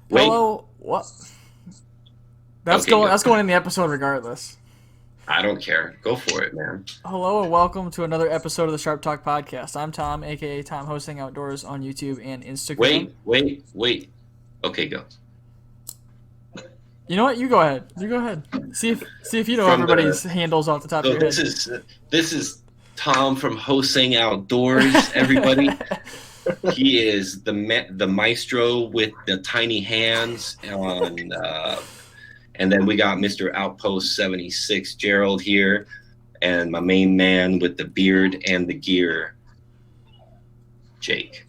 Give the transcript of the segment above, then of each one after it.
Wait. Hello. What? That's Okay, going. go. That's going in the episode regardless. I don't care. Go for it, man. Hello and welcome to another episode of the Sharp Talk podcast. I'm Tom, aka Tom Hosting Outdoors on YouTube and Instagram. Wait. Okay, go. You know what? You go ahead. You go ahead. See if you know From everybody's the handles off the top so of your this is Tom from Hosting Outdoors. Everybody, he is the maestro with the tiny hands on. And then we got Mr. Outpost 76, Gerald here, and my main man with the beard and the gear, Jake.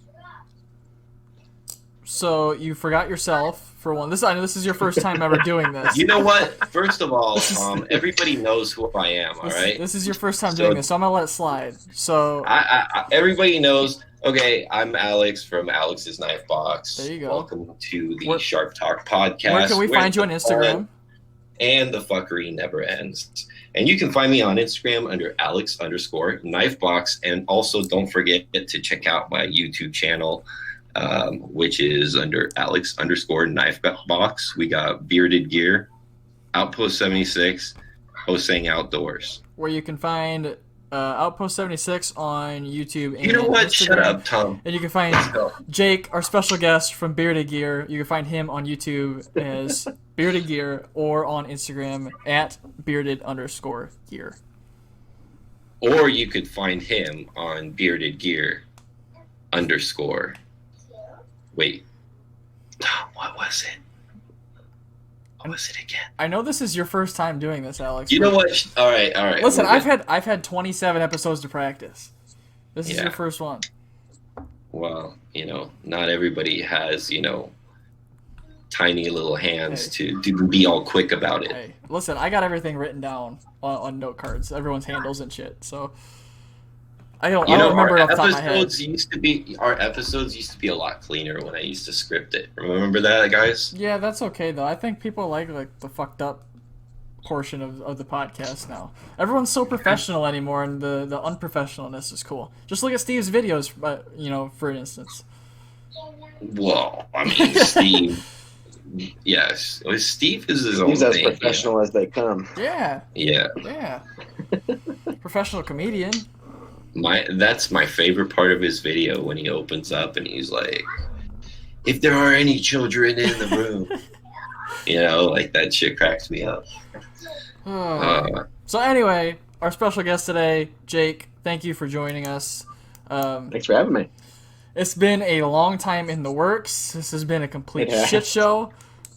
So you forgot yourself for one. I know this is your first time ever doing this. You know what? First of all, everybody knows who I am, all right? This is your first time doing this, so I'm gonna let it slide. So everybody knows. Okay, I'm Alex from Alex's Knife Box. There you go. Welcome to the Sharp Talk podcast. Where can we find you on Instagram? And the fuckery never ends. And you can find me on Instagram under Alex_Knifebox. And also don't forget to check out my YouTube channel, which is under Alex_Knifebox. We got Bearded Gear, Outpost 76, Hosting Outdoors. Where you can find Outpost 76 on YouTube and you know what? Instagram. Shut up, Tom. And you can find Jake, our special guest from Bearded Gear. You can find him on YouTube as Bearded Gear or on Instagram at bearded_gear. Or you could find him on Bearded Gear _ Wait. Tom, what was it? What was it again? I know this is your first time doing this, Alex. You know what? All right. Listen, I've had 27 episodes to practice. This is your first one. Well, not everybody has, tiny little hands to be all quick about it. Hey, listen, I got everything written down on note cards, everyone's handles and shit. So I don't remember it off the top of my head. Our episodes used to be a lot cleaner when I used to script it. Remember that, guys? Yeah, that's okay though. I think people like the fucked up portion of the podcast now. Everyone's so professional anymore, and the unprofessionalness is cool. Just look at Steve's videos, for instance. Well, I mean, Steve. Yes, Steve is his own He's as thing. professional as they come. Yeah. Yeah. Professional comedian. That's my favorite part of his video, when he opens up and he's like, if there are any children in the room. Like that shit cracks me up. So anyway, our special guest today, Jake, thank you for joining us. Thanks for having me. It's been a long time in the works. This has been a complete shit show.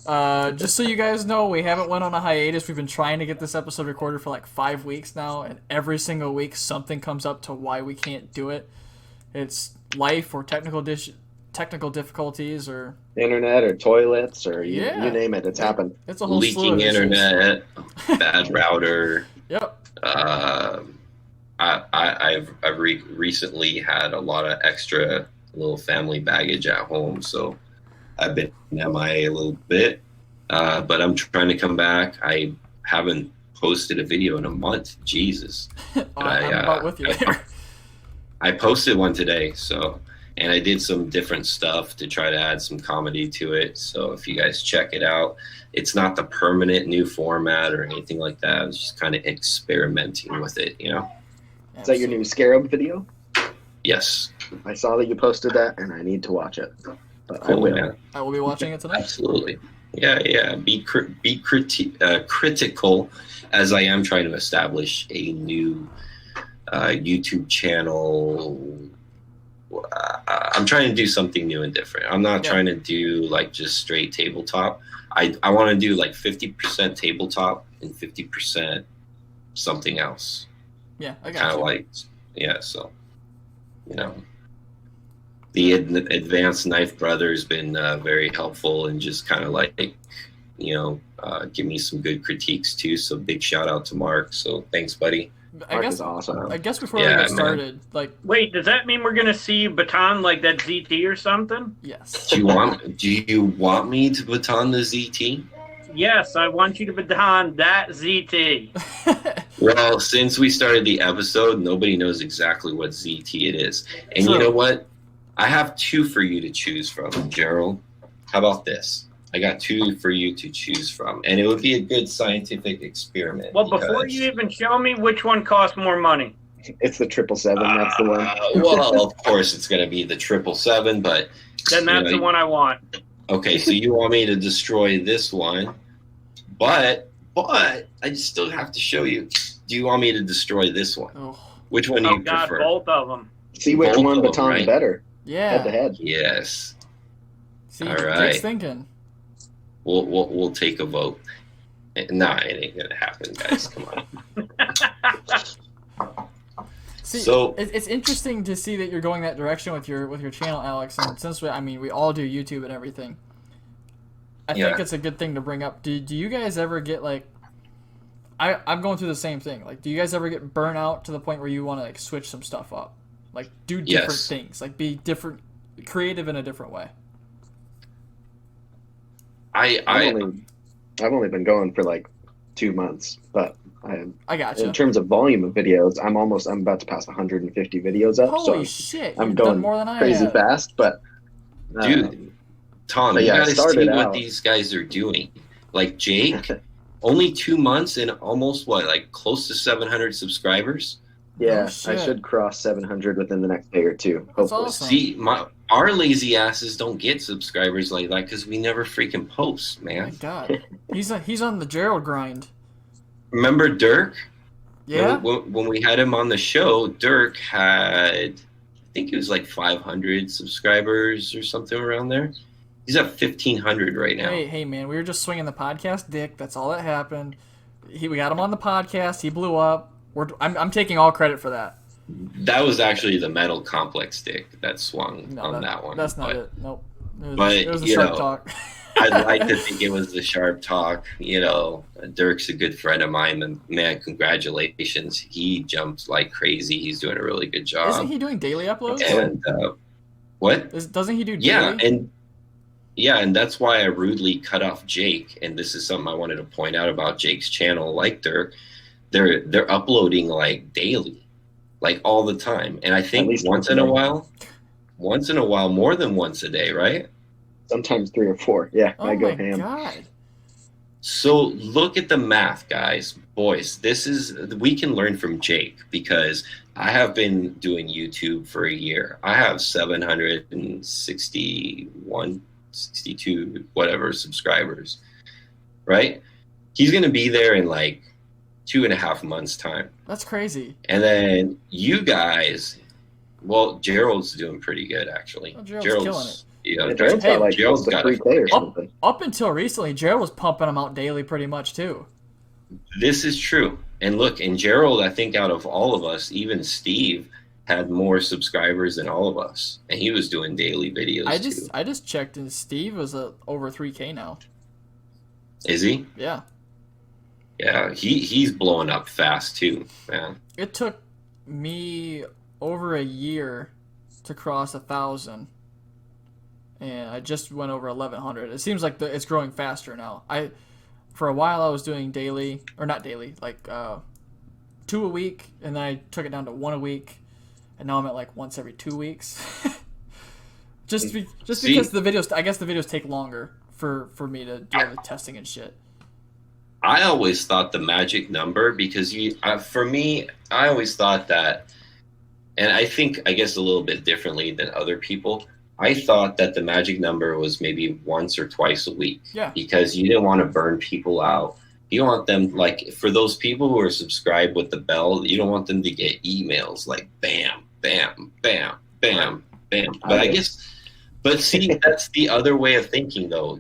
Just so you guys know, we haven't went on a hiatus. We've been trying to get this episode recorded for like 5 weeks now, and every single week something comes up to why we can't do it. It's life or technical difficulties or internet or toilets or you name it. It's happened. It's a whole leaking internet, bad router. Yep. I've recently had a lot of extra little family baggage at home, so I've been MIA a little bit, but I'm trying to come back. I haven't posted a video in a month. Jesus. I'm about with you there. I posted one today, and I did some different stuff to try to add some comedy to it. So if you guys check it out, it's not the permanent new format or anything like that. I was just kind of experimenting with it, Is that your new Scarab video? Yes. I saw that you posted that, and I need to watch it. But Cool, I will. man. I will be watching it tonight. Absolutely. Yeah. Be critical, as I am trying to establish a new YouTube channel. I'm trying to do something new and different. I'm not trying to do like just straight tabletop. I want to do like 50% tabletop and 50% something else. Yeah, I got Kind of you. like, so, the Advanced Knife Brother's been very helpful and just kind of like, give me some good critiques too. So big shout out to Mark. So thanks, buddy. Mark is awesome. I guess before we get started, wait, does that mean we're gonna see baton like that ZT or something? Yes. Do you want me to baton the ZT? Yes, I want you to baton that ZT. Well, since we started the episode, nobody knows exactly what ZT it is. And True. You know what? I have two for you to choose from, Gerald. How about this? I got two for you to choose from, and it would be a good scientific experiment. Well, before you even show me, which one costs more money? It's the 777. That's the one. Well, of course, it's going to be the 777, but Then that's the one I want. Okay, so you want me to destroy this one, but I still have to show you. Do you want me to destroy this one? Oh. Which one do you prefer? Both of them. See which Both one of them, Baton's right? better. Yeah. Head to head. Yes. See, All Jake's right. thinking. We'll take a vote. Nah, it ain't gonna happen, guys. Come on. See, So- it's interesting to see that you're going that direction with your channel, Alex. And since we all do YouTube and everything, I think it's a good thing to bring up. Do you guys ever get like? I'm going through the same thing. Like, do you guys ever get burnt out to the point where you want to like switch some stuff up, like do different things, like be different, creative in a different way? I've only been going for like 2 months, but I gotcha. in terms of volume of videos, I'm about to pass 150 videos up. Holy so shit! I'm You've going done more than I crazy have. fast, but Dude, Tom, but you yeah, I gotta see started what out- these guys are doing. Like Jake, only 2 months and almost like close to 700 subscribers. yeah, Oh, I shit. should cross 700 within the next day or two. That's Hopefully. awesome. See, our lazy asses don't get subscribers like that because we never freaking post, My man. God, he's on the Gerald grind. Remember Dirk? Yeah. When we had him on the show, Dirk had, I think it was like 500 subscribers or something around there. He's at 1,500 right now. Hey, man, we were just swinging the podcast dick. That's all that happened. We got him on the podcast. He blew up. I'm taking all credit for that. That was actually the metal complex stick that swung No, on that one. That's not but it. Nope. but, It was the you sharp know, talk. I'd like to think it was the sharp talk. You know, Dirk's a good friend of mine, and man, congratulations. He jumped like crazy. He's doing a really good job. Isn't he doing daily uploads? And what? Doesn't he do daily? Yeah, and that's why I rudely cut off Jake. And this is something I wanted to point out about Jake's channel. Like they're uploading like daily, like all the time. And I think once in a while, more than once a day, right? Sometimes 3 or 4. Yeah, Oh I go my ham. God. So look at the math, guys. Boys, we can learn from Jake because I have been doing YouTube for a year. I have 761, 62, whatever subscribers, right? He's going to be there in like 2.5 months' time. That's crazy. And then you guys, well, Gerald's doing pretty good, actually. Well, Gerald's killing it. You know, Yeah, Gerald's got like Gerald's close to got 3K or something. Up until recently, Gerald was pumping them out daily pretty much too. This is true. And look, and Gerald, I think out of all of us, even Steve had more subscribers than all of us. And he was doing daily videos too. I just checked and Steve was over 3K now. Is he? Yeah. Yeah, he's blowing up fast too, man. It took me over a year to cross 1,000. And I just went over 1,100. It seems like it's growing faster now. For a while I was doing daily, or not daily, like 2 a week, and then I took it down to 1 a week, and now I'm at like once every 2 weeks. Because the videos, I guess the videos take longer for me to do all the testing and shit. I always thought the magic number, because for me, I always thought that, and I guess a little bit differently than other people. I thought that the magic number was maybe once or twice a week. Yeah. Because you didn't want to burn people out. You want them, like, for those people who are subscribed with the bell, you don't want them to get emails like bam, bam, bam, bam, bam. But see, that's the other way of thinking, though.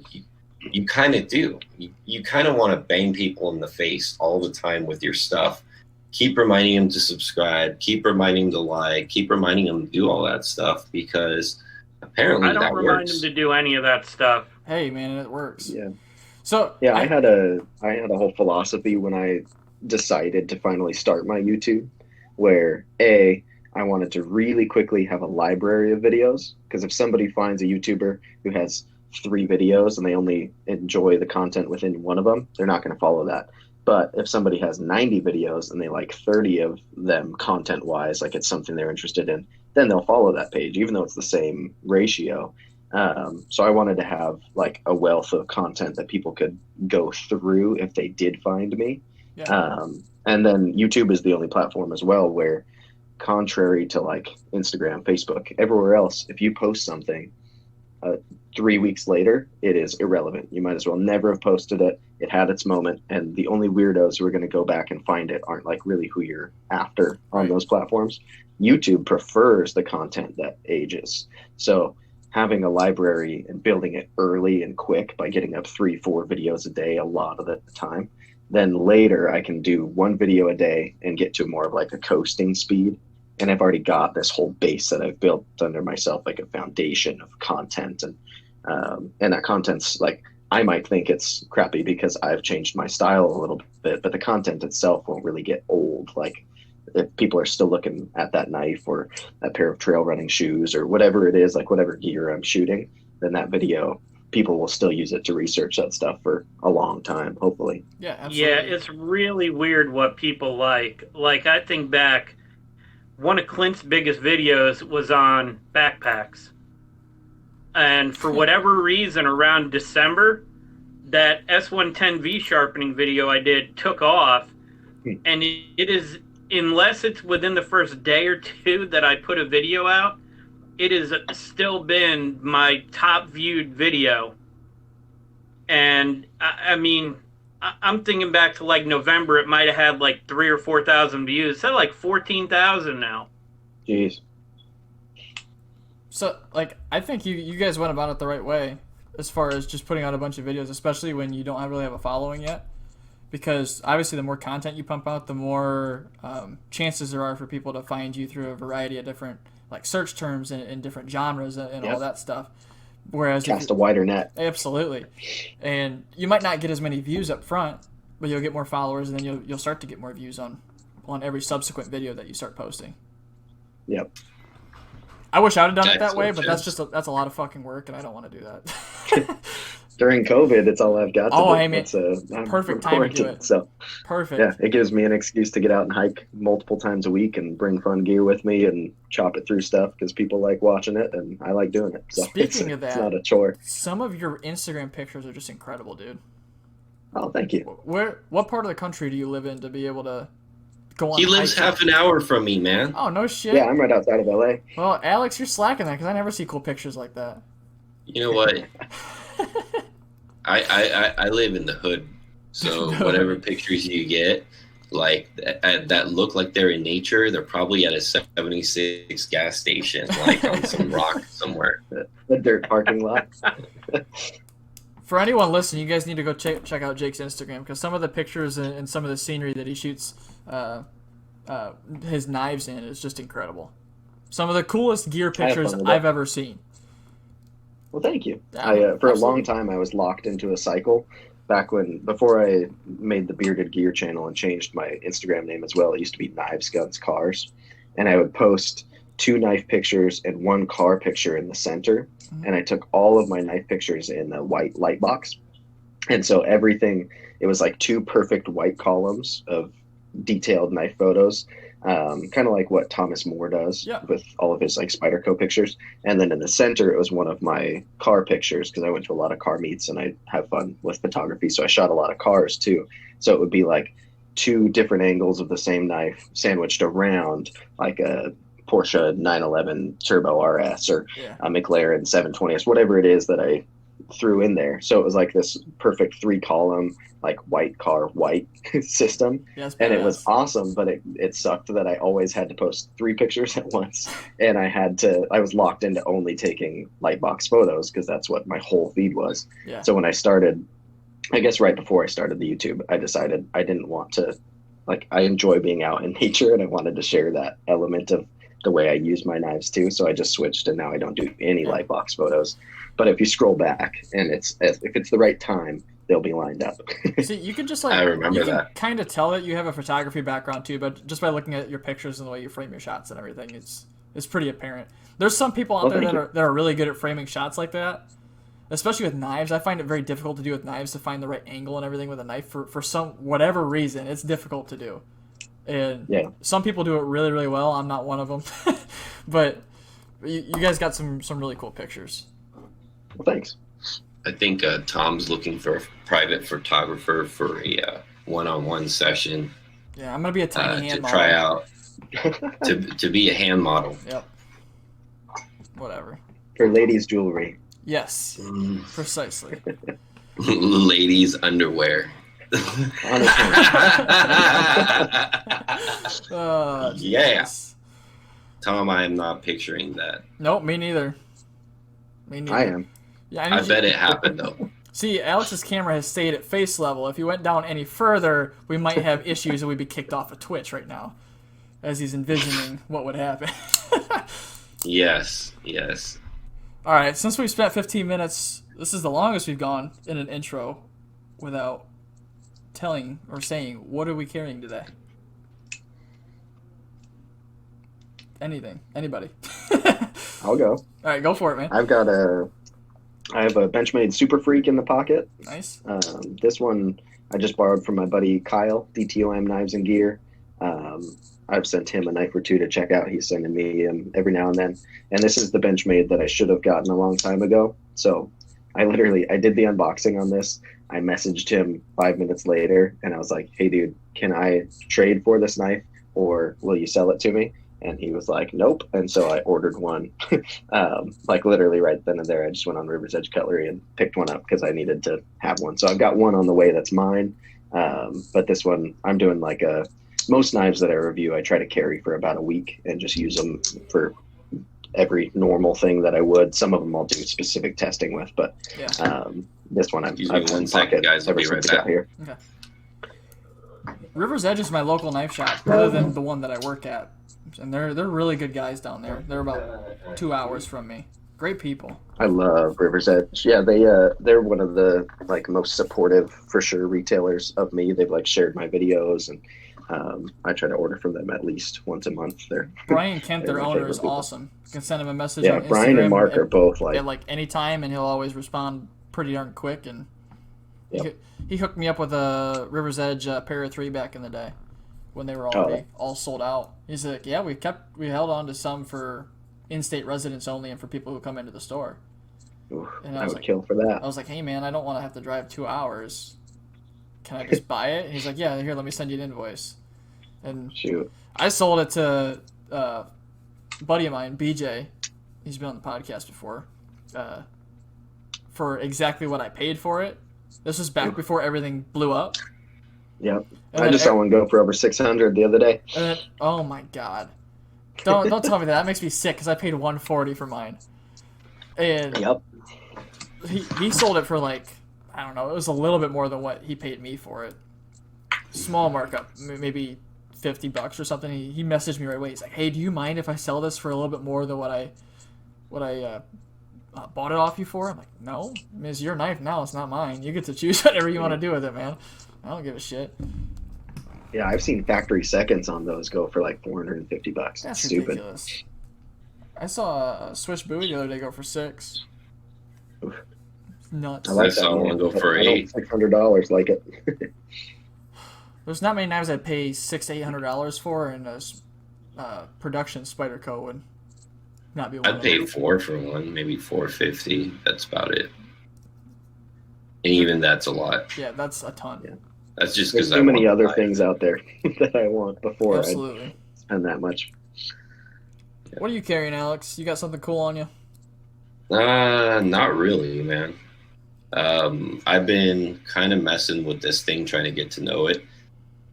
You kind of do. You kind of want to bang people in the face all the time with your stuff. Keep reminding them to subscribe. Keep reminding them to like. Keep reminding them to do all that stuff, because apparently I don't that remind works. him to do any of that stuff. Hey man, it works. Yeah. So Yeah, I had a whole philosophy when I decided to finally start my YouTube, where I wanted to really quickly have a library of videos, because if somebody finds a YouTuber who has 3 videos and they only enjoy the content within one of them, they're not going to follow that. But if somebody has 90 videos and they like 30 of them content-wise, like it's something they're interested in, then they'll follow that page, even though it's the same ratio. So I wanted to have like a wealth of content that people could go through if they did find me. Yeah. And then YouTube is the only platform as well where, contrary to like Instagram, Facebook, everywhere else, if you post something 3 weeks later, it is irrelevant. You might as well never have posted it. It had its moment, and the only weirdos who are going to go back and find it aren't like really who you're after on those platforms. YouTube prefers the content that ages. So having a library and building it early and quick by getting up 3-4 videos a day a lot of the time, then later I can do one video a day and get to more of like a coasting speed. And I've already got this whole base that I've built under myself, like a foundation of content. And that content's like, I might think it's crappy because I've changed my style a little bit, but the content itself won't really get old. Like, if people are still looking at that knife or that pair of trail running shoes or whatever it is, like whatever gear I'm shooting, then that video, people will still use it to research that stuff for a long time, hopefully. Yeah, absolutely. Yeah, it's really weird what people like. Like, I think back, one of Clint's biggest videos was on backpacks. And for whatever reason, around December, that S110V sharpening video I did took off. And it is, unless it's within the first day or two that I put a video out, it has still been my top viewed video. And I mean, I'm thinking back to like November, it might have had like 3,000 or 4,000 views. It's at like 14,000 now. Jeez. So, like, I think you guys went about it the right way as far as just putting out a bunch of videos, especially when you don't really have a following yet. Because obviously the more content you pump out, the more chances there are for people to find you through a variety of different like search terms and different genres and all that stuff. Whereas cast a wider net. Absolutely. And you might not get as many views up front, but you'll get more followers, and then you'll start to get more views on every subsequent video that you start posting. Yep. I wish I would have done it that way, but that's a lot of fucking work, and I don't want to do that. During COVID, it's all I've got to do. I mean, it's perfect time to do it. So, perfect. Yeah, it gives me an excuse to get out and hike multiple times a week and bring fun gear with me and chop it through stuff because people like watching it and I like doing it. So Speaking of that, it's not a chore. Some of your Instagram pictures are just incredible, dude. Oh, thank you. What part of the country do you live in to be able to go on? He lives half an hour from me, man. Oh, no shit. Yeah, I'm right outside of LA. Well, Alex, you're slacking that because I never see cool pictures like that. You know what? I live in the hood, so whatever pictures you get, like that look like they're in nature, they're probably at a 76 gas station, like on some rock somewhere. The dirt parking lot. For anyone listening, you guys need to go check out Jake's Instagram because some of the pictures and some of the scenery that he shoots his knives in is just incredible. Some of the coolest gear pictures I've ever seen. Well, thank you. Yeah, for a long time, I was locked into a cycle. Before I made the Bearded Gear channel and changed my Instagram name as well, it used to be Knives, Guns, Cars. And I would post 2 knife pictures and 1 car picture in the center. Mm-hmm. And I took all of my knife pictures in a white light box. And so everything, it was like 2 perfect white columns of detailed knife photos. Kind of like what Thomas Moore does with all of his like Spyderco pictures. And then in the center, it was one of my car pictures because I went to a lot of car meets and I have fun with photography. So I shot a lot of cars too. So it would be like 2 different angles of the same knife sandwiched around like a Porsche 911 Turbo RS or a McLaren 720S, whatever it is that I threw in there. So it was like this perfect 3-column like white car white system. And it was awesome, but it sucked that I always had to post 3 pictures at once, and I was locked into only taking lightbox photos because that's what my whole feed was. So when I started, I guess right before I started the YouTube, I decided I didn't want to, like, I enjoy being out in nature and I wanted to share that element of the way I use my knives too. So I just switched and now I don't do any lightbox photos. But if you scroll back and if it's the right time, they'll be lined up. See, you can just like I remember that. Kind of tell that you have a photography background too, but just by looking at your pictures and the way you frame your shots and everything, it's pretty apparent. There's some people out there that are really good at framing shots like that, especially with knives. I find it very difficult to do with knives to find the right angle and everything with a knife for some whatever reason. It's difficult to do, and some people do it really really well. I'm not one of them, but you guys got some really cool pictures. Well, thanks. I think Tom's looking for a private photographer for a one-on-one session. Yeah, I'm gonna be a tiny hand to model. try out to be a hand model. Yep. Whatever. For ladies' jewelry. Yes. Precisely. Ladies' underwear. Yeah. Tom, I am not picturing that. Nope, me neither. I am. Yeah, I bet it happened though. See, Alex's camera has stayed at face level. If he went down any further, we might have issues and we'd be kicked off of Twitch right now, as he's envisioning what would happen. Yes. All right, since we've spent 15 minutes, this is the longest we've gone in an intro without telling or saying, what are we carrying today? Anything. Anybody. I'll go. All right, go for it, man. I have a Benchmade Super Freak in the pocket. Nice. This one I just borrowed from my buddy Kyle, DTOM Knives and Gear. I've sent him a knife or two to check out. He's sending me every now and then. And this is the Benchmade that I should have gotten a long time ago. So I did the unboxing on this. I messaged him 5 minutes later and I was like, hey dude, can I trade for this knife or will you sell it to me? And he was like, nope. And so I ordered one, like literally right then and there. I just went on River's Edge Cutlery and picked one up because I needed to have one. So I've got one on the way that's mine. But this one, I'm doing like most knives that I review, I try to carry for about a week and just use them for every normal thing that I would. Some of them I'll do specific testing with, but this one I've one second, guys. I'll be right back here. Okay. River's Edge is my local knife shop, other than the one that I work at. And they're really good guys down there. They're about 2 hours from me. Great people. I love River's Edge. Yeah, they're one of the like most supportive for sure retailers of me. They've like shared my videos and I try to order from them at least once a month. Brian Kent, their owner, is awesome. You can send him a message on Instagram. Brian and Mark are both like anytime, and he'll always respond pretty darn quick. And he hooked me up with a River's Edge pair of 3 back in the day when they were already all sold out. He's like, yeah, we held on to some for in-state residents only and for people who come into the store. Ooh, and I would kill for that. I was like, hey man, I don't want to have to drive 2 hours. Can I just buy it? And he's like, yeah, here, let me send you an invoice. And shoot, I sold it to a buddy of mine, BJ. He's been on the podcast before. For exactly what I paid for it. This was back before everything blew up. Yep. I just saw one go for over 600 the other day. Oh my god! Don't tell me that. That makes me sick because I paid $140 for mine. And he sold it for like, I don't know. It was a little bit more than what he paid me for it. Small markup, maybe $50 or something. He messaged me right away. He's like, hey, do you mind if I sell this for a little bit more than what I bought it off you for? I'm like, no, I mean, it's your knife now. It's not mine. You get to choose whatever you want to do with it, man. I don't give a shit. Yeah, I've seen factory seconds on those go for like $450. That's stupid. Ridiculous. I saw a Swiss Bowie the other day go for $6. Oof. Nuts. I like saw one go for $8. $600 like it. There's not many knives I'd pay $600 to $800 for, and a production Spyderco would not be one. I'd pay $4 for one, maybe $450. That's about it. And even that's a lot. Yeah, that's a ton. Yeah. That's just there's because too many other things out there that I want before I spend that much. What are you carrying, Alex? You got something cool on you? Not really, man. I've been kind of messing with this thing, trying to get to know it.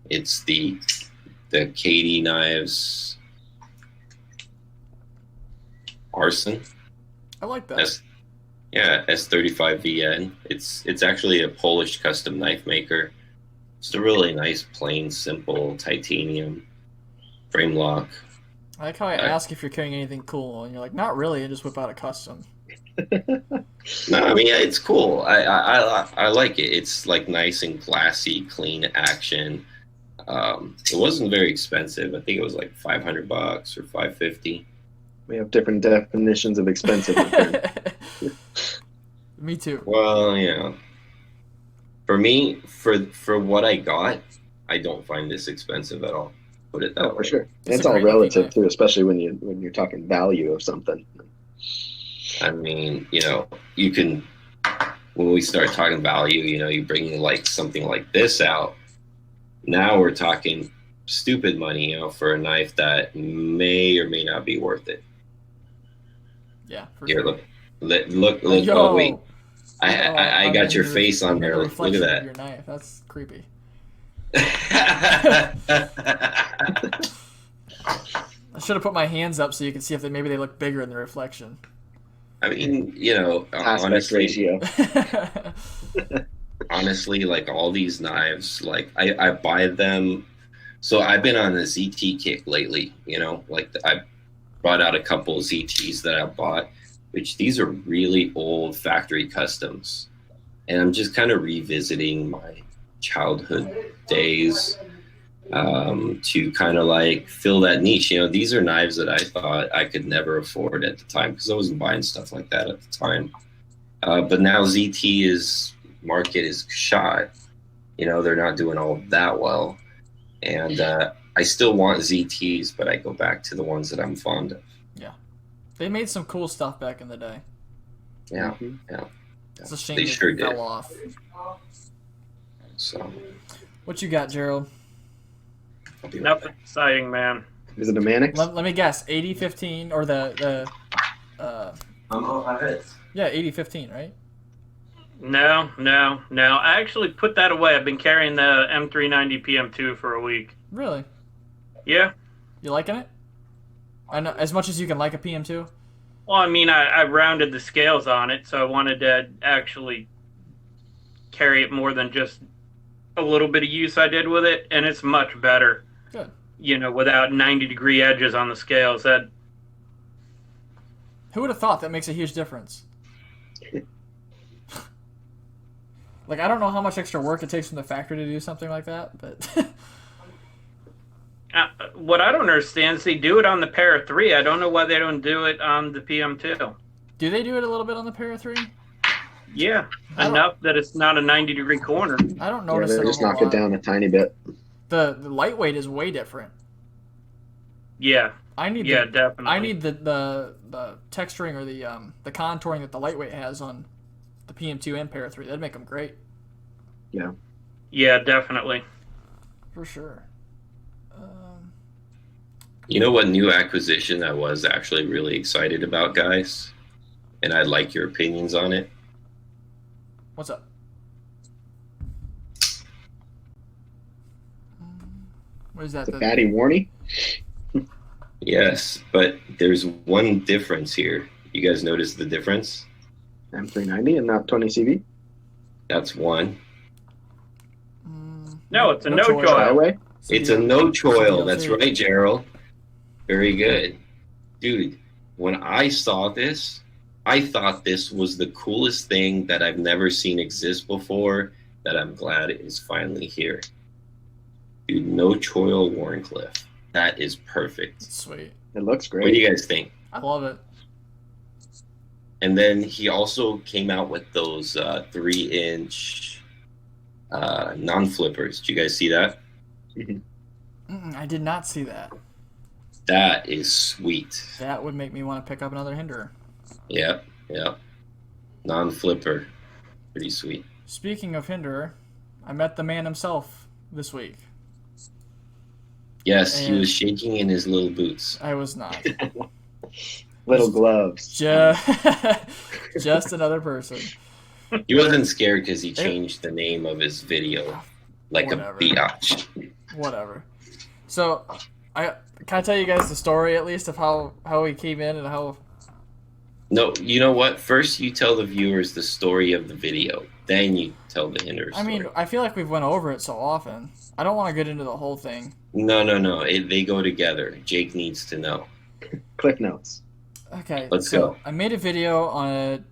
It's the Katie Knives Arson. I like that. S35VN. It's actually a Polish custom knife maker. It's a really nice, plain, simple titanium frame lock. I like how I ask if you're carrying anything cool, and you're like, not really, and just whip out a custom. No, I mean, it's cool. I like it. It's like nice and classy, clean action. It wasn't very expensive. I think it was like $500 or $550. We have different definitions of expensive. My friend. Me too. Well, yeah. For me, for what I got, I don't find this expensive at all. Put it that way. For sure. It's all relative too, especially when you're talking value of something. I mean, you can, when we start talking value, you bring like something like this out. Now we're talking stupid money, for a knife that may or may not be worth it. Yeah, for Here, sure. look. Yo, Oh wait, I yo, I got your face on I'm in there. the Look reflection at of your knife. That's creepy. that. I should have put my hands up so you can see if maybe they look bigger in the reflection. I mean, Aspect ratio. honestly, like all these knives, like I buy them. So I've been on a ZT kick lately, like I brought out a couple of ZTs that I bought, which these are really old factory customs. And I'm just kind of revisiting my childhood days to kind of like fill that niche. These are knives that I thought I could never afford at the time because I wasn't buying stuff like that at the time. But now ZT market is shot. They're not doing all that well. And I still want ZTs, but I go back to the ones that I'm fond of. Yeah. They made some cool stuff back in the day. Yeah, yeah. It's a shame They sure fell did. off. So, What you got, Gerald? I'll be right Nothing back. exciting, man. Is it a Manix? Let me guess. 80-15 or the I'm all ahead. yeah, 80-15, right? No. I actually put that away. I've been carrying the M390 PM2 for a week. Really? Yeah. You liking it? I know as much as you can like a PM2. Well, I mean, I rounded the scales on it, so I wanted to actually carry it more than just a little bit of use I did with it, and it's much better. Good. Without 90-degree edges on the scales. That Who would have thought that makes a huge difference? Like, I don't know how much extra work it takes from the factory to do something like that, but what I don't understand is they do it on the Para 3. I don't know why they don't do it on the PM2. do they do it a little bit on the Para 3? Yeah, enough that it's not a 90-degree corner. I don't Yeah, notice they it. just knock it down a tiny bit. The lightweight is way different. Yeah, I need definitely. I need the texturing or the contouring that the lightweight has on the PM2 and Para 3. That'd make them great. Yeah, definitely. For sure. You know what new acquisition I was actually really excited about, guys? And I'd like your opinions on it. What's up? What is that? The Batty Warney? Yes, but there's one difference here. You guys notice the difference? M390 and not 20CV? That's one. No, it's a no choice. choice. Highway? It's a no choil. CDL That's too. right, Gerald. Very good. Dude, when I saw this, I thought this was the coolest thing that I've never seen exist before, that I'm glad it is finally here. Dude, no choil Warncliffe. That is perfect. Sweet. It looks What do great. you guys think? I love it. And then he also came out with those 3-inch non-flippers. Did you guys see that? I did not see that. That is sweet. That would make me want to pick up another Hinder. Yep. Non-flipper. Pretty sweet. Speaking of Hinder, I met the man himself this week. Yes, he And- was shaking in his little boots. I was not. Little gloves. Just another person. He wasn't scared because he changed the name of his video like Whatever. a biatch. Whatever. So, can I tell you guys the story at least of how he came in and how... No, you know what? First, you tell the viewers the story of the video. Then you tell the Hinder story. I mean, I feel like we've went over it so often. I don't want to get into the whole thing. No. They go together. Jake needs to know. Cliff notes. Okay, Let's so go. I made a video on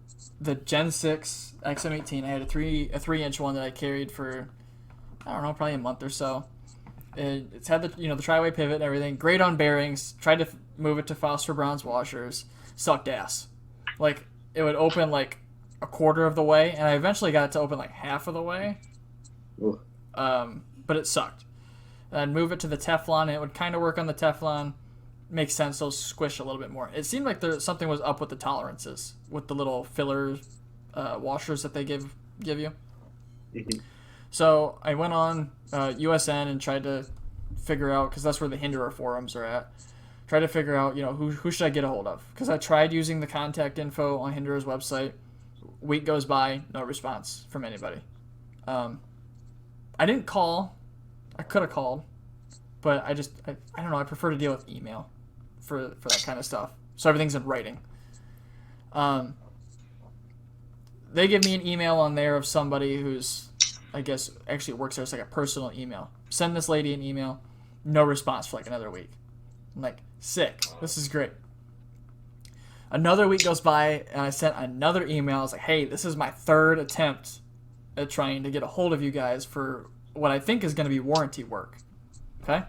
the Gen 6 XM18. I had a 3-inch one that I carried for, I don't know, probably a month or so. It's had the tri-way pivot and everything. Great on bearings. Tried to move it to phosphor bronze washers. Sucked ass. Like, it would open like a quarter of the way, and I eventually got it to open like half of the way. Ooh. But it sucked. I'd move it to the Teflon, and it would kind of work on the Teflon. Makes sense, they'll squish a little bit more. It seemed like something was up with the tolerances. with the little filler washers that they give you. Mhm. So I went on USN and tried to figure out, because that's where the Hinderer forums are at. Try to figure out, who should I get a hold of? Because I tried using the contact info on Hinderer's website. Week goes by, no response from anybody. I didn't call. I could have called, but I don't know. I prefer to deal with email for that kind of stuff. So everything's in writing. They give me an email on there of somebody who's, I guess, actually works there. It's like a personal email. Send this lady an email. No response for like another week. I'm like, sick. This is great. Another week goes by, and I sent another email. I was like, hey, this is my third attempt at trying to get a hold of you guys for what I think is going to be warranty work. Okay?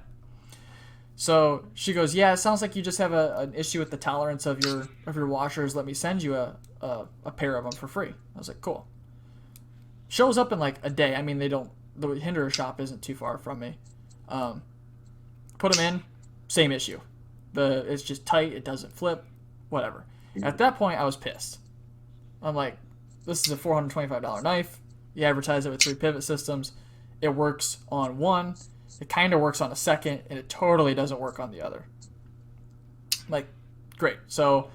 So she goes, yeah, it sounds like you just have an issue with the tolerance of your washers. Let me send you a pair of them for free. I was like, cool. Shows up in like a day. I mean, the Hinderer shop isn't too far from me. Put them in, same issue. It's just tight. It doesn't flip. Whatever. At that point, I was pissed. I'm like, this is a $425 knife. You advertise it with 3 pivot systems. It works on one. It kind of works on a second, and it totally doesn't work on the other. Like, great. So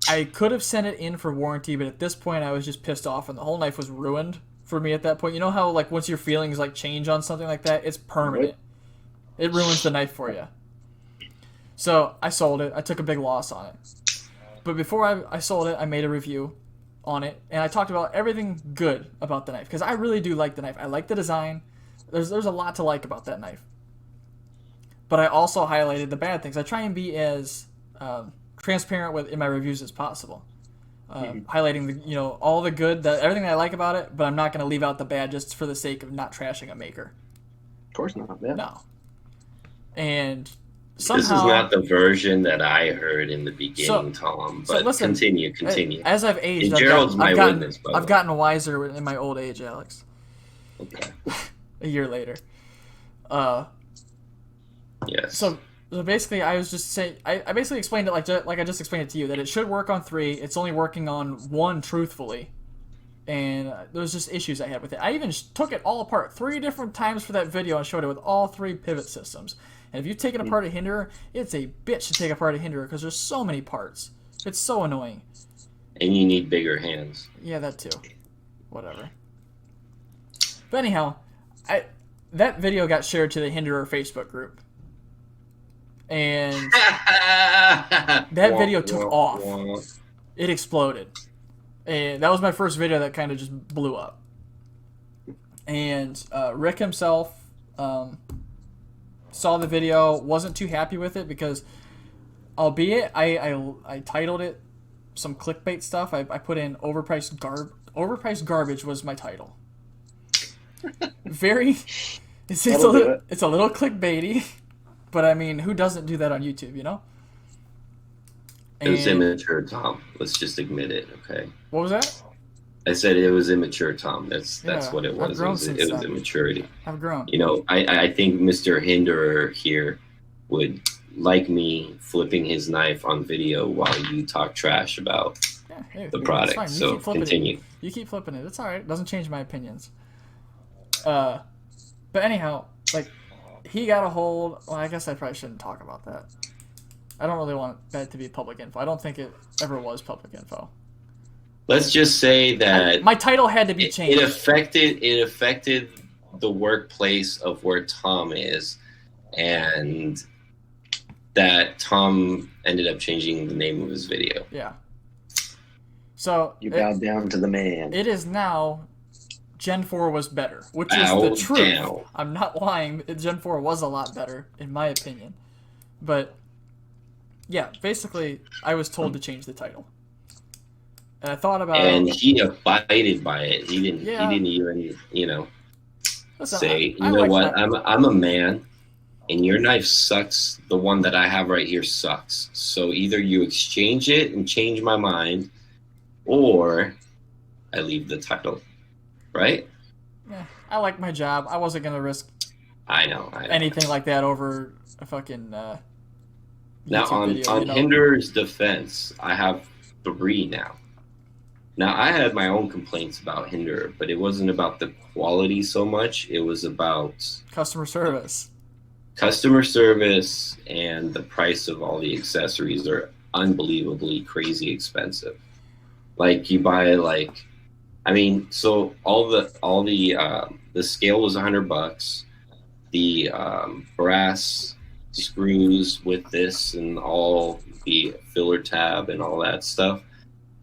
I could have sent it in for warranty, but at this point, I was just pissed off, and the whole knife was ruined for me at that point. You know how, like, once your feelings, like, change on something like that, it's permanent. It ruins the knife for you. So I sold it. I took a big loss on it. But before I sold it, I made a review on it, and I talked about everything good about the knife, because I really do like the knife. I like the design. There's a lot to like about that knife. But I also highlighted the bad things. I try and be as transparent in my reviews as possible. Highlighting all the good, everything that I like about it, but I'm not going to leave out the bad just for the sake of not trashing a maker. Of course not. Yeah. No. And somehow, this is not the version that I heard in the beginning, Tom. But listen, continue. As I've aged, I've gotten wiser in my old age, Alex. Okay. A year later. Yes. So basically, I was just saying, I basically explained it like I just explained it to you, that it should work on 3. It's only working on 1, truthfully. And there's just issues I had with it. I even took it all apart 3 different times for that video and showed it with all 3 pivot systems. And if you've taken apart a Hinderer, it's a bitch to take apart a Hinderer because there's so many parts. It's so annoying. And you need bigger hands. Yeah, that too. Whatever. But anyhow, that video got shared to the Hinderer Facebook group. And that video took off. It exploded. And that was my first video that kind of just blew up. And Rick himself saw the video, wasn't too happy with it because, albeit I titled it some clickbait stuff. I put in overpriced garbage was my title. It's a little clickbaity, but I mean, who doesn't do that on YouTube, you know? It was immature, Tom. Let's just admit it, okay? What was that? I said it was immature, Tom. That's what it was. It was immaturity. I've grown. I think Mr. Hinderer here would like me flipping his knife on video while you talk trash about the product. So continue. You keep flipping it. It's all right. It doesn't change my opinions. But anyhow, like, he got a hold. Well, I guess I probably shouldn't talk about that. I don't really want that to be public info. I don't think it ever was public info. Let's just say that my title had to be changed. It affected the workplace of where Tom is, and that Tom ended up changing the name of his video. Yeah. So you bowed down to the man. It is now Gen 4 was better, which is the truth. Down. I'm not lying. Gen 4 was a lot better, in my opinion. But yeah, basically, I was told to change the title. And I thought about it. And he abided by it. He didn't even, Listen, say, I'm a man, and your knife sucks. The one that I have right here sucks. So either you exchange it and change my mind, or I leave the title. Right? Yeah, I like my job. I wasn't going to risk I know. anything like that over a fucking now, on video, Hinder's defense, I have 3 now. Now, I had my own complaints about Hinder, but it wasn't about the quality so much. It was about Customer service. Customer service and the price of all the accessories are unbelievably crazy expensive. Like you buy so the scale was $100. The brass screws with this and all the filler tab and all that stuff.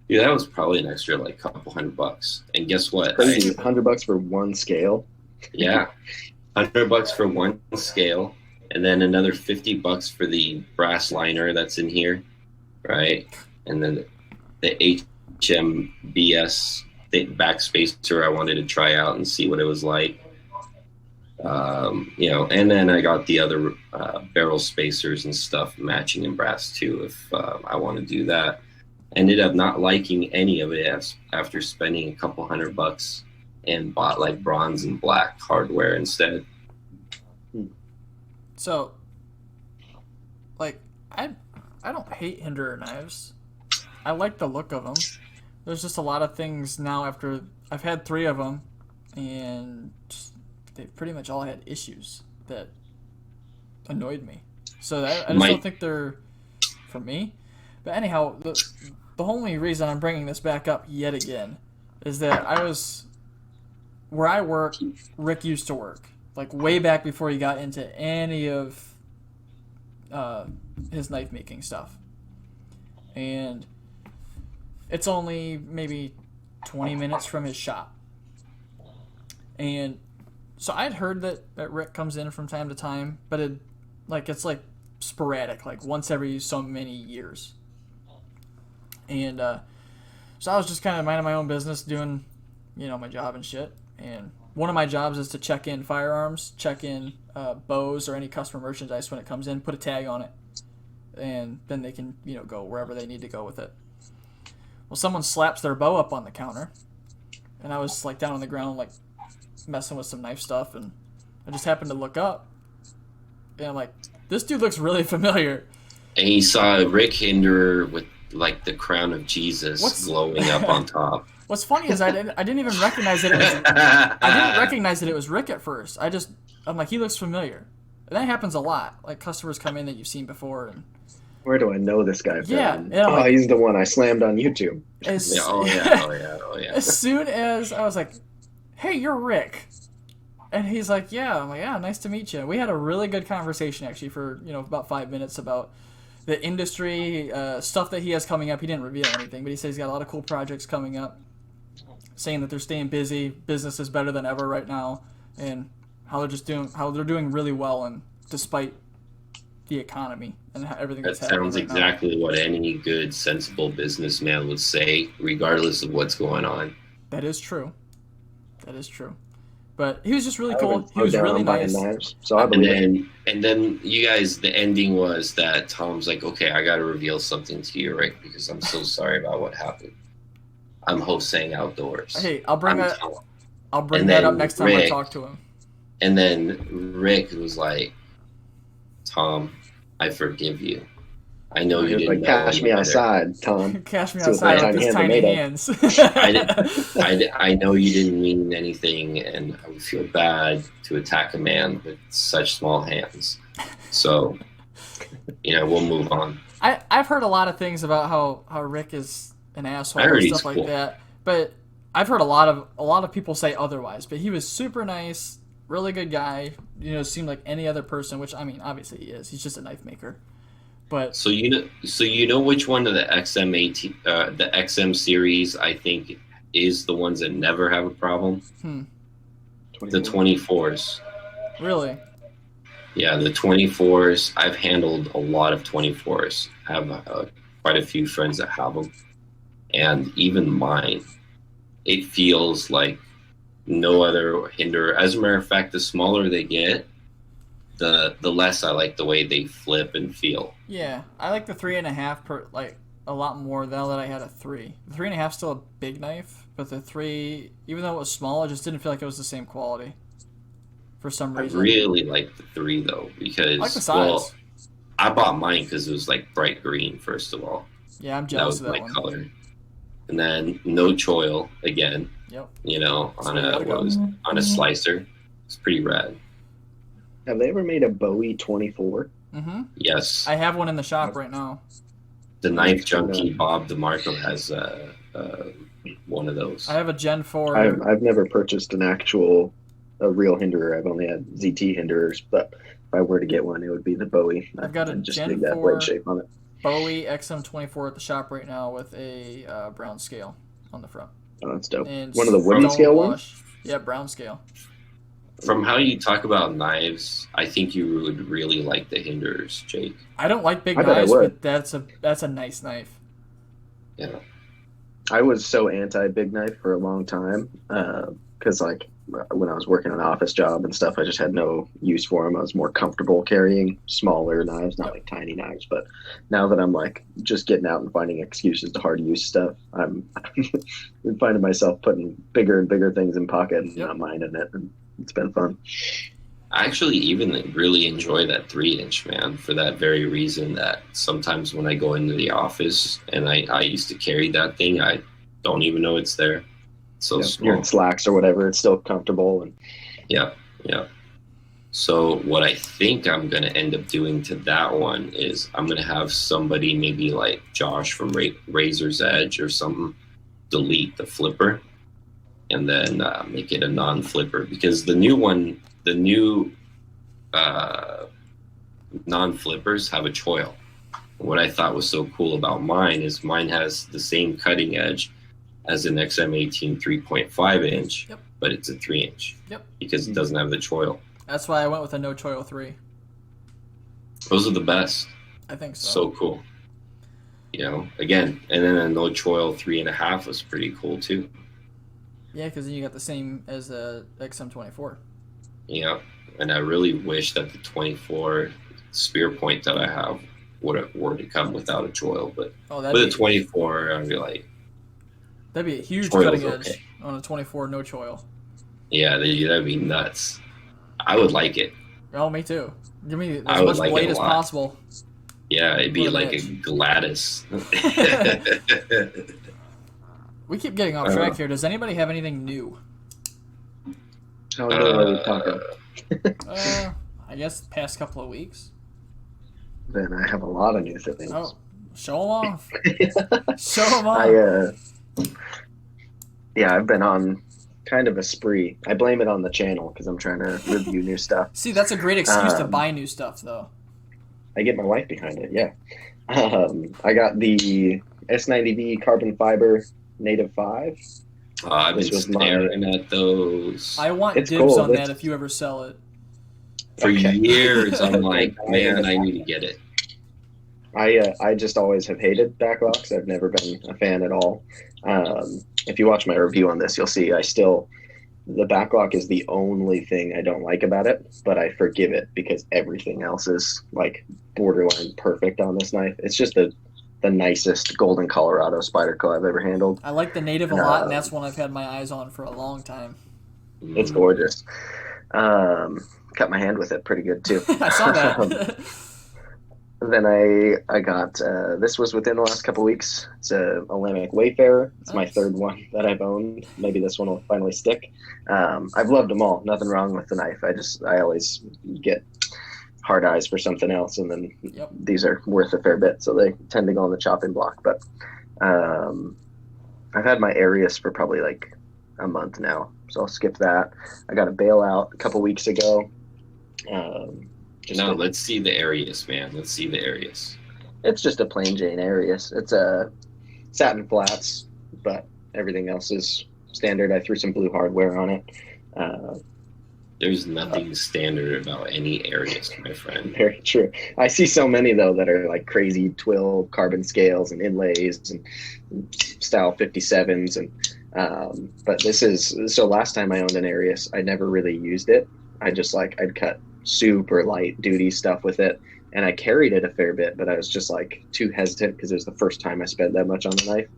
Yeah, that was probably an extra like couple $100. And guess what? Crazy, $100 for one scale. Yeah, $100 for one scale, and then another $50 for the brass liner that's in here, right? And then the HMBS backspacer I wanted to try out and see what it was like. And then I got the other barrel spacers and stuff matching in brass too if I want to do that. Ended up not liking any of it after spending a couple $100 and bought like bronze and black hardware instead. So, like, I don't hate Hinder knives. I like the look of them. There's just a lot of things now after I've had 3 of them, and they pretty much all had issues that annoyed me. So I just don't think they're for me. But anyhow, the only reason I'm bringing this back up yet again is that where I work, Rick used to work. Like way back before he got into any of his knife making stuff. And it's only maybe 20 minutes from his shop. And so I'd heard that Rick comes in from time to time, but it's like sporadic, like once every so many years. And so I was just kind of minding my own business, doing, my job and shit. And one of my jobs is to check in firearms, check in bows or any customer merchandise when it comes in, put a tag on it, and then they can, go wherever they need to go with it. Well, someone slaps their bow up on the counter, and I was like down on the ground, like messing with some knife stuff, and I just happened to look up, and I'm like, this dude looks really familiar. And he saw Rick Hinder with like the crown of Jesus glowing up on top. What's funny is I didn't even recognize that I didn't recognize that it was Rick at first. I'm like, he looks familiar. And that happens a lot. Like customers come in that you've seen before, and where do I know this guy from? Yeah, he's the one I slammed on YouTube. Oh yeah. As soon as I was like, hey, you're Rick. And he's like, yeah. I'm like, yeah, nice to meet you. We had a really good conversation actually for, about 5 minutes about the industry, stuff that he has coming up. He didn't reveal anything, but he says he's got a lot of cool projects coming up, saying that they're staying busy, business is better than ever right now, and how they're doing really well, and despite the economy and everything that's happening. That sounds exactly what any good, sensible businessman would say, regardless of what's going on. That is true. But he was just really cool. He was really nice. Knives, so I believe and then you guys, the ending was that Tom's like, okay, I got to reveal something to you, Rick, because I'm so sorry about what happened. I'm hosting outdoors. Hey, I'll bring that up next time I talk to him. And then Rick was like, Tom, I forgive you. I know you didn't know. Cash me outside, Tom. Cash me outside with his tiny hands. I know you didn't mean anything, and I would feel bad to attack a man with such small hands. So, we'll move on. I've heard a lot of things about how Rick is an asshole and stuff like that, but I've heard a lot of people say otherwise. But he was super nice, really good guy. Seemed like any other person, which I mean, obviously he is. He's just a knife maker. But so you know which one of the the XM series I think is the ones that never have a problem? The 24s. Really? Yeah, the 24s. I've handled a lot of 24s. I have quite a few friends that have them, and even mine. It feels like no other Hinder. As a matter of fact, the smaller they get, the less I like the way they flip and feel. Yeah, I like the 3.5 a lot more now that I had a 3. The 3.5 still a big knife, but the 3, even though it was small, it just didn't feel like it was the same quality. For some reason. I really like the 3 though, because I like the size. I bought mine because it was like bright green. First of all, Yeah, I'm That jealous was of that my one. color. And then no choil again. Yep. You know, That's on where you a gotta go. on a slicer. It's pretty rad. Have they ever made a Bowie 24? Mm-hmm. Yes. I have one in the shop right now. The knife junkie Bob DeMarco has one of those. I have a Gen 4. I've never purchased a real Hinderer. I've only had ZT Hinderers, but if I were to get one, it would be the Bowie. I've got a I'd just Gen dig that 4 blade shape on it. Bowie XM24 at the shop right now with a brown scale on the front. Oh, that's dope. And One of the wooden stone scale wash. ones? Yeah, brown scale. From how you talk about knives, I think you would really like the Hinders, Jake. I don't like big I bet I knives, would. but that's a nice knife. Yeah. I was so anti big knife for a long time because, like, when I was working an office job and stuff, I just had no use for them. I was more comfortable carrying smaller knives, not like tiny knives. But now that I'm like just getting out and finding excuses to hard use stuff, I'm finding myself putting bigger and bigger things in pocket and not minding it, and it's been fun. I actually even really enjoy that 3-inch, man, for that very reason that sometimes when I go into the office and I used to carry that thing, I don't even know it's there. It's so small. You're in slacks or whatever, it's still comfortable. And Yeah. So what I think I'm going to end up doing to that one is I'm going to have somebody maybe like Josh from Razor's Edge or something delete the flipper and then make it a non-flipper, because the new non-flippers have a choil. What I thought was so cool about mine is mine has the same cutting edge as an XM18 3.5 inch, but it's a 3-inch. Yep. Because it doesn't have the choil. That's why I went with a no choil 3. Those are the best. I think so. So cool. You know, again, and then a no choil 3.5 was pretty cool too. Yeah, because then you got the same as the XM24. Yeah, and I really wish that the 24 spear point that I have were to come without a choil, but with a 24, I'd be like, that'd be a huge choil's cutting edge okay. on a 24 no choil. Yeah, that'd be nuts. I would like it. Oh, me too. Give me I as would much like it blade a as lot. possible. Yeah, it'd be What an like edge. a Gladys. We keep getting off track here. Does anybody have anything new? how new are we talking? I guess past couple of weeks. Then I have a lot of new things. Oh, show them off. Show them off. I've been on kind of a spree. I blame it on the channel because I'm trying to review new stuff. See, that's a great excuse to buy new stuff, though. I get my wife behind it, yeah. I got the S90V carbon fiber Native 5. I've been staring at those. I want It's dibs cool. on that if you ever sell it. For years, I'm like, man, I need to get it. I just always have hated backlocks. I've never been a fan at all. If you watch my review on this, you'll see the backlock is the only thing I don't like about it, but I forgive it because everything else is like borderline perfect on this knife. It's just the nicest golden Colorado Spyderco I've ever handled. I like the Native a lot, and that's one I've had my eyes on for a long time. It's gorgeous. Cut my hand with it pretty good too. I saw that. Then I got this was within the last couple weeks. It's a Olympic Wayfarer. It's my third one that I've owned. Maybe this one will finally stick. I've loved them all. Nothing wrong with the knife. I always get hard eyes for something else, and then these are worth a fair bit, so they tend to go on the chopping block. But I've had my Arius for probably like a month now, so I'll skip that. I got a bailout a couple weeks ago. Let's see the Arius, man. Let's see the Arius. It's just a plain Jane Arius. It's a satin flats, but everything else is standard. I threw some blue hardware on it. There's nothing standard about any Arius, my friend. Very true. I see so many though that are like crazy twill carbon scales and inlays and style 57s, and but this is so. Last time I owned an Arius, I never really used it. I'd cut super light duty stuff with it, and I carried it a fair bit, but I was just like too hesitant because it was the first time I spent that much on the knife,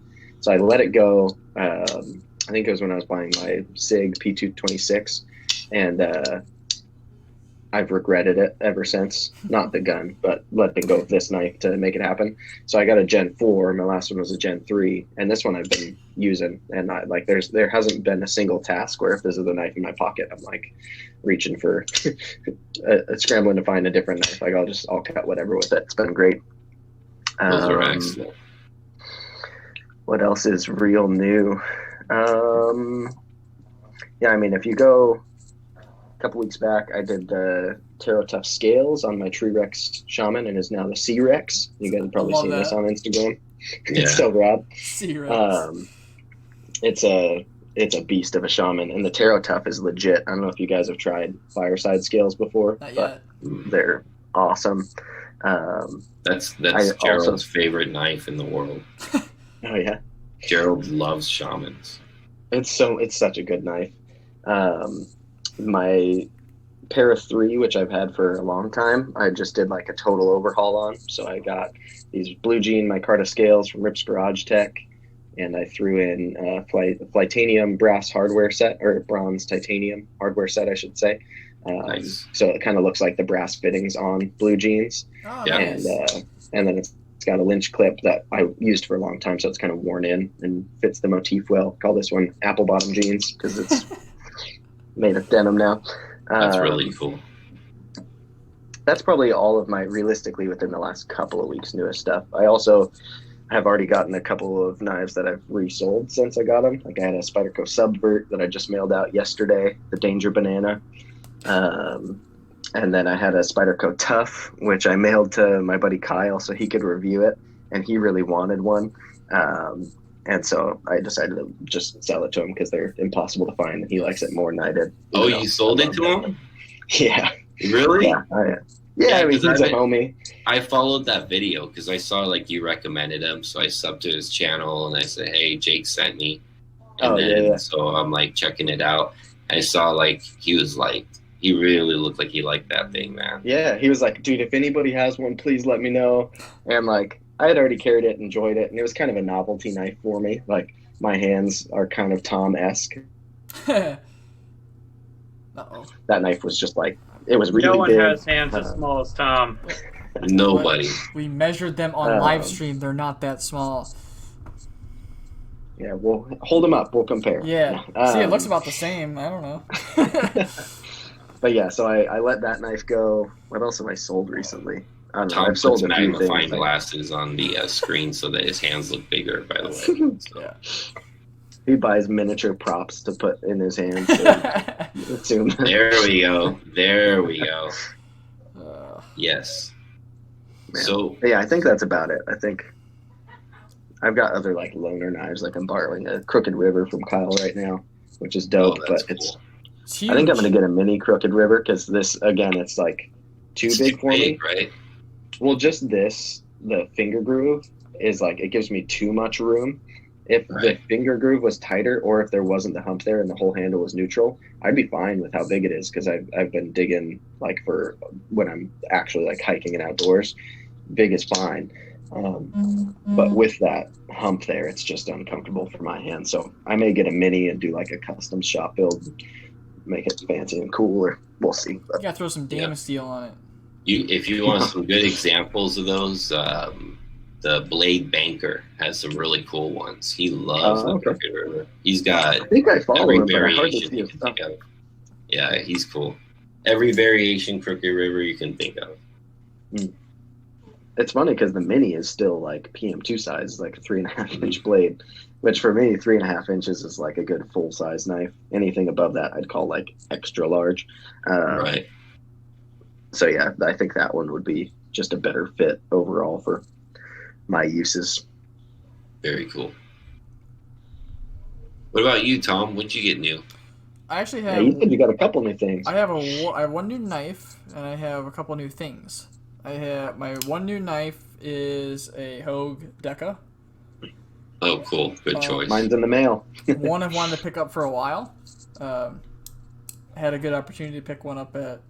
so I let it go. I think it was when I was buying my SIG P226, and I've regretted it ever since. Not the gun, but letting go of this knife to make it happen. So I got a Gen 4. My last one was a Gen 3, and this one I've been using. And there hasn't been a single task where if this is the knife in my pocket, I'm like reaching for, scrambling to find a different knife. Like I'll cut whatever with it. It's been great. Those are excellent. What else is real new? Yeah, I mean, if you go a couple weeks back, I did the Tarot Tough scales on my Tree Rex Shaman, and is now the C Rex. You guys have probably seen this on Instagram. Yeah. It's so rad. C Rex. It's a beast of a shaman, and the Tarot Tough is legit. I don't know if you guys have tried fireside scales before, Not but yet. they're awesome. That's Gerald's favorite knife in the world. Oh yeah, Gerald loves shamans. it's such a good knife. My Para 3, which I've had for a long time, I just did like a total overhaul on. So I got these Blue Jean micarta scales from Rips Garage Tech, and I threw in Flytanium brass hardware set, or bronze titanium hardware set, I should say. Nice. So it kind of looks like the brass fittings on Blue Jeans. Oh, Yeah. nice. And then it's got a lynch clip that I used for a long time, so it's kind of worn in and fits the motif well. Call this one apple bottom jeans because it's made of denim now. That's really cool. That's probably all of my, realistically, within the last couple of weeks, newest stuff. I also have already gotten a couple of knives that I've resold since I got them. Like I had a Spyderco Subvert that I just mailed out yesterday, the Danger Banana. And then I had a Spyderco Tough, which I mailed to my buddy Kyle so he could review it, and he really wanted one. And so I decided to just sell it to him because they're impossible to find, and he likes it more than I did. Oh, you sold it to him? Yeah. Really? Yeah. I mean, he's a homie. I followed that video because I saw like you recommended him, so I subbed to his channel and I said, "Hey, Jake sent me." And so I'm like checking it out. I saw like he really looked like he liked that thing, man. Yeah, he was like, "Dude, if anybody has one, please let me know." And like, I had already carried it, enjoyed it, and it was kind of a novelty knife for me. Like, my hands are kind of Tom-esque. Uh-oh. That knife was just like, it was really big. No one has hands as small as Tom. Nobody. We measured them on live stream. They're not that small. Yeah, we'll hold them up. We'll compare. Yeah. See, it looks about the same. I don't know. But yeah, so I let that knife go. What else have I sold recently? I don't know. Tom I've sold puts a few magnifying things. glasses on the screen so that his hands look bigger, by the way. So. Yeah. He buys miniature props to put in his hands. So There we go. Yes. Man. So yeah, I think that's about it. I think I've got other like loaner knives. Like I'm borrowing a Crooked River from Kyle right now, which is dope. that's but cool. It's huge. I think I'm gonna get a mini Crooked River because this again, it's like too It's big too for me. right? Well, just this, the finger groove is like it gives me too much room. If the finger groove was tighter, or if there wasn't the hump there and the whole handle was neutral, I'd be fine with how big it is because I've been digging like for when I'm actually like hiking and outdoors. Big is fine, but with that hump there, it's just uncomfortable for my hand. So I may get a mini and do like a custom shop build, make it fancy and cool, or we'll see. You gotta throw some Damon Steel on it. If you want some good examples of those, the Blade Banker has some really cool ones. He loves the Crooked River. He's got I think I follow every him, but I hardly variation see you his can stuff. think of. Yeah, he's cool. Every variation Crooked River you can think of. It's funny because the mini is still like PM2 size, like a 3.5 inch blade, which for me, 3.5 inches is like a good full size knife. Anything above that, I'd call like extra large. Right. So yeah, I think that one would be just a better fit overall for my uses. Very cool. What about you, Tom? What'd you get new? I actually Yeah, have. you said you got a couple new things. I have one new knife, and I have a couple new things. I have my one new knife is a Hogue Deca. Oh, cool. Good choice. Mine's in the mail. One I've wanted to pick up for a while. Had a good opportunity to pick one up at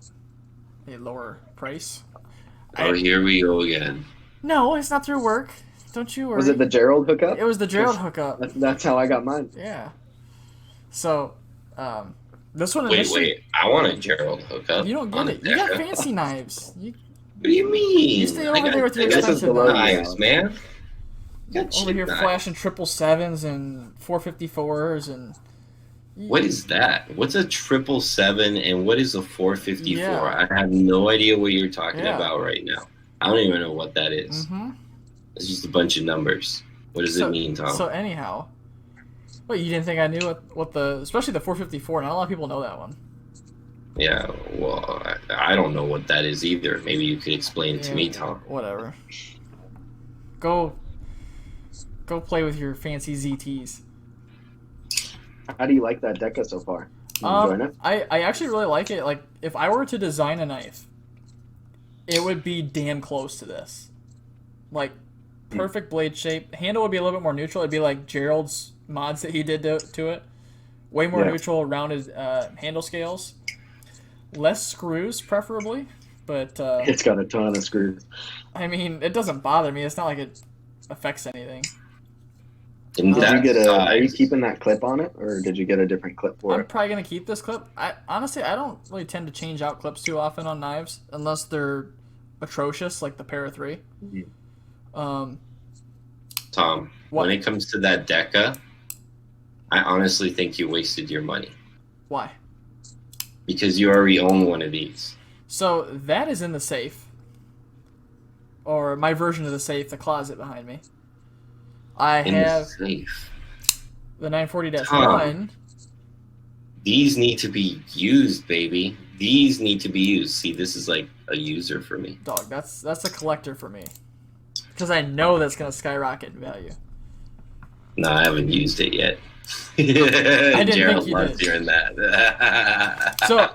a lower price. Here we go again. No, it's not through work. Don't you worry. Was it the Gerald hookup? It was the Gerald hookup. That's how I got mine. Yeah. So, This one Wait, initially, I want a Gerald hookup. you don't on get a it. You got Deca. fancy knives. You What do you mean? You stay over there with your I got This is expensive below knives. you, knives, Alex. man. I got Over cheap here knives. flashing 777s and 454s and. What is that? What's a 777 and what is a 454? Yeah. I have no idea what you're talking Yeah. about right now. I don't even know what that is. Mm-hmm. It's just a bunch of numbers. What does it mean, Tom? So anyhow, what, you didn't think I knew what the, especially the 454? Not a lot of people know that one. Yeah, well, I don't know what that is either. Maybe you could explain it to me, Tom. Whatever. Go play with your fancy ZTs. How do you like that Deca so far? You enjoying it? I actually really like it. Like, if I were to design a knife, it would be damn close to this. Like, perfect blade shape. Handle would be a little bit more neutral. It'd be like Gerald's mods that he did to it. Way more neutral, rounded handle scales. Less screws, preferably. But It's got a ton of screws. I mean, it doesn't bother me. It's not like it affects anything. Did you get are you keeping that clip on it, or did you get a different clip for I'm it? probably gonna keep this clip. Honestly, I don't really tend to change out clips too often on knives unless they're atrocious, like the Para 3. Tom, What? when it comes to that Deca, I honestly think you wasted your money Why? because you already own one of these. So that is in the safe, or my version of the safe, the closet behind me. I In have the safe. the 940-1. These need to be used, baby. These need to be used. See, this is like a user for me. Dog, that's a collector for me, because I know that's gonna skyrocket in value. No, I haven't used it yet. didn't Gerald think you loves did. hearing that. So,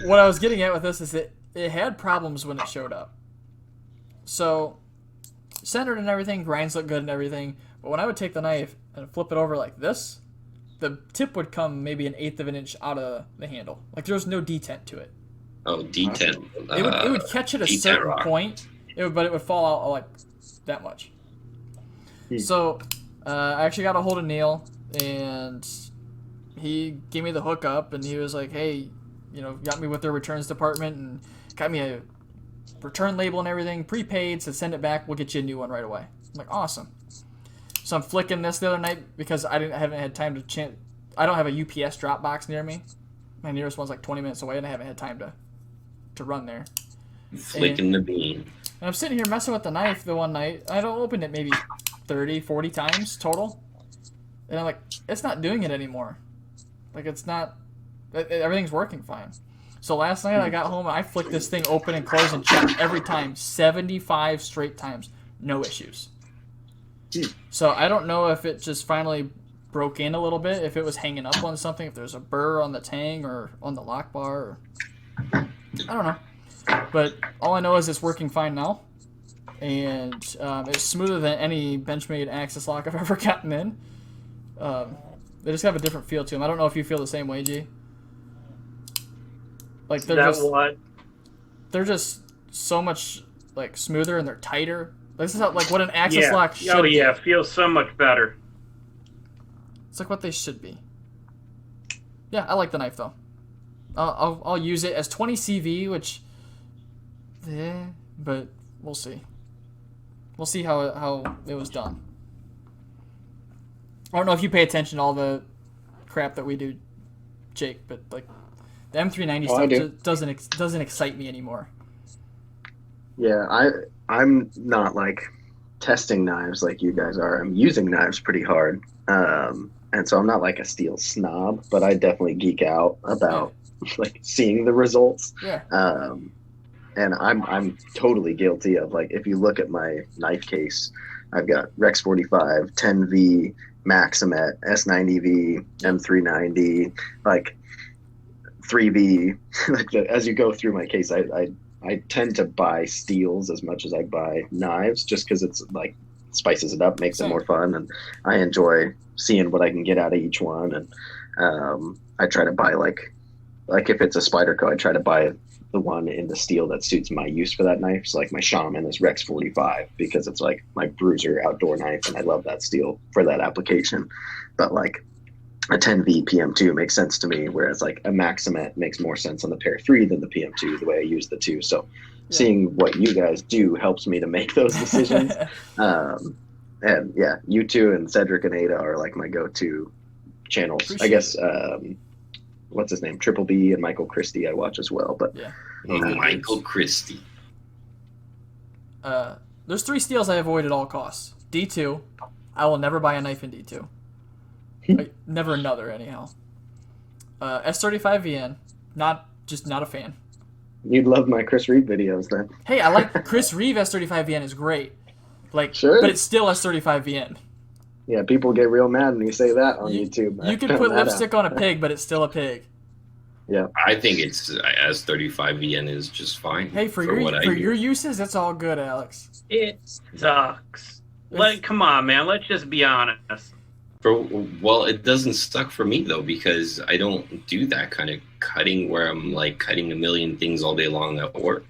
what I was getting at with this is that it had problems when it showed up. So, centered and everything, grinds look good and everything, but when I would take the knife and flip it over like this, the tip would come maybe 1/8 of an inch out of the handle. Like, there was no detent to it. Oh, D10. It would catch at a D10 certain rock. point, but it would fall out like that much. So, I actually got a hold of Neil, and he gave me the hookup, and he was like, hey, got me with their returns department, and got me a return label and everything, prepaid, so send it back, we'll get you a new one right away. I'm like, awesome. So I'm flicking this the other night because I haven't had time to I don't have a UPS drop box near me. My nearest one's like 20 minutes away, and I haven't had time to run there. Flicking the bean. And I'm sitting here messing with the knife the one night. I don't open it maybe 30, 40 times total. And I'm like, it's not doing it anymore. Like, it's not... Everything's working fine. So last night I got home and I flicked this thing open and closed and checked every time. 75 straight times. No issues. So I don't know if it just finally broke in a little bit, if it was hanging up on something, if there's a burr on the tang or on the lock bar. Or... I don't know. But all I know is it's working fine now. And it's smoother than any Benchmade Axis lock I've ever gotten in. They just have a different feel to them. I don't know if you feel the same way, G. Like, they're just so much like smoother and they're tighter. This is how, like, what an Axis lock should be. Oh yeah, feels so much better. It's like what they should be. Yeah, I like the knife though. I'll use it as 20 CV, which, but we'll see. We'll see how it was done. I don't know if you pay attention to all the crap that we do, Jake, but like the M390 stuff just doesn't excite me anymore. Yeah, I'm not like testing knives like you guys are. I'm using knives pretty hard, and so I'm not like a steel snob, but I definitely geek out about like seeing the results. Yeah. And I'm totally guilty of, like, if you look at my knife case, I've got Rex 45, 10V, Maximet, S90V, M390, like 3V. Like as you go through my case, I tend to buy steels as much as I buy knives, just because it's like spices it up, makes it more fun, and I enjoy seeing what I can get out of each one. And I try to buy like if it's a Spyderco, I try to buy the one in the steel that suits my use for that knife. So like my Shaman is Rex 45 because it's like my bruiser outdoor knife, and I love that steel for that application. But like a 10V PM2 makes sense to me, whereas like a Maximet makes more sense on the Pair 3 than the PM2, the way I use the two. So seeing what you guys do helps me to make those decisions. And yeah, you two and Cedric and Ada are like my go-to channels. Appreciate I guess what's his name? Triple B and Michael Christie I watch as well. But Michael Christie. There's 3 steals I avoid at all costs. D2. I will never buy a knife in D2. Like, never another, anyhow. S35VN. Not a fan. You'd love my Chris Reeve videos then. Hey, I like Chris Reeve S35VN is great. Like, sure. But it's still S35VN. Yeah, people get real mad when you say that on YouTube. You can put lipstick on a pig, but it's still a pig. Yeah, I think it's S35VN is just fine. Hey, for your uses, that's all good, Alex. It sucks. Come on, man. Let's just be honest. Well, it doesn't suck for me though, because I don't do that kind of cutting where I'm like cutting a million things all day long at work.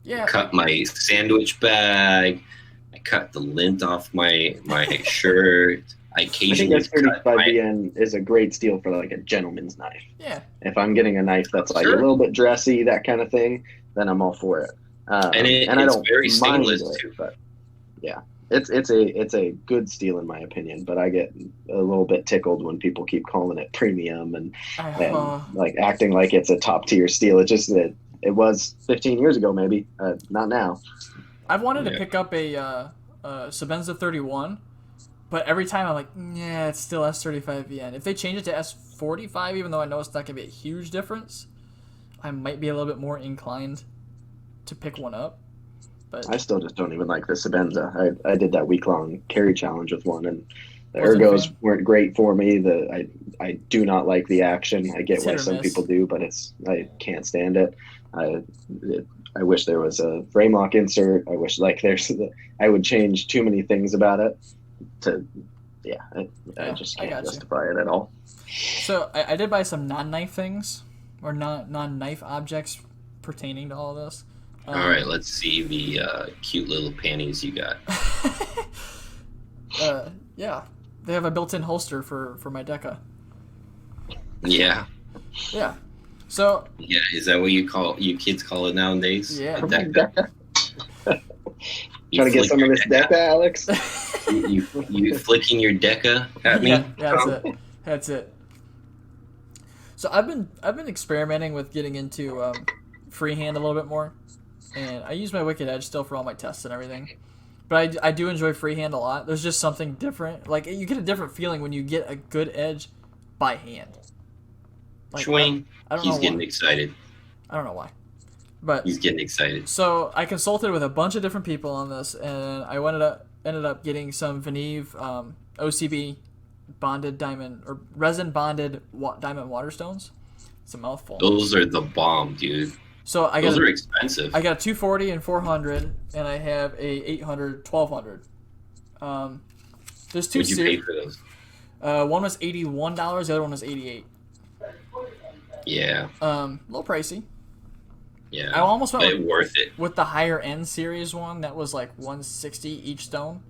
Yeah. I cut my sandwich bag. I cut the lint off my shirt. I occasionally think S35VN is a great steal for like a gentleman's knife. Yeah. If I'm getting a knife that's like a little bit dressy, that kind of thing, then I'm all for it. And it's I don't very stainless mind it, too. But yeah, it's a good steal in my opinion. But I get a little bit tickled when people keep calling it premium and like acting like it's a top tier steal. It just it was 15 years ago, maybe not now. I've wanted to pick up a Sebenza 31, but every time I'm like, yeah, it's still S35VN. If they change it to S45, even though I know it's not going to be a huge difference, I might be a little bit more inclined to pick one up. But I still just don't even like the Sebenza. I did that week-long carry challenge with one, and the ergos weren't great for me. I do not like the action. I get why some people do, but I can't stand it. I wish there was a frame lock insert. I wish I would change too many things about it I just can't justify it at all. So I did buy some non-knife things or non-knife objects pertaining to all of this. All right, let's see the cute little panties you got. Yeah, they have a built-in holster for my Deca. Yeah. Yeah. So yeah, is that what you kids call it nowadays? Yeah. Trying to get some of this Deca, Alex? you flicking your Deca at me? Yeah, that's it. So I've been experimenting with getting into freehand a little bit more, and I use my Wicked Edge still for all my tests and everything. But I do enjoy freehand a lot. There's just something different. Like, you get a different feeling when you get a good edge by hand. Like, Schwing. I don't know He's why. getting excited. I don't know why. But he's getting excited. So I consulted with a bunch of different people on this, and I ended up getting some Veneve OCB bonded diamond or resin bonded diamond waterstones. It's a mouthful. Those are the bomb, dude. So those are expensive. I got a 240 and 400, and I have a 800, 1200. There's two. What'd you pay for those? One was $81. The other one was $88. Yeah. A little pricey. Yeah. I almost went worth it with the higher end series one that was like $160 each stone.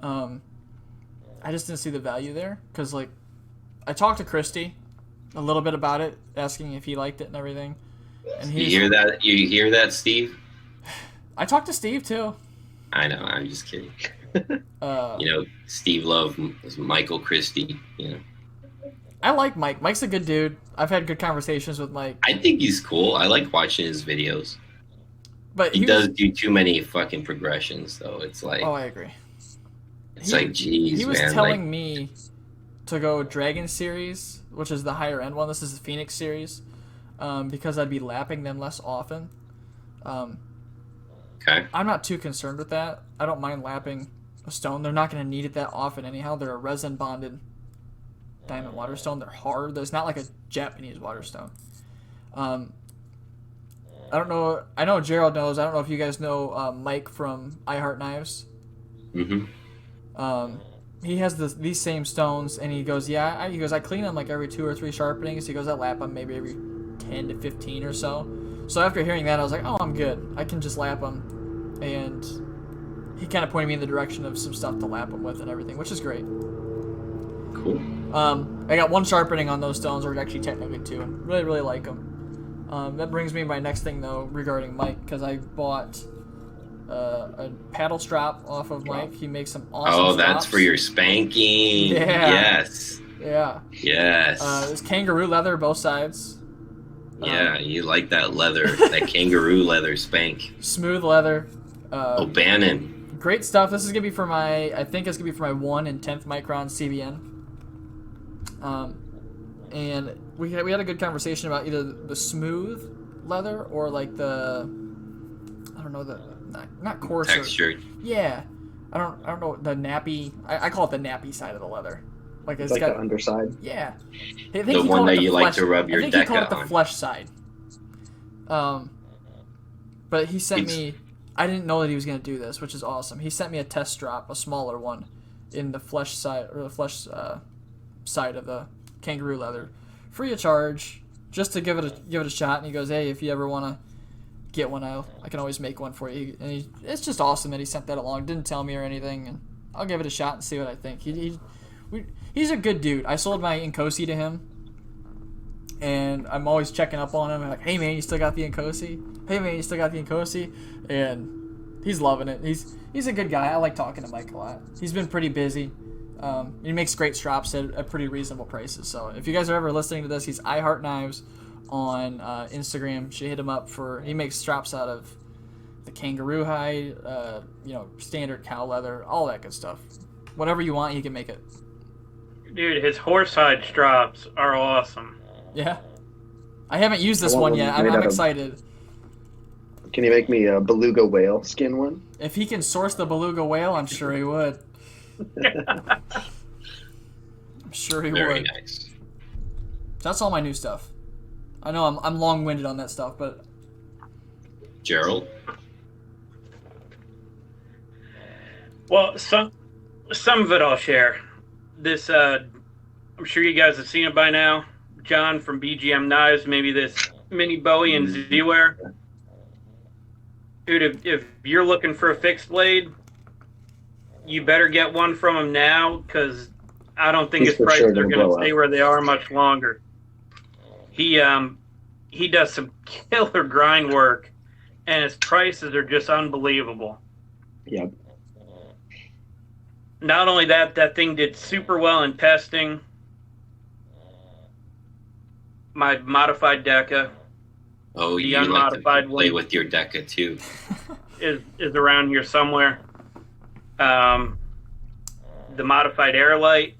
I just didn't see the value there because like I talked to Christy a little bit about it, asking if he liked it and everything. And you hear that? You hear that, Steve? I talked to Steve too. I know. I'm just kidding. Steve Love, Michael Christie. I like Mike. Mike's a good dude. I've had good conversations with Mike. I think he's cool. I like watching his videos. But he does do too many fucking progressions, though. It's like... Oh, I agree. It's like, geez, man. He was telling me to go Dragon Series, which is the higher end one. This is the Phoenix Series, because I'd be lapping them less often. Okay. I'm not too concerned with that. I don't mind lapping a stone. They're not going to need it that often anyhow. They're a resin bonded diamond waterstone. They're hard. There's not like a Japanese waterstone. I don't know. I know Gerald knows. I don't know if you guys know Mike from I Heart Knives. Mm-hmm. He has these same stones, and he goes, yeah. He goes, I clean them like every 2 or 3 sharpenings. He goes, I lap them maybe every 10 to 15 or so. So after hearing that, I was like, oh, I'm good. I can just lap them. And he kind of pointed me in the direction of some stuff to lap them with and everything, which is great. Cool. I got one sharpening on those stones, or actually technically two, and really, really like them. That brings me to my next thing, though, regarding Mike, because I bought a paddle strap off of Mike. He makes some awesome Oh, straps. that's for your spanking. Yeah. Yes. Yeah. Yes. It's kangaroo leather, both sides. Yeah, you like that leather, that kangaroo leather spank. Smooth leather. O'Bannon. Great stuff. This is gonna be for my. I think it's gonna be for my 1 and 10th micron CBN. And we had a good conversation about either the smooth leather or like the, I don't know, the not coarser Textured. Yeah, I don't know, the nappy. I call it the nappy side of the leather. Like it's Like got the underside. Yeah. I think The he one called it that the you like flesh- to rub your I think he called deca it the on. flesh side. But he sent me. I didn't know that he was gonna do this, which is awesome. He sent me a test drop, a smaller one, in the flesh side or the flesh side of the kangaroo leather, free of charge, just to give it a shot. And he goes, "Hey, if you ever want to get one, I can always make one for you." And it's just awesome that he sent that along. Didn't tell me or anything, and I'll give it a shot and see what I think. He's a good dude. I sold my Inkosi to him, and I'm always checking up on him. I'm like, "Hey man, you still got the Inkosi? Hey man, you still got the Inkosi?" And he's loving it. He's a good guy. I like talking to Mike a lot. He's been pretty busy. He makes great straps at pretty reasonable prices. So if you guys are ever listening to this, he's I Heart Knives on Instagram. You should hit him up he makes straps out of the kangaroo hide, standard cow leather, all that good stuff. Whatever you want, he can make it. Dude, his horsehide straps are awesome. Yeah. I haven't used this I want one yet. one made I'm out of- excited. Can you make me a beluga whale skin one? If he can source the beluga whale, I'm sure he would. I'm sure he Very would. nice. So that's all my new stuff. I know I'm long-winded on that stuff, but Gerald? Well, some of it I'll share. This, I'm sure you guys have seen it by now. John from BGM Knives, maybe this mini Bowie and Z-Wear. Dude, if you're looking for a fixed blade, you better get one from him now, because I don't think He's his for prices sure are gonna going to blow stay up. where they are much longer. He does some killer grind work, and his prices are just unbelievable. Yep. Not only that thing did super well in testing. My modified Deca Oh, The you like to unmodified play one. with your Deca too. is around here somewhere. The modified Airlight,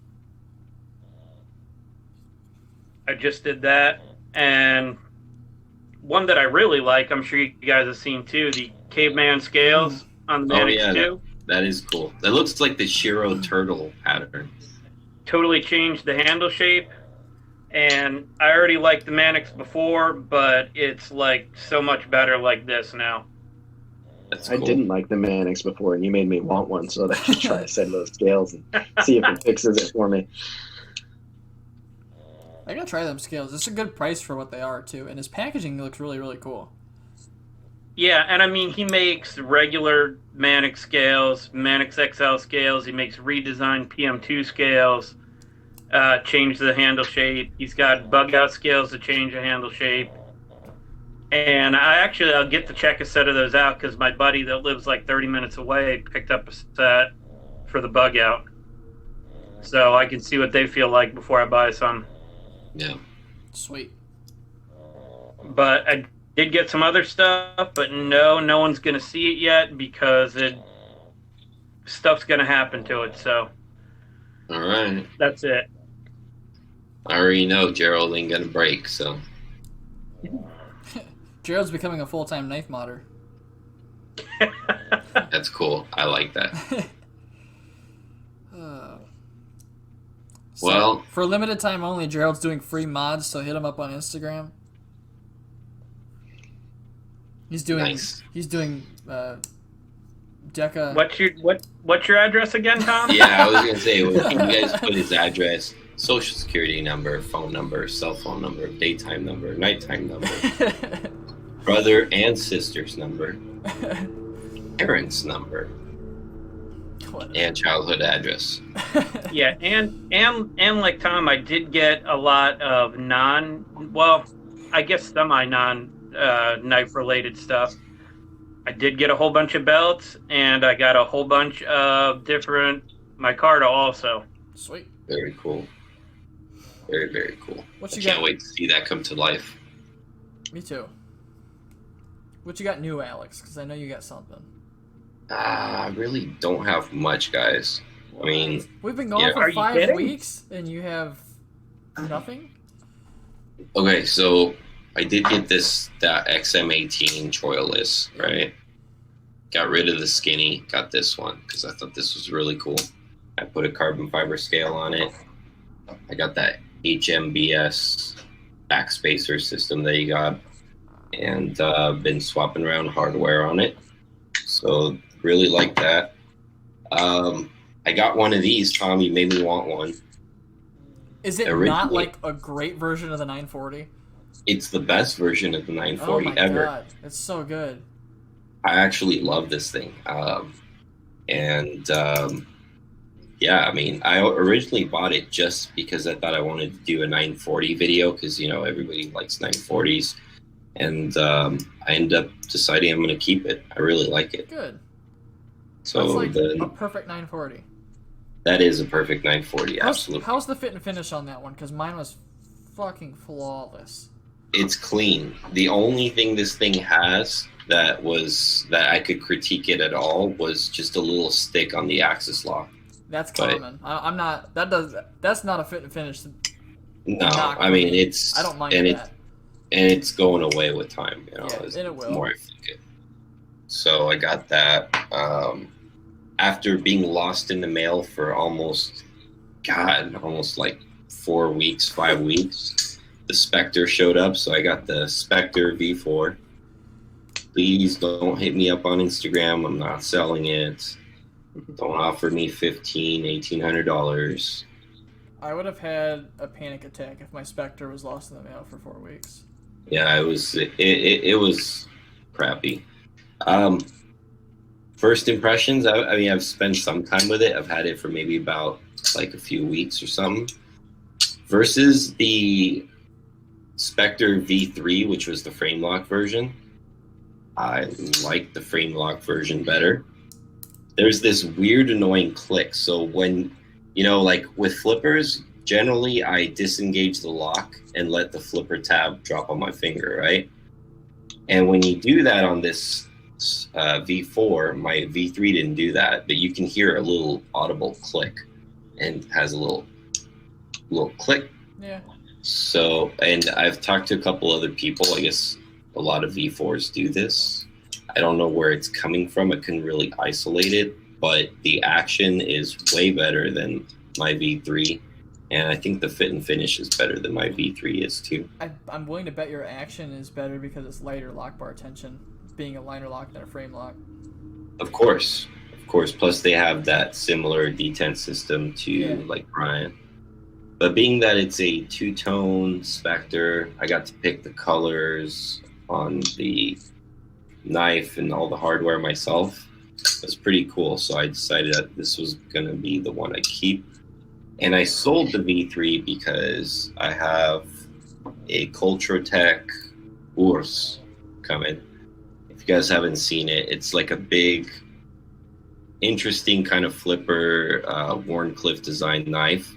I just did that. And one that I really like, I'm sure you guys have seen too, the Caveman scales on the Oh Manix yeah, 2. that is cool. That looks like the Shiro turtle pattern. Totally changed the handle shape. And I already liked the Manix before, but it's like so much better like this now. That's I cool. didn't like the Manix before, and you made me want one, so I should try to send those scales and see if it fixes it for me. I gotta try them scales. It's a good price for what they are too, and his packaging looks really, really cool. Yeah, and I mean, he makes regular Manix scales, Manix XL scales. He makes redesigned PM2 scales, change the handle shape. He's got bug out scales to change the handle shape. And I'll get to check a set of those out because my buddy that lives like 30 minutes away picked up a set for the bug out. So I can see what they feel like before I buy some. Yeah. Sweet. But I did get some other stuff, but no one's going to see it yet because stuff's going to happen to it. So All right. that's it. I already know Gerald ain't gonna break, so Gerald's becoming a full-time knife modder. that's cool. I like that. So, Well- for limited time only, Gerald's doing free mods, so hit him up on Instagram. He's doing Nice. Deca. What's your address again, Tom? Yeah, I was gonna say, well, you guys put his address, social security number, phone number, cell phone number, daytime number, nighttime number, brother and sister's number, parents' number. and childhood address. Yeah, and like Tom, I did get a lot of I guess semi-non knife related stuff. I did get a whole bunch of belts, and I got a whole bunch of different micarta also. Sweet. Very cool. Very, very cool. What I you can't got? wait to see that come to life. Me too. What you got new, Alex? Because I know you got something. I really don't have much, guys. I mean, we've been gone for 5 weeks, and you have nothing? Okay, so I did get that XM18 choiless, right? Got rid of the skinny, got this one because I thought this was really cool. I put a carbon fiber scale on it. I got that HMBS backspacer system that you got, and been swapping around hardware on it. So really like that. I got one of these, Tom. You made me want one. Is it not like a great version of the 940? It's the best version of the 940 ever. God, it's so good. I actually love this thing. Yeah, I mean, I originally bought it just because I thought I wanted to do a 940 video because, you know, everybody likes 940s. And I ended up deciding I'm going to keep it. I really like it. Good. So that's like a perfect 940. That is a perfect 940, absolutely. How's the fit and finish on that one? Because mine was fucking flawless. It's clean. The only thing this thing has that I could critique it at all was just a little stick on the axis lock. That's common. I'm not. That's not a fit and finish. No, I mean I don't mind that. And it's going away with time. You know, yeah, it will. The more I think it. So I got that. After being lost in the mail for almost like 4 weeks, 5 weeks, the Spectre showed up. So I got the Spectre V4. Please don't hit me up on Instagram. I'm not selling it. Don't offer me $1,800. I would have had a panic attack if my Spectre was lost in the mail for 4 weeks. Yeah, it was crappy. First impressions, I mean, I've spent some time with it. I've had it for maybe about like a few weeks or something. Versus the Spectre V3, which was the frame lock version. I like the frame lock version better. There's this weird, annoying click. So when, you know, like with flippers, generally I disengage the lock and let the flipper tab drop on my finger, right? And when you do that on this V4, my V3 didn't do that, but you can hear a little audible click and has a little click. Yeah. So, and I've talked to a couple other people. I guess a lot of V4s do this. I don't know where it's coming from. I couldn't really isolate it, but the action is way better than my V3. And I think the fit and finish is better than my V3 is too. I'm willing to bet your action is better because it's lighter lock bar tension, being a liner lock than a frame lock. Of course. Plus they have that similar detent system to like Brian. But being that it's a two-tone Spectre, I got to pick the colors on the knife and all the hardware myself. It's pretty cool. So I decided that this was going to be the one I keep. And I sold the V3 because I have a Cultratech Urs coming. If you guys haven't seen it, it's like a big, interesting kind of flipper, Warncliffe design knife.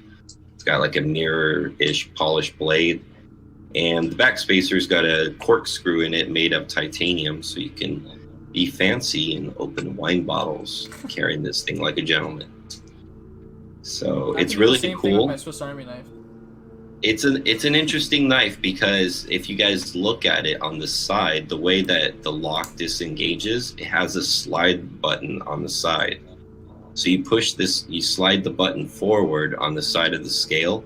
It's got like a mirror-ish polished blade. And the backspacer's got a corkscrew in it made of titanium, so you can be fancy and open wine bottles carrying this thing like a gentleman. So it's really same cool. Thing with my Swiss Army knife. It's an interesting knife because if you guys look at it on the side, the way that the lock disengages, it has a slide button on the side. So you push this, you slide the button forward on the side of the scale,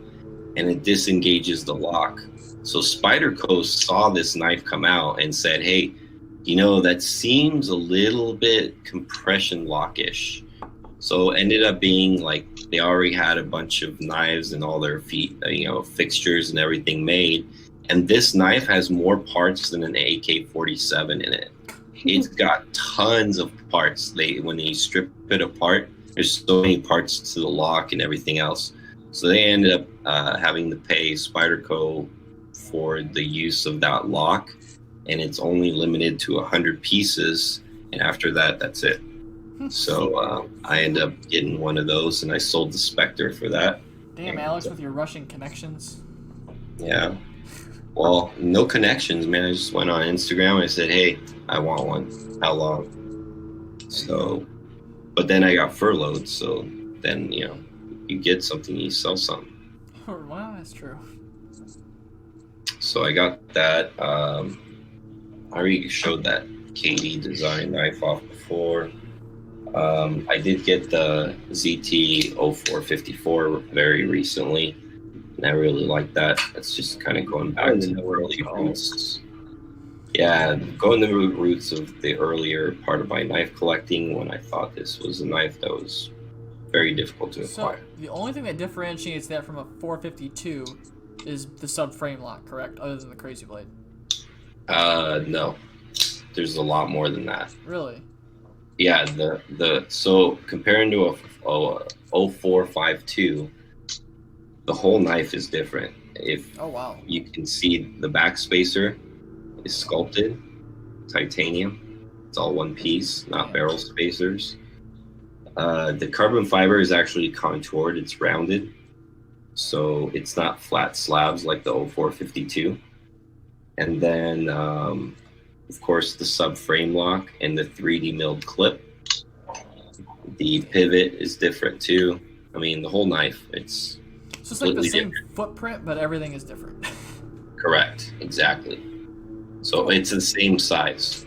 and it disengages the lock. So Spyderco saw this knife come out and said, "Hey, you know, that seems a little bit compression lockish." So it ended up being like they already had a bunch of knives and all their fixtures and everything made. And this knife has more parts than an AK-47 in it. It's got tons of parts. When they strip it apart, there's so many parts to the lock and everything else. So they ended up having to pay Spyderco for the use of that lock, and it's only limited to 100 pieces, and after that, that's it. So I ended up getting one of those, and I sold the Spectre for that. Damn, and, Alex, with your Russian connections. Yeah. Well, no connections, man. I just went on Instagram and I said, hey, I want one. How long? So, but then I got furloughed, so then, you know, you get something, you sell something. Well, that's true. So I got that. I already showed that KD design knife off before. I did get the ZT 0454 very recently, and I really like that. That's just kind of going back to the early roots. Yeah, going to the roots of the earlier part of my knife collecting when I thought this was a knife that was very difficult to acquire. So the only thing that differentiates that from a 452 is the subframe lock, correct? Other than the Crazy Blade. No, there's a lot more than that. Really? Yeah, so comparing to a 0452, the whole knife is different. Oh wow! You can see the back spacer is sculpted titanium. It's all one piece, not barrel spacers. The carbon fiber is actually contoured. It's rounded, so it's not flat slabs like the 0452. And then, of course, the subframe lock and the 3D milled clip. The pivot is different too. I mean, the whole knife, it's so it's like the same different. footprint, but everything is different. Correct, exactly. So it's the same size.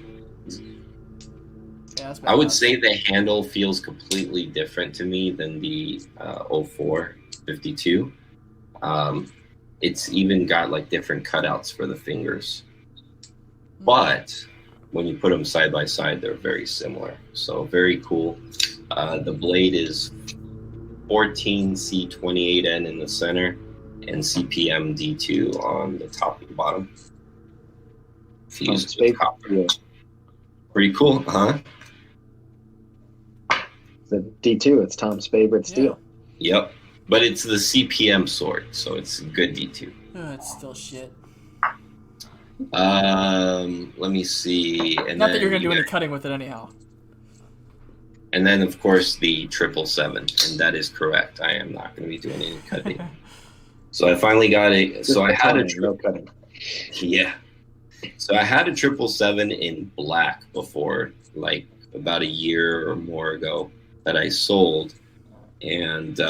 Yeah, I would say the handle feels completely different to me than the 0452. It's even got like different cutouts for the fingers. But when you put them side by side, they're very similar. So very cool. The blade is 14C28N in the center and CPM D2 on the top and bottom. Fused with copper. Yeah. Pretty cool, huh? The D2, it's Tom's favorite steel. Yep. But it's the CPM sword, so it's good D2. It's still shit. Let me see. And Not that you're gonna do any cutting with it anyhow. And then, of course, the 777, and that is correct. I am not going to be doing any cutting. So I finally got a. So I had a no cutting. Yeah. So I had a 777 in black before, like about a year or more ago, that I sold, and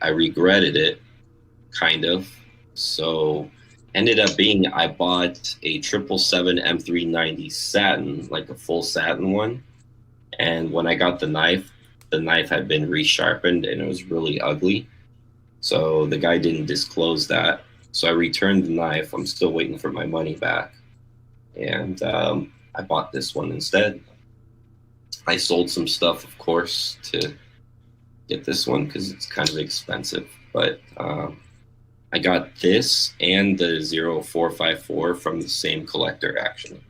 I regretted it, kind of. So ended up being I bought a 777 M390 satin, like a full satin one. And when I got the knife had been resharpened and it was really ugly. So the guy didn't disclose that. So I returned the knife. I'm still waiting for my money back. And I bought this one instead. I sold some stuff, of course, to get this one because it's kind of expensive. But I got this and the 0454 from the same collector, actually.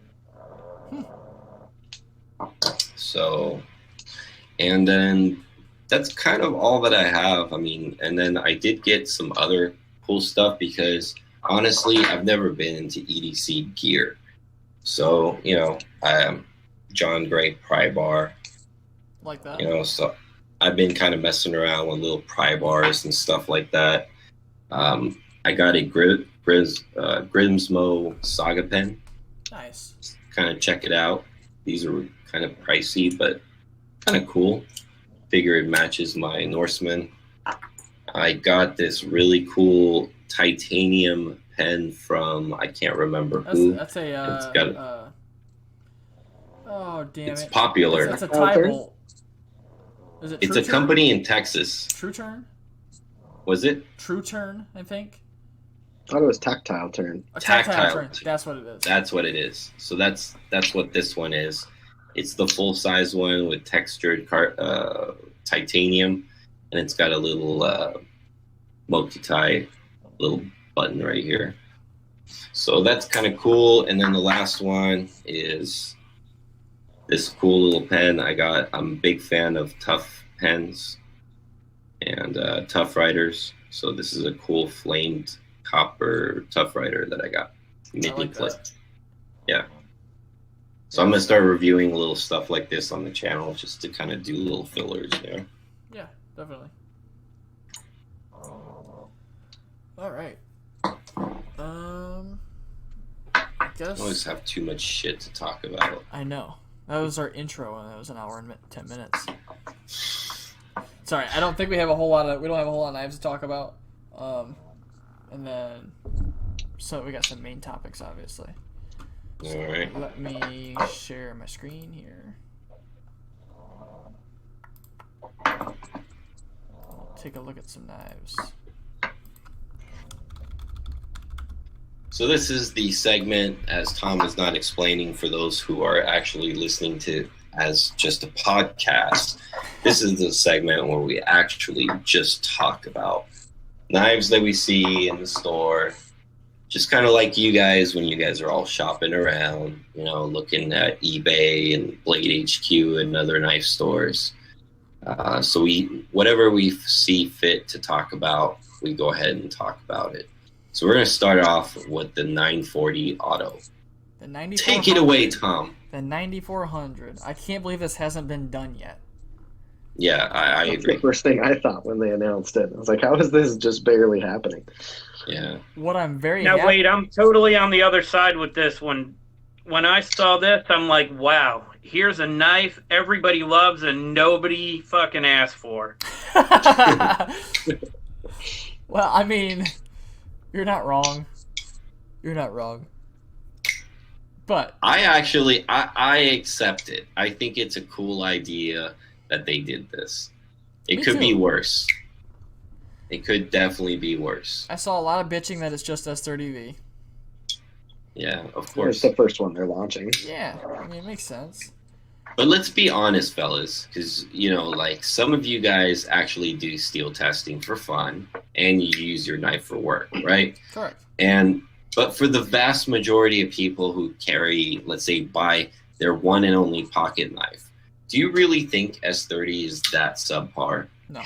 So, and then that's kind of all that I have. I mean, and then I did get some other cool stuff because honestly, I've never been into EDC gear. So, you know, John Gray pry bar. Like that. You know, so I've been kind of messing around with little pry bars and stuff like that. I got a Grimsmo Saga pen. Nice. Kind of check it out. These are kind of pricey, but kind of cool. Figure it matches my Norseman. I got this really cool titanium pen from, I can't remember who. That's a, it's got oh, damn it's it. popular. It's a tie bolt. Is it It's a company in Texas. True Turn? Was it? True Turn, I think. I thought it was Tactile Turn. A tactile turn. That's what it is. That's what it is. So that's what this one is. It's the full size one with textured titanium, and it's got a little multi-tie little button right here. So that's kind of cool. And then the last one is this cool little pen I got. I'm a big fan of tough pens. and Tough Riders. So this is a cool flamed copper Tough Rider that I got. Midi plate. Yeah. So I'm gonna start reviewing little stuff like this on the channel just to kind of do little fillers there. Yeah, definitely. All right. I guess I always have too much shit to talk about. I know. That was our intro, and that was an hour and 10 minutes. Sorry, I don't think we don't have a whole lot of knives to talk about. And then, so we got some main topics, obviously. So All right. let me share my screen here. Take a look at some knives. So this is the segment, as Tom is not explaining for those who are actually listening to as just a podcast. This is the segment where we actually just talk about knives that we see in the store. Just kind of like you guys when you guys are all shopping around, looking at eBay and Blade HQ and other knife stores. So whatever we see fit to talk about, we go ahead and talk about it. So we're going to start off with the 940 Auto. The 9400. Take it away, Tom. The 9400. I can't believe this hasn't been done yet. Yeah, I That's agree. the first thing I thought when they announced it. I was like, how is this just barely happening? Yeah. What I'm very Now, happy... wait, I'm totally on the other side with this one. When I saw this, I'm like, wow, here's a knife everybody loves and nobody fucking asked for. Well, I mean, you're not wrong. You're not wrong. But I actually, I accept it. I think it's a cool idea that they did this. It Me could too. be worse. It could definitely be worse. I saw a lot of bitching that it's just S30V. Yeah, of It's course. the first one they're launching. Yeah, I mean, it makes sense. But let's be honest, fellas, because, like some of you guys actually do steel testing for fun and you use your knife for work, right? Correct. But for the vast majority of people who carry, let's say, buy their one and only pocket knife, do you really think S30 is that subpar? No.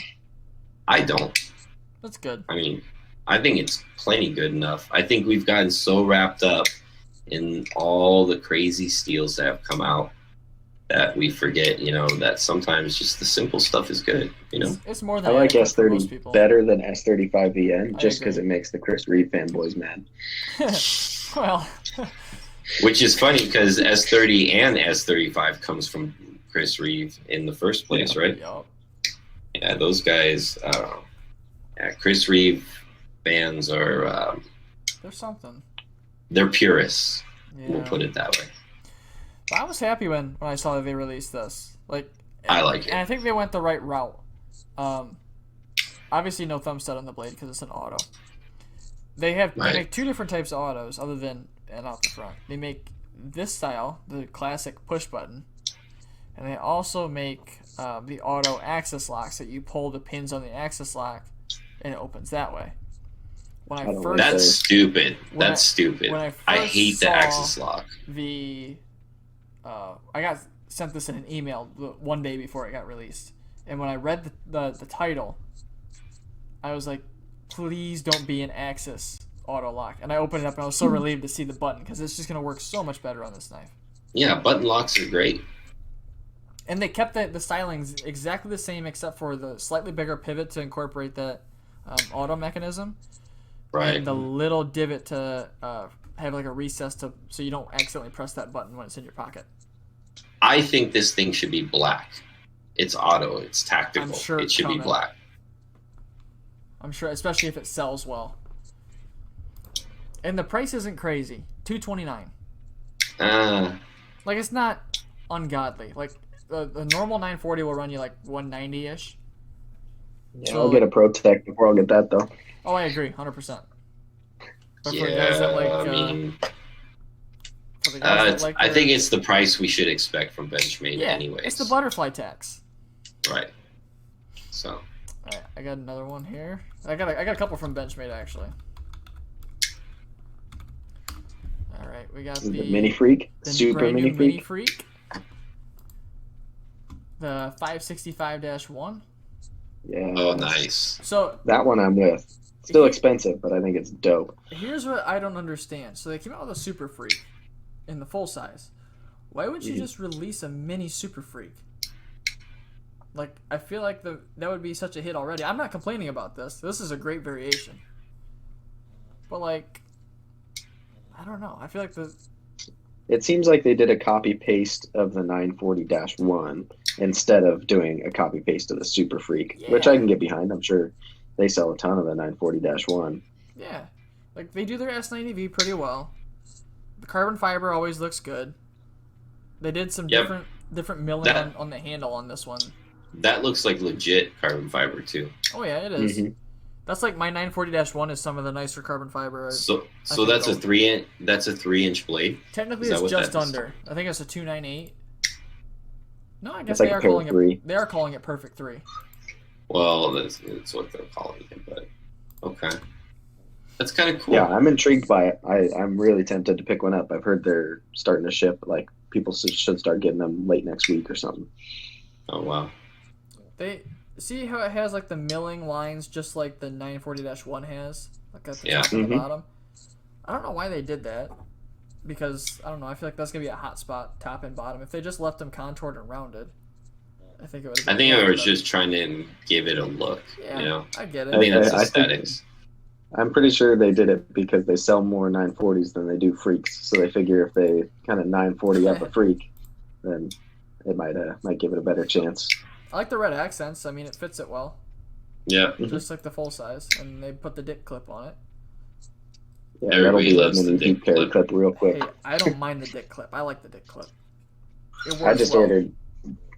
I don't. That's good. I mean, I think it's plenty good enough. I think we've gotten so wrapped up in all the crazy steels that have come out that we forget, that sometimes just the simple stuff is good, It's more I than like adequate for most S30 people. better than S35VN I just because agree. it makes the Chris Reeve fanboys mad. Well, Which is funny because S30 and S35 comes from Chris Reeve in the first place, right? yup. Yeah, those guys, Chris Reeve fans are, There's something. they're purists. We'll Yeah. put it that way. But I was happy when I saw that they released this. I like it. And I think they went the right route. Obviously, no thumb stud on the blade because it's an auto. They Right. make two different types of autos other than and out the front. They make this style, the classic push button, and they also make the auto axis locks that you pull the pins on the axis lock and it opens that way. When I I don't first like That's stupid. When That's stupid. when I I first hate the saw- axis lock. I got sent this in an email one day before it got released, and when I read the title, I was like, please don't be an axis auto lock. And I opened it up and I was so relieved to see the button because it's just going to work so much better on this knife. Yeah, button locks are great. And they kept the stylings exactly the same except for the slightly bigger pivot to incorporate the auto mechanism. Right. And the little divot to have like a recess so you don't accidentally press that button when it's in your pocket. I think this thing should be black. It's auto. It's tactical. I'm sure It it's should be coming. black. I'm sure, especially if it sells well. And the price isn't crazy. $229. Like, it's not ungodly. Like, the normal 940 will run you like $190-ish. Yeah, So, I'll get a Pro Tech before I'll get that though. Oh, I agree, 100%. But Yeah, for guys that like, I mean, for the guys that like I their- think it's the price we should expect from Benchmade yeah, anyways. it's the butterfly tax. Right. So, All right, I got another one here. I got a couple from Benchmade actually. All right, we got This is the the Mini Freak, the Super brand new Mini Mini Freak. Freak. The 565-1. Yeah. Oh, nice. So That one I'm with. Still expensive, but I think it's dope. here's what I don't understand. So they came out with a Super Freak in the full size. Why would you just release a mini Super Freak? Like, I feel like that would be such a hit already. I'm not complaining about this. This is a great variation. But, like, I don't know. I feel like It seems like they did a copy paste of the 940-1 instead of doing a copy paste of the Super Freak, which I can get behind. I'm sure they sell a ton of the 940-1. Yeah. Like, they do their S90V pretty well. The carbon fiber always looks good. They did some different milling on the handle on this one. That looks like legit carbon fiber too. Oh yeah, it is. Mm-hmm. That's like my 940-1 is some of the nicer carbon fiber. So that's a 3-inch. That's a 3-inch blade. Technically, it's just under. I think it's a 298. No, I guess they are calling it. They are calling it Perfect 3. Well, that's what they're calling it, but okay, that's kind of cool. Yeah, I'm intrigued by it. I'm really tempted to pick one up. I've heard they're starting to ship. Like people should start getting them late next week or something. Oh wow. They see how it has like the milling lines, just like the 940-1 has, like at the top and the bottom. I don't know why they did that, because I don't know. I feel like that's gonna be a hot spot, top and bottom. If they just left them contoured and rounded, I think it would. I think I was just trying to give it a look. Yeah, you know, I get it. I think that's aesthetics. I'm pretty sure they did it because they sell more 940s than they do freaks. So they figure if they kind of 940 up a freak, then it might give it a better chance. I like the red accents. I mean, it fits it well. Yeah. Just like the full size, and they put the dick clip on it. Yeah, everybody loves the dick clip real quick. Hey, I don't mind the dick clip. I like the dick clip. I just ordered.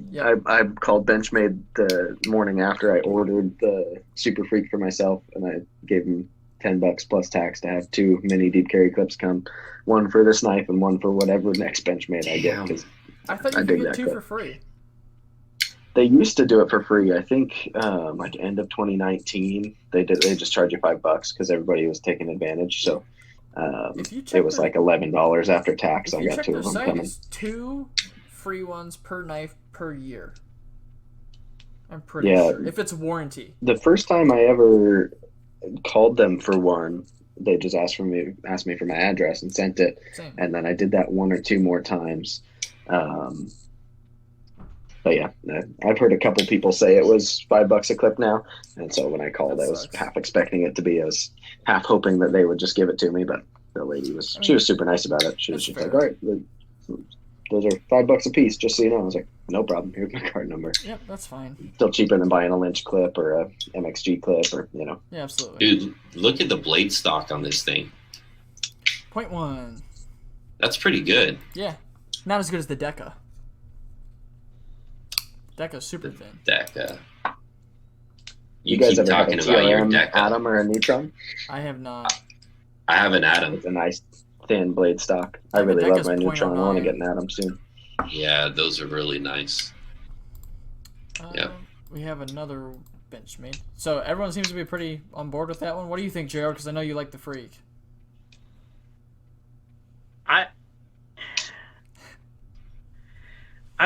Yep. I called Benchmade the morning after I ordered the Super Freak for myself, and I gave them $10 plus tax to have 2 mini deep carry clips come, one for this knife and one for whatever next Benchmade I get. Cause I thought you could get 2 for free. They used to do it for free. I think like end of 2019, they just charge you $5 because everybody was taking advantage. So it was like $11 after tax. I got 2 of them coming. 2 free ones per knife per year. I'm pretty sure. If it's warranty. The first time I ever called them for one, they just asked me for my address and sent it. Same. And then I did that 1 or 2 more times. But yeah, I've heard a couple people say it was $5 a clip now, and so when I called, I was half expecting it to be. I was half hoping that they would just give it to me, but the lady was super nice about it. She was just like, "All right, those are $5 a piece, just so you know." I was like, "No problem. Here's my card number." Yep, that's fine. Still cheaper than buying a Lynch clip or a MXG clip, or you know. Yeah, absolutely. Dude, look at the blade stock on this thing. 0.1. That's pretty good. Yeah, not as good as the Deca. Deca's super thin. Deca. You guys keep ever talking had a about your TRM Deca. Atom or a Neutron? I have not. I have an Atom. It's a nice thin blade stock. I really love my Neutron. I want to get an Atom soon. Yeah, those are really nice. Yeah. We have another Benchmade. So everyone seems to be pretty on board with that one. What do you think, Gerald? Because I know you like the Freak. I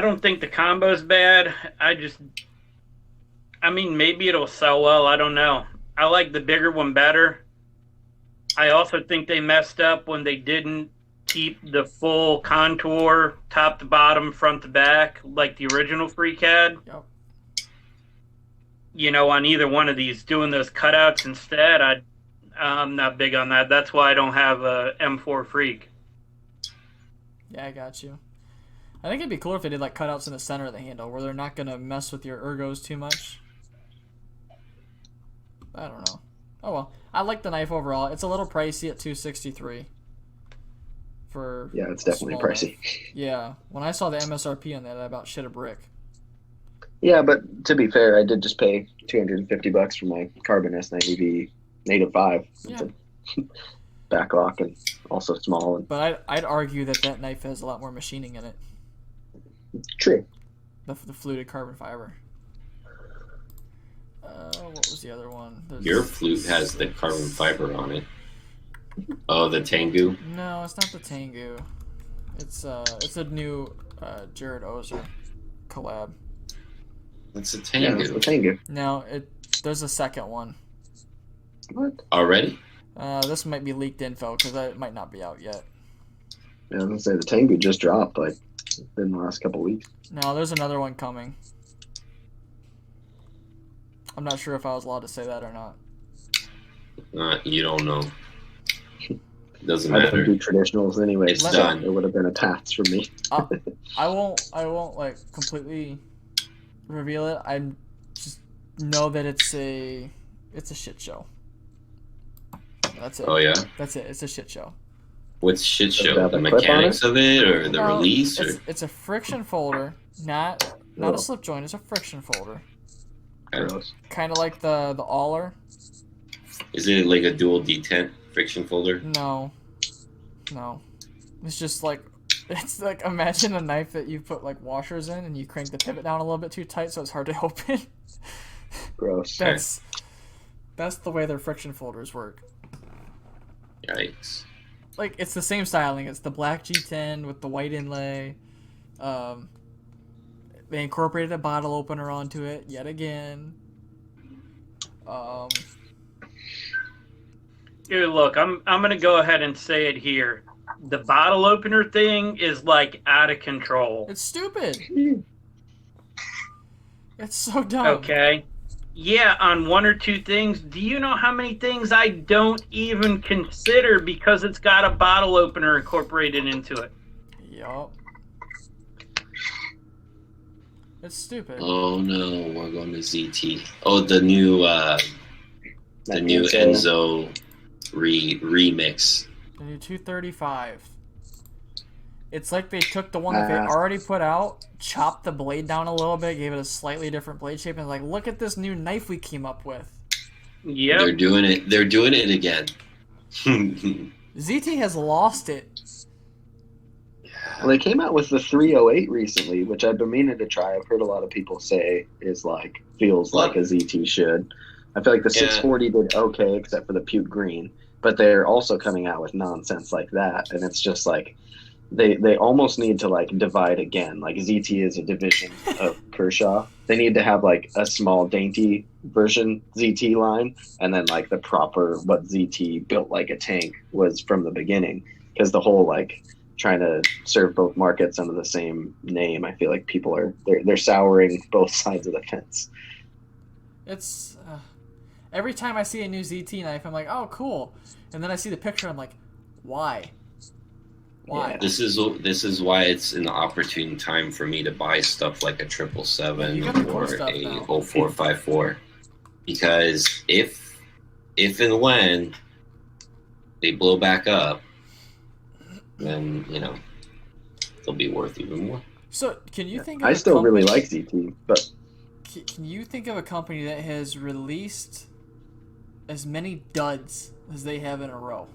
don't think the combo's bad. I mean, maybe it'll sell well. I don't know. I like the bigger one better. I also think they messed up when they didn't keep the full contour, top to bottom, front to back, like the original Freak had. Yep. You know, on either one of these, doing those cutouts instead, I'm not big on that. That's why I don't have a M4 Freak. Yeah, I got you. I think it'd be cool if they did like cutouts in the center of the handle where they're not going to mess with your ergos too much. I don't know. Oh well. I like the knife overall. It's a little pricey at $263. Yeah, it's definitely pricey. Knife. Yeah. When I saw the MSRP on that, I about shit a brick. Yeah, but to be fair, I did just pay $250 for my Carbon S90V Native 5. Yeah. It's a backlock and also small. But I'd argue that knife has a lot more machining in it. True. The fluted carbon fiber. What was the other one? Your flute has the carbon fiber on it. Oh, the Tengu? No, it's not the Tengu. It's a new Jared Ozer collab. It's a Yeah, it's the Tengu. Tengu. No, there's a second one. What? Already? This might be leaked info because it might not be out yet. Yeah, I was gonna say the Tengu just dropped like in the last couple weeks. No, there's another one coming. I'm not sure if I was allowed to say that or not. You don't know. Doesn't I don't matter. do traditionals anyway. It's so done. It would have been a pass for me. I won't like completely reveal it. I just know that it's a shit show. That's it. Oh yeah. That's it. It's a shit show. What's shit Does it show? have The a clip on mechanics of it, or the No, release, or it's a friction folder, not Oh. a slip joint. It's a friction folder, Gross. kind of like the Aller. is it like a dual detent friction folder? No. It's just like imagine a knife that you put like washers in and you crank the pivot down a little bit too tight so it's hard to open. Gross. That's the way their friction folders work. Yikes. Like it's the same styling. It's the black G10 with the white inlay. They incorporated a bottle opener onto it yet again. Here, look, I'm gonna go ahead and say it here. The bottle opener thing is like out of control. It's stupid. It's so dumb. Okay. Yeah, on one or two things. Do you know how many things I don't even consider because it's got a bottle opener incorporated into it? Yup. It's stupid. Oh no, we're going to ZT. Oh, the new Enzo. Enzo remix. The new 235. It's like they took the one that they Ah. already put out, chopped the blade down a little bit, gave it a slightly different blade shape, and like, look at this new knife we came up with. Yep. They're doing it. They're doing it again. ZT has lost it. Well, they came out with the 308 recently, which I've been meaning to try. I've heard a lot of people say feels like a ZT should. I feel like the 640 did okay, except for the puke green. But they're also coming out with nonsense like that, and it's just like they almost need to like divide again. Like ZT is a division of Kershaw. They need to have like a small dainty version ZT line, and then like the proper what ZT built like a tank was from the beginning. Because the whole like trying to serve both markets under the same name, I feel like people are they're souring both sides of the fence. It's every time I see a new ZT knife, I'm like, oh, cool, and then I see the picture, I'm like, why? Yeah. This is why it's an opportune time for me to buy stuff like a 777 You got the cool or stuff a now. 0454, because if and when they blow back up, then they'll be worth even more. So, can you think of I a still really company- like ZT, but Can you think of a company that has released as many duds as they have in a row?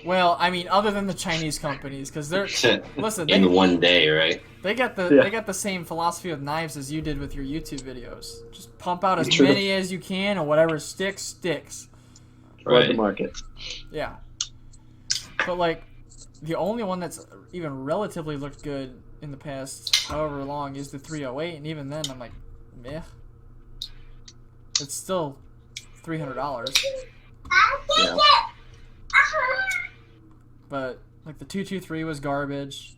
Well, I mean, other than the Chinese companies, because they're listen. In one day, right? They got the same philosophy with knives as you did with your YouTube videos. Just pump out as True. many as you can, and whatever sticks. flood the Right. market. Yeah. But like, the only one that's even relatively looked good in the past however long is the 308, and even then I'm like, meh. It's still $300. Yeah. But like the 223 was garbage.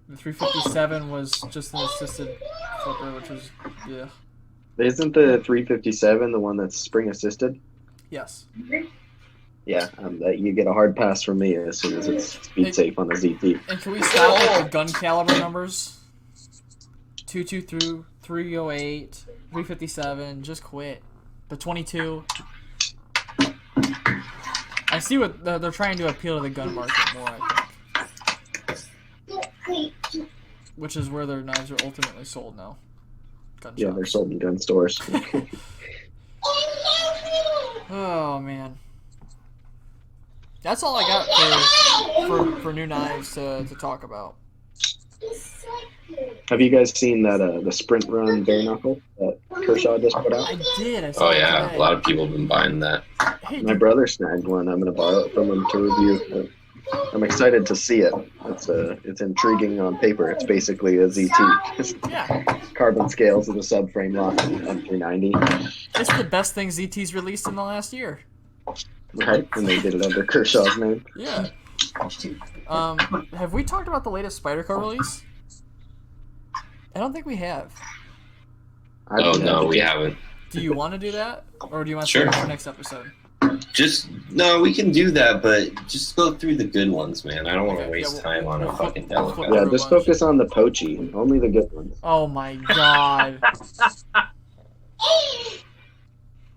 The 357 was just an assisted flipper, which was Isn't the 357 the one that's spring assisted? yes. Yeah, you get a hard pass from me as soon as it's speed safe on the ZT. And can we stop with the gun caliber numbers? 223, 308, 357. Just quit. The 22. I see what they're trying to appeal to the gun market more, I think. Which is where their knives are ultimately sold now. Gun Yeah, shops. they're sold in gun stores. Oh man, that's all I got for new knives to talk about. Have you guys seen that the Sprint Run bare knuckle that Kershaw just put out? I did. I saw Oh it yeah, today. a lot of people have been buying that. Hey, My brother snagged one. I'm gonna borrow it from him to review. I'm excited to see it. It's intriguing on paper. It's basically a ZT. Yeah. Carbon scales of the subframe lock M390. It's the best thing ZT's released in the last year. Right? And they did it under Kershaw's name. Yeah. Have we talked about the latest Spyderco release? I don't think we have. Oh, no, we haven't. Do you want to do that? Or do you want to Sure. save it for next episode? No, we can do that, but just go through the good ones, man. I don't want to Okay, waste yeah, time on a fucking flip elephant. Yeah, through a just bunch. focus on the poachy. Only the good ones. Oh my god. I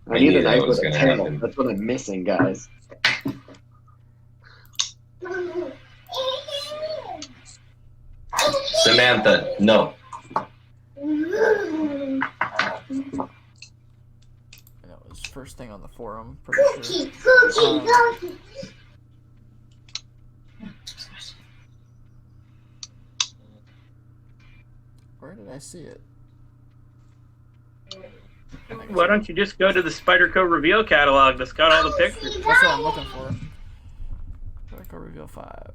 need knew a that knife was with a gonna tail. happen. That's what I'm missing, guys. Samantha, no. That was first thing on the forum, pretty sure. Where did I see it? Why don't you just go to the Spyderco reveal catalog that's got all the pictures? That's what I'm looking for. Spyderco Reveal 5.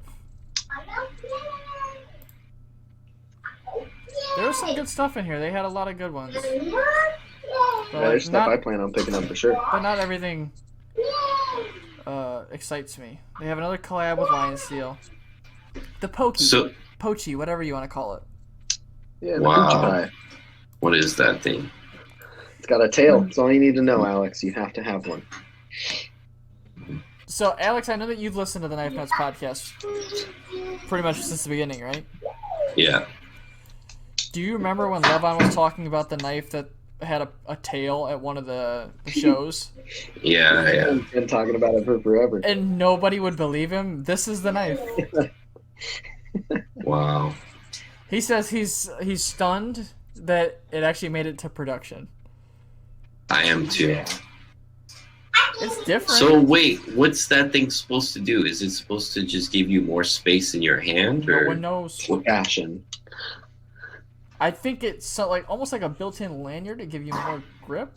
There was some good stuff in here. They had a lot of good ones. But, There's stuff I plan on picking up for sure. but not everything excites me. They have another collab with Lion Steel. The Pokey. So, Poachy, whatever you want to call it. Yeah, the Wow. Gucci pie. what is that thing? It's got a tail. That's all you need to know, Alex. You have to have one. So, Alex, I know that you've listened to the Knife Nuts podcast pretty much since the beginning, right? Yeah. Do you remember when Levon was talking about the knife that had a tail at one of the shows? Yeah. I've been talking about it for forever. And nobody would believe him? This is the knife. Wow. He says he's stunned that it actually made it to production. I am too. It's different. So wait, what's that thing supposed to do? Is it supposed to just give you more space in your hand, no or one knows. Fashion. I think it's like almost like a built-in lanyard to give you more grip.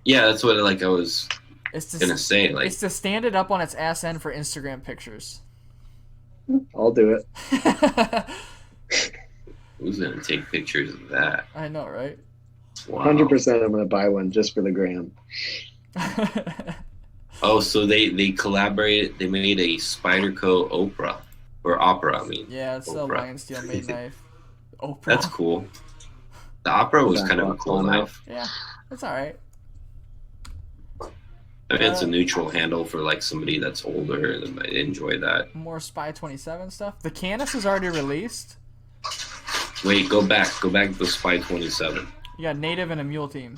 yeah, that's what I was It's to, gonna say. Like, it's to stand it up on its ass end for Instagram pictures. I'll do it. who's gonna take pictures of that? I know, right? Wow. 100% I'm going to buy one just for the gram. Oh, so they collaborated. They made a Spyderco opera. I mean. Yeah, it's a Oprah. Lion Steel made knife. Oprah. That's cool. The opera was kind of a cool Wow. knife. Yeah, that's all right. I mean, it's a neutral handle for like somebody that's older and might enjoy that. More Spy 27 stuff. The Canis is already released. Wait, go back to the Spy 27. You got Native and a Mule Team.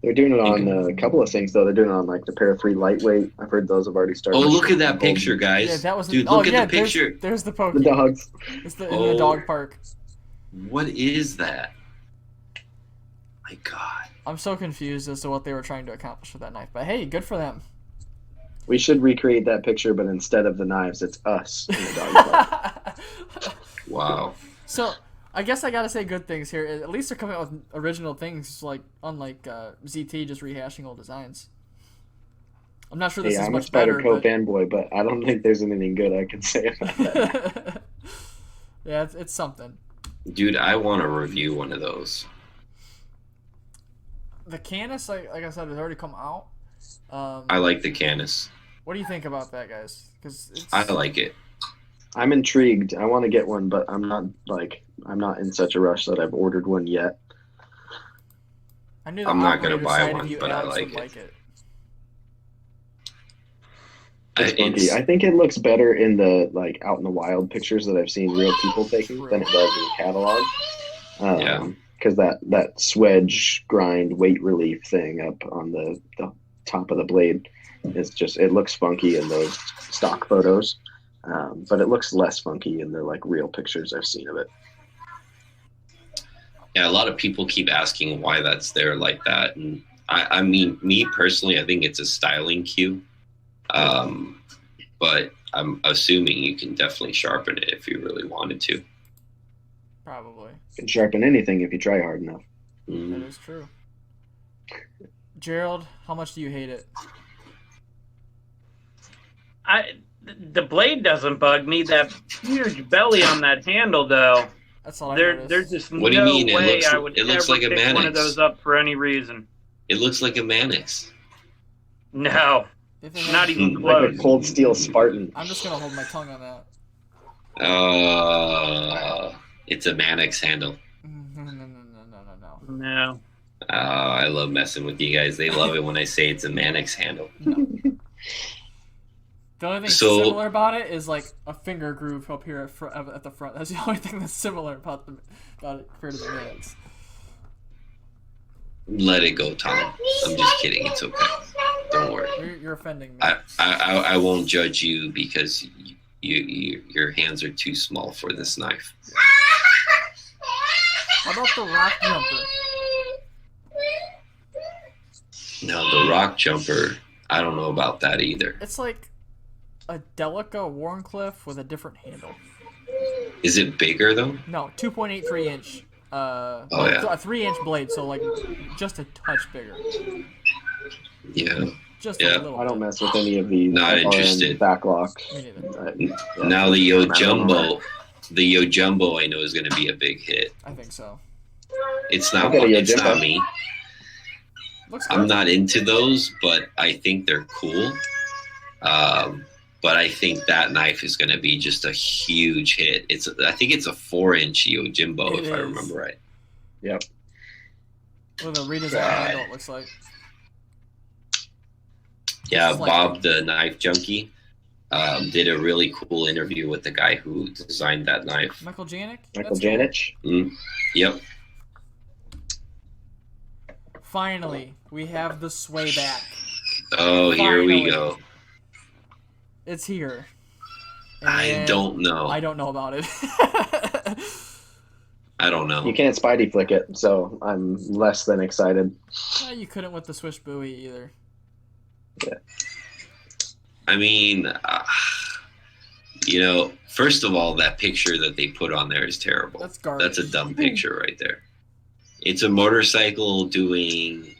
They're doing it on a couple of things, though. They're doing it on like the Para 3 lightweight. I've heard those have already started. Oh, look at that picture, guys. Yeah, that was Dude, oh, look yeah, at the picture. There's the The Pokey. dogs. It's in the dog park. What is that? My God. I'm so confused as to what they were trying to accomplish with that knife. But hey, good for them. We should recreate that picture, but instead of the knives, it's us in the dog park. Wow. So I guess I gotta say good things here. At least they're coming out with original things, like unlike ZT just rehashing old designs. I'm not sure this Hey, is I'm a much better. Spyderco fanboy, but I don't think there's anything good I can say about that. But... yeah, it's something. Dude, I want to review one of those. The Canis, like I said, has already come out. I like the Canis. What do you think about that, guys? Because I like it. I'm intrigued. I want to get one, but I'm not in such a rush that I've ordered one yet. I knew I'm not gonna operator buy side of one, you, but I Alex, like would it. like it. It's funky. I think it looks better in the like out in the wild pictures that I've seen real people taking than it does in the catalog. Yeah. Because that swedge grind weight relief thing up on the top of the blade is just, it looks funky in those stock photos, but it looks less funky in the like real pictures I've seen of it. Yeah, a lot of people keep asking why that's there like that, and I mean, me personally, I think it's a styling cue. But I'm assuming you can definitely sharpen it if you really wanted to. Probably. You can sharpen anything if you try hard enough. That is true. Gerald, how much do you hate it? The blade doesn't bug me. That huge belly on that handle, though. That's all I There's noticed. just What do you no mean? way I would It looks ever like a pick one of Mannix. those up for any reason. It looks like a Mannix. No, If it had- not even Like a close. cold steel Spartan. I'm just gonna hold my tongue on that. It's a Mannix handle. No. No. I love messing with you guys. They love it when I say it's a Mannix handle. No. The only thing similar about it is like a finger groove up here at the front. That's the only thing that's similar about it compared to the Mannix. Let it go, Tom. I'm just kidding. It's okay. Don't worry. You're offending me. I won't judge you because your hands are too small for this knife. How about the rock jumper? No, the rock jumper. I don't know about that either. It's like a Delica Warncliffe with a different handle. Is it bigger though? No, 2.83 inch. Yeah. A 3-inch blade, so like just a touch bigger. Yeah. Just a little. I don't bit. mess with any of these. Not interested. Backlocks. Me neither. Now the Yo Jumbo I know is going to be a big hit. I think so. It's not. Okay, Yo It's Jumbo. not me. Looks good. I'm not into those, but I think they're cool. But I think that knife is going to be just a huge hit. I think it's a 4-inch Yojimbo, if I remember right. Yep. With a redesigned handle, it looks like. Yeah, It's like- Bob the Knife Junkie did a really cool interview with the guy who designed that knife. Michael Janik? Michael That's cool. Janich. Yep. Finally, we have the sway back. Oh, here we Finally. go. It's here. I And don't know. I don't know about it. I don't know. You can't Spidey flick it, so I'm less than excited. You couldn't with the Swish buoy either. Yeah. I mean, first of all, that picture that they put on there is terrible. That's garbage. That's a dumb picture right there. It's a motorcycle doing,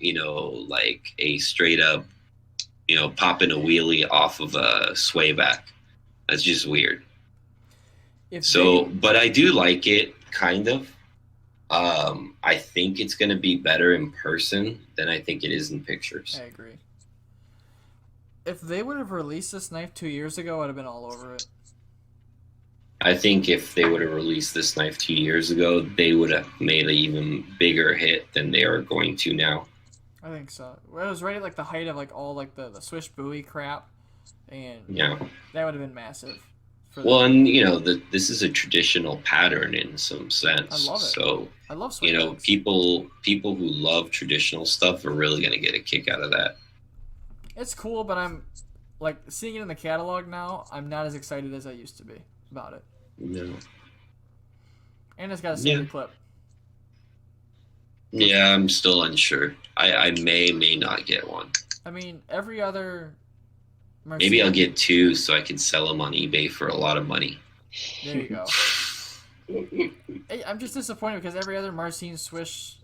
like a straight up, popping a wheelie off of a swayback. That's just weird. But I do like it, kind of. I think it's going to be better in person than I think it is in pictures. I agree. If they would have released this knife 2 years ago, I'd have been all over it. I think if they would have released this knife 2 years ago, they would have made an even bigger hit than they are going to now. I think so. Well, it was right at like the height of like all like the Swish buoy crap, and Yeah. that would have been massive. Well, and this is a traditional pattern in some sense. I love it. So I love Swish bags. people who love traditional stuff are really going to get a kick out of that. It's cool, but I'm like seeing it in the catalog now. I'm not as excited as I used to be about it. No. And it's got a standard clip. Yeah, I'm still unsure. I may not get one. I mean, every other. Maybe I'll get two so I can sell them on eBay for a lot of money. There you go. Hey, I'm just disappointed because every other Marcin Swish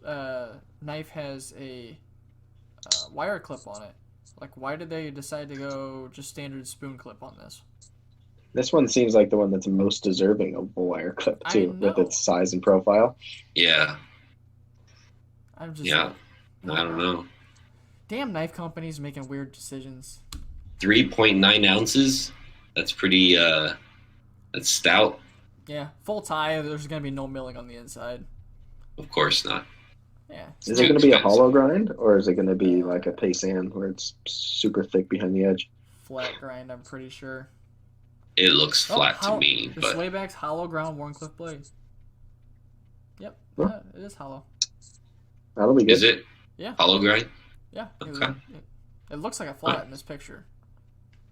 knife has a wire clip on it. Like, why did they decide to go just standard spoon clip on this? This one seems like the one that's most deserving of a wire clip too, with its size and profile. Yeah. I'm just. Yeah. I don't know. Damn knife companies making weird decisions. 3.9 ounces. That's pretty. That's stout. Yeah, full tie. There's gonna be no milling on the inside. Of course not. Yeah. Is it going to be a hollow grind, or is it going to be like a paysan where it's super thick behind the edge? Flat grind, I'm pretty sure. It looks flat to me, the but Swayback's hollow ground Warncliffe blade. Yep, Huh? yeah, it is hollow. That'll be good. is it Yeah. hollow grind? Yeah. Okay. It looks like a flat in this picture.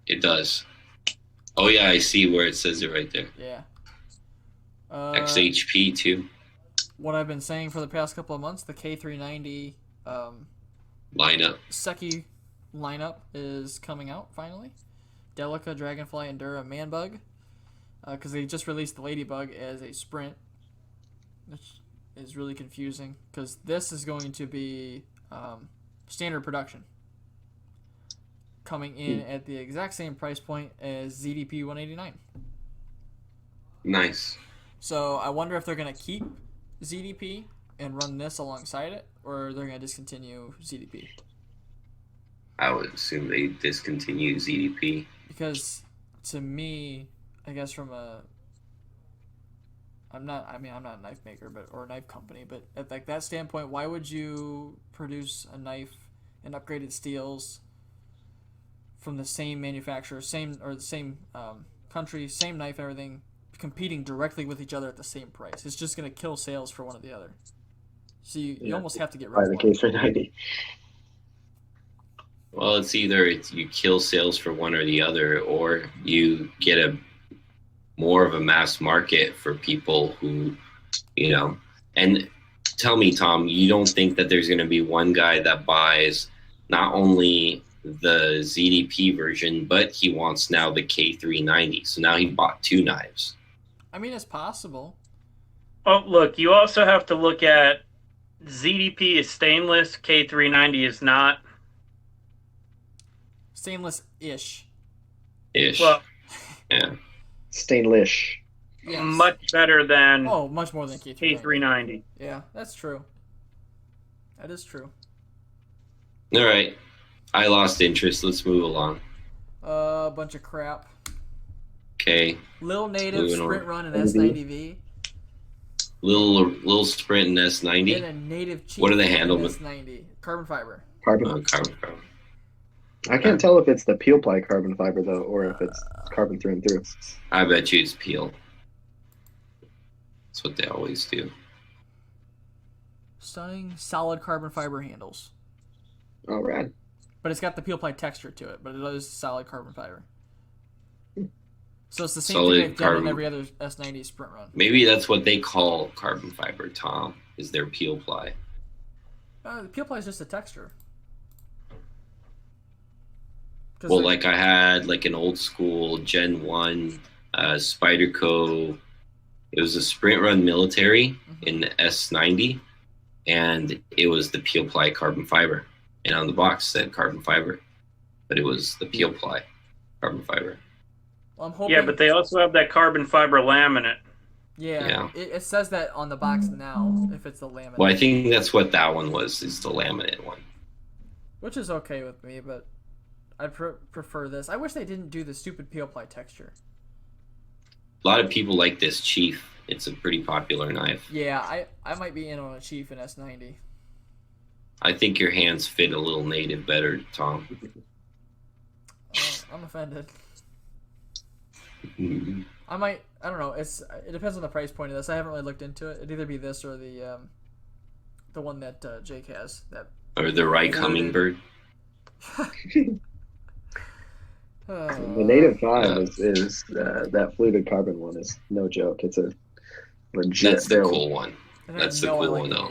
It does. Oh yeah, I see where it says it right there. Yeah. XHP too. What I've been saying for the past couple of months, the K390 Lineup. Seki lineup is coming out finally. Delica, Dragonfly, Endura, Manbug. Because they just released the Ladybug as a sprint, which is really confusing. Because this is going to be standard production. coming in at the exact same price point as ZDP 189. Nice. So I wonder if they're gonna keep ZDP and run this alongside it, or they're gonna discontinue ZDP. I would assume they discontinue ZDP. Because to me, I guess from I'm not a knife maker, or a knife company, but at like that standpoint, why would you produce a knife and upgraded steels from the same manufacturer, the same country, same knife, everything, competing directly with each other at the same price? It's just gonna kill sales for one or the other. So you almost have to get rid of the one. K390. Well, it's either you kill sales for one or the other, or you get a more of a mass market for people who, and tell me, Tom, you don't think that there's going to be one guy that buys not only the ZDP version, but he wants now the K390. So now he bought two knives. I mean, it's possible. Oh, look, you also have to look at ZDP is stainless, K390 is not. Stainless-ish. Well, yeah. Stainless. Yes. Much better than much more than K390. Yeah, that's true. That is true. All right. I lost interest. Let's move along. A bunch of crap. Okay. Lil Native Moving Sprint on. Run and S90V. Little Sprint and S90. And a Native Chief. What are they handled with? S90. Carbon fiber. Carbon. I can't tell if it's the peel ply carbon fiber though, or if it's carbon through and through. I bet you it's peel. That's what they always do. Stunning, solid carbon fiber handles. Oh, rad. But it's got the peel ply texture to it, but it is solid carbon fiber. So it's the same Solid thing they've done in carbon. every other S90 Sprint Run. Maybe that's what they call carbon fiber, Tom, is their peel ply. The peel ply is just a texture. Well, like I had like an old school Gen 1 Spyderco. It was a Sprint Run military in the S90, and it was the peel ply carbon fiber. And on the box said carbon fiber, but it was the peel ply carbon fiber. Well, I'm hoping... Yeah, but they also have that carbon fiber laminate. Yeah. It says that on the box now, if it's the laminate. Well, I think that's what that one was, is the laminate one. Which is okay with me, but I prefer this. I wish they didn't do the stupid peel ply texture. A lot of people like this Chief. It's a pretty popular knife. Yeah, I might be in on a Chief in S90. I think your hands fit a little native better, Tom. I'm offended. I don't know. It depends on the price point of this. I haven't really looked into it. It'd either be this or the one that Jake has. Or the Reich Hummingbird. The Native 5 is that fluted carbon one is no joke. It's a legit. That's the cool one. That's the cool one, though.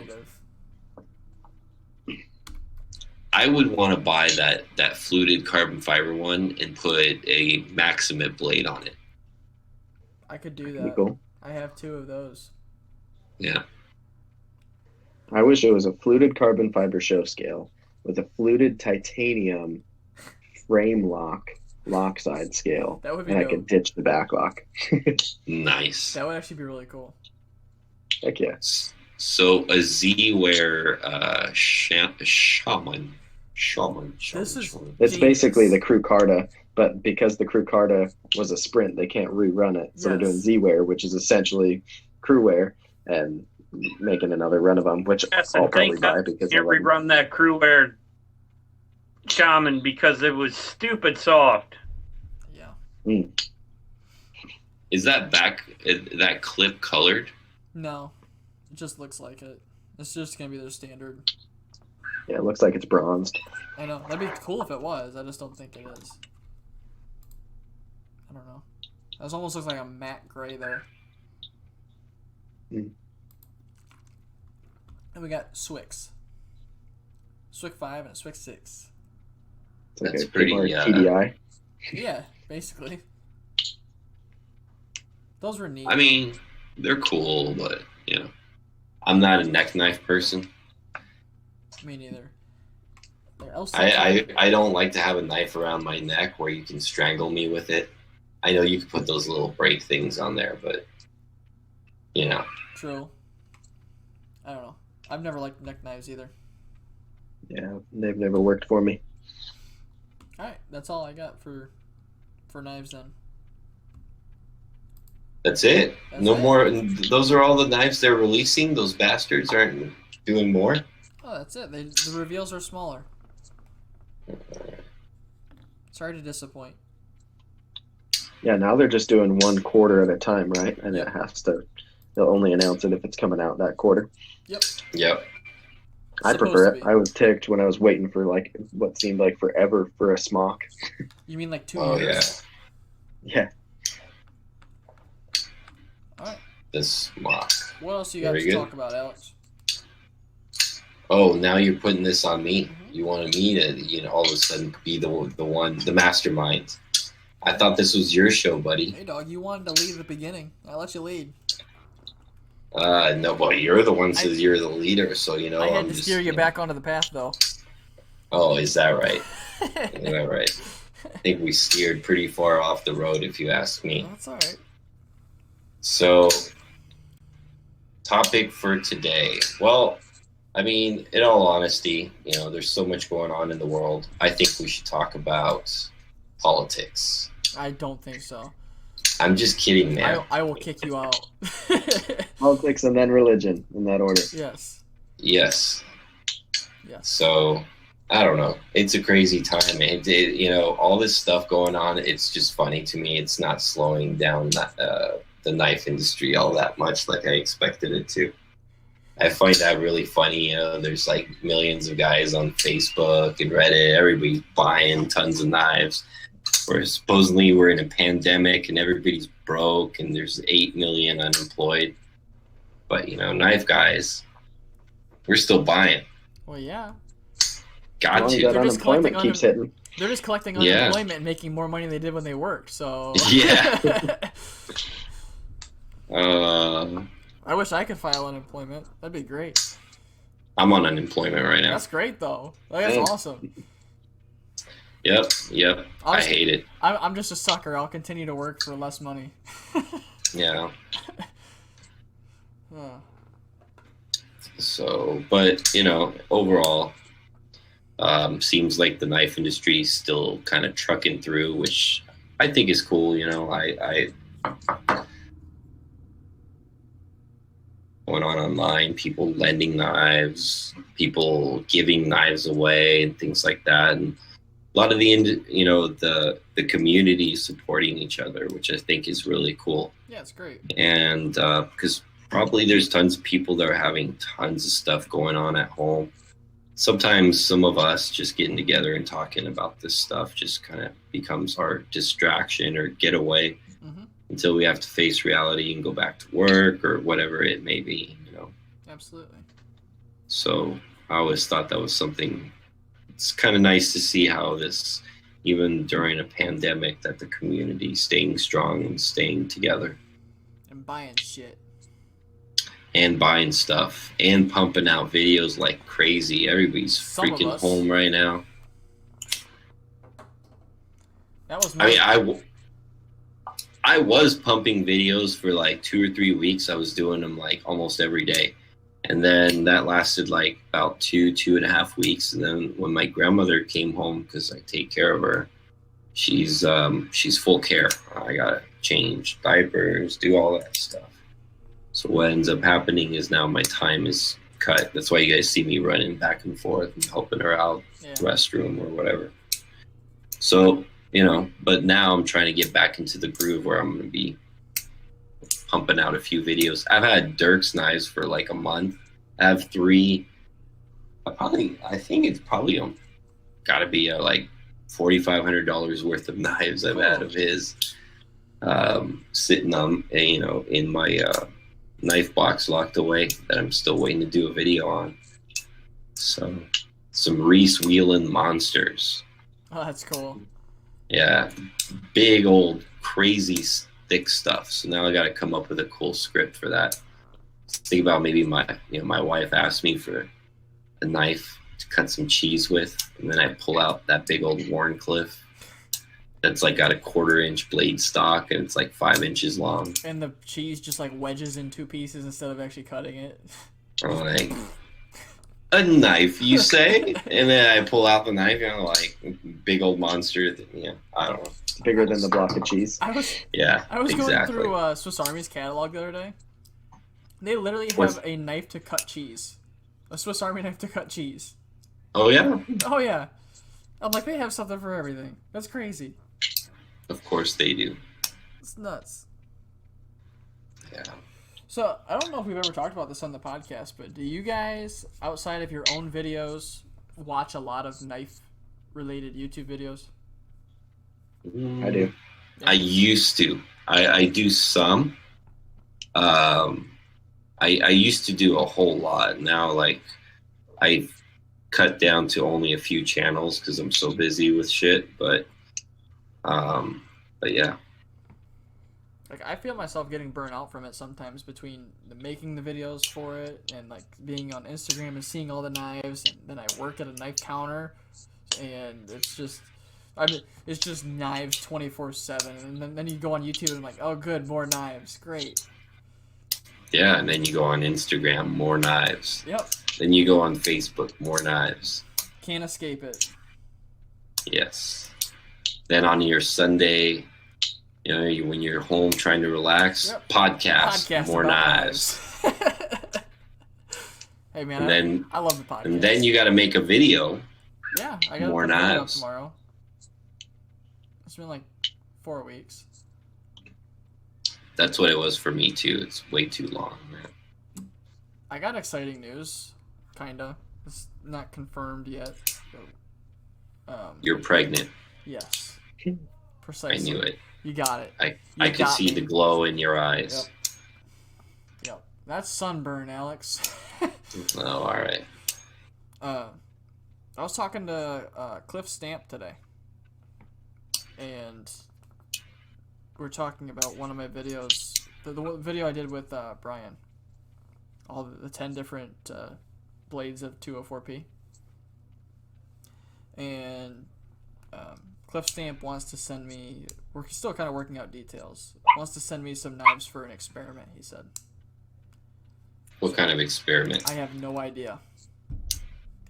I would want to buy that fluted carbon fiber one and put a Maximate blade on it. I could do that. Cool. I have 2 of those. Yeah. I wish it was a fluted carbon fiber show scale with a fluted titanium frame lock side scale. That would be and dope. I could ditch the back lock. Nice. That would actually be really cool. Heck yeah. So a Z-Wear Shaman. This is It's genius. basically the Crew Carta, but because the Crew Carta was a sprint, they can't rerun it. So they're doing Z-Wear, which is essentially crew wear, and making another run of them, which I'll probably buy because can't rerun that crew wear Shaman because it was stupid soft. Yeah. Is that that clip colored? No. It just looks like it. It's just going to be their standard. Yeah, it looks like it's bronzed. I know. That'd be cool if it was. I just don't think it is. I don't know. It almost looks like a matte gray there. And we got Swix. Swick 5 and a Swick 6. It's like That's a pretty, TDI. Yeah, basically. Those were neat. I mean, they're cool, but, I'm not a neck knife person. Me neither. They're LC. I don't like to have a knife around my neck where you can strangle me with it. I know you can put those little break things on there, but you know. True. I don't know. I've never liked neck knives either. Yeah, they've never worked for me. All right, that's all I got for knives then. That's it. That's No it. more. Those are all the knives they're releasing. Those bastards aren't doing more. Oh, that's it. The reveals are smaller. Sorry to disappoint. Yeah, now they're just doing 1 quarter at a time, right? And Yep. it has to. They'll only announce it if it's coming out that quarter. Yep. Yep. I Supposed prefer to it. be. I was ticked when I was waiting for like what seemed like forever for a smock. You mean like 2 Oh yeah. years? Yeah. All right. This mock. What else you got Very to good. talk about, Alex? Oh, now you're putting this on me. Mhm. You wanted me to, all of a sudden be the one, the mastermind. I thought this was your show, buddy. Hey, dog, you wanted to lead at the beginning. I let you lead. No, but you're the one I- says you're the leader, so I had I'm to just, steer you back onto the path, though. Oh, is that right? Is that right? I think we steered pretty far off the road, if you ask me. That's all right. So, topic for today. Well, I mean, in all honesty, there's so much going on in the world. I think we should talk about politics. I don't think so. I'm just kidding, man. I will kick you out. Politics and then religion in that order. Yes. Yes. Yes. So, I don't know. It's a crazy time. All this stuff going on, it's just funny to me. It's not slowing down the knife industry all that much like I expected it to. I find that really funny. There's like millions of guys on Facebook and Reddit. Everybody's buying tons of knives. Where supposedly we're in a pandemic and everybody's broke and there's 8 million unemployed. But, knife guys, we're still buying. Well, yeah. Got As long as to. that They're just unemployment collecting keeps hitting. They're just collecting Yeah. unemployment and making more money than they did when they worked. So. Yeah. I wish I could file unemployment. That'd be great. I'm on unemployment right now. That's great, though. That's Thanks. awesome. Yep. I Honestly, hate it. I'm just a sucker. I'll continue to work for less money. Yeah. Huh. So, but, overall, seems like the knife industry is still kind of trucking through, which I think is cool. I going on online, people lending knives, people giving knives away and things like that. And a lot of the community supporting each other, which I think is really cool. Yeah, it's great. And because probably there's tons of people that are having tons of stuff going on at home. Sometimes some of us just getting together and talking about this stuff just kind of becomes our distraction or getaway Mm-hmm. until we have to face reality and go back to work or whatever it may be. Absolutely. So I always thought that was something. It's kind of nice to see how this, even during a pandemic, that the community staying strong and staying together. And buying shit. And buying stuff and pumping out videos like crazy. Everybody's Some of freaking us. home right now. That was. I mean, I was pumping videos for like 2 or 3 weeks. I was doing them like almost every day. And then that lasted like about 2.5 weeks. And then when my grandmother came home, because I take care of her, she's full care. I gotta change diapers, do all that stuff. So what ends up happening is now my time is cut. That's why you guys see me running back and forth and helping her out, restroom or whatever. So, but now I'm trying to get back into the groove where I'm going to be pumping out a few videos. I've had Dirk's knives for like a month. I have 3. I think it's probably got to be like $4,500 worth of knives I've had of his sitting on, in my knife box locked away that I'm still waiting to do a video on. So, some Reese Wheelan monsters. Oh, that's cool. Yeah, big old crazy thick stuff. So now I got to come up with a cool script for that. Think about maybe my wife asked me for a knife to cut some cheese with, and then I pull out that big old Warncliffe that's like got a 1/4-inch blade stock, and it's like 5 inches long. And the cheese just like wedges in 2 pieces instead of actually cutting it. I'm like, a knife, you say? And then I pull out the knife, like big old monster. I don't know. Bigger than the block of cheese. I was exactly. going through Swiss Army's catalog the other day. They literally have a knife to cut cheese. A Swiss Army knife to cut cheese. Oh, yeah? Oh, yeah. I'm like, they have something for everything. That's crazy. Of course they do. It's nuts. Yeah. So, I don't know if we've ever talked about this on the podcast, but do you guys, outside of your own videos, watch a lot of knife-related YouTube videos? I do. I used to. I do some. I used to do a whole lot. Now, like, I've cut down to only a few channels because I'm so busy with shit. But yeah. Like, I feel myself getting burnt out from it sometimes between making the videos for it and, like, being on Instagram and seeing all the knives. And then I work at a knife counter, and it's just knives 24/7. And then you go on YouTube and, like, oh, good, more knives. Great. Yeah, and then you go on Instagram, more knives. Yep. Then you go on Facebook, more knives. Can't escape it. Yes. Then on your Sunday, when you're home trying to relax, yep. podcast more knives. Hey, man, and I love the podcast. And then you got to make a video. Yeah, I got more to put a video knives tomorrow. It's been like 4 weeks. That's what it was for me too. It's way too long, man. I got exciting news, kinda. It's not confirmed yet. But, you're pregnant. Yes. Precisely. I knew it. You got it. I could see the glow in your eyes. Yep. That's sunburn, Alex. Oh, all right. I was talking to Cliff Stamp today, and we're talking about one of my videos, the video I did with Brian, all the 10 different blades of 204P, and Cliff Stamp wants to send me, we're still kind of working out details, wants to send me some knives for an experiment, he said. What kind of experiment? I have no idea.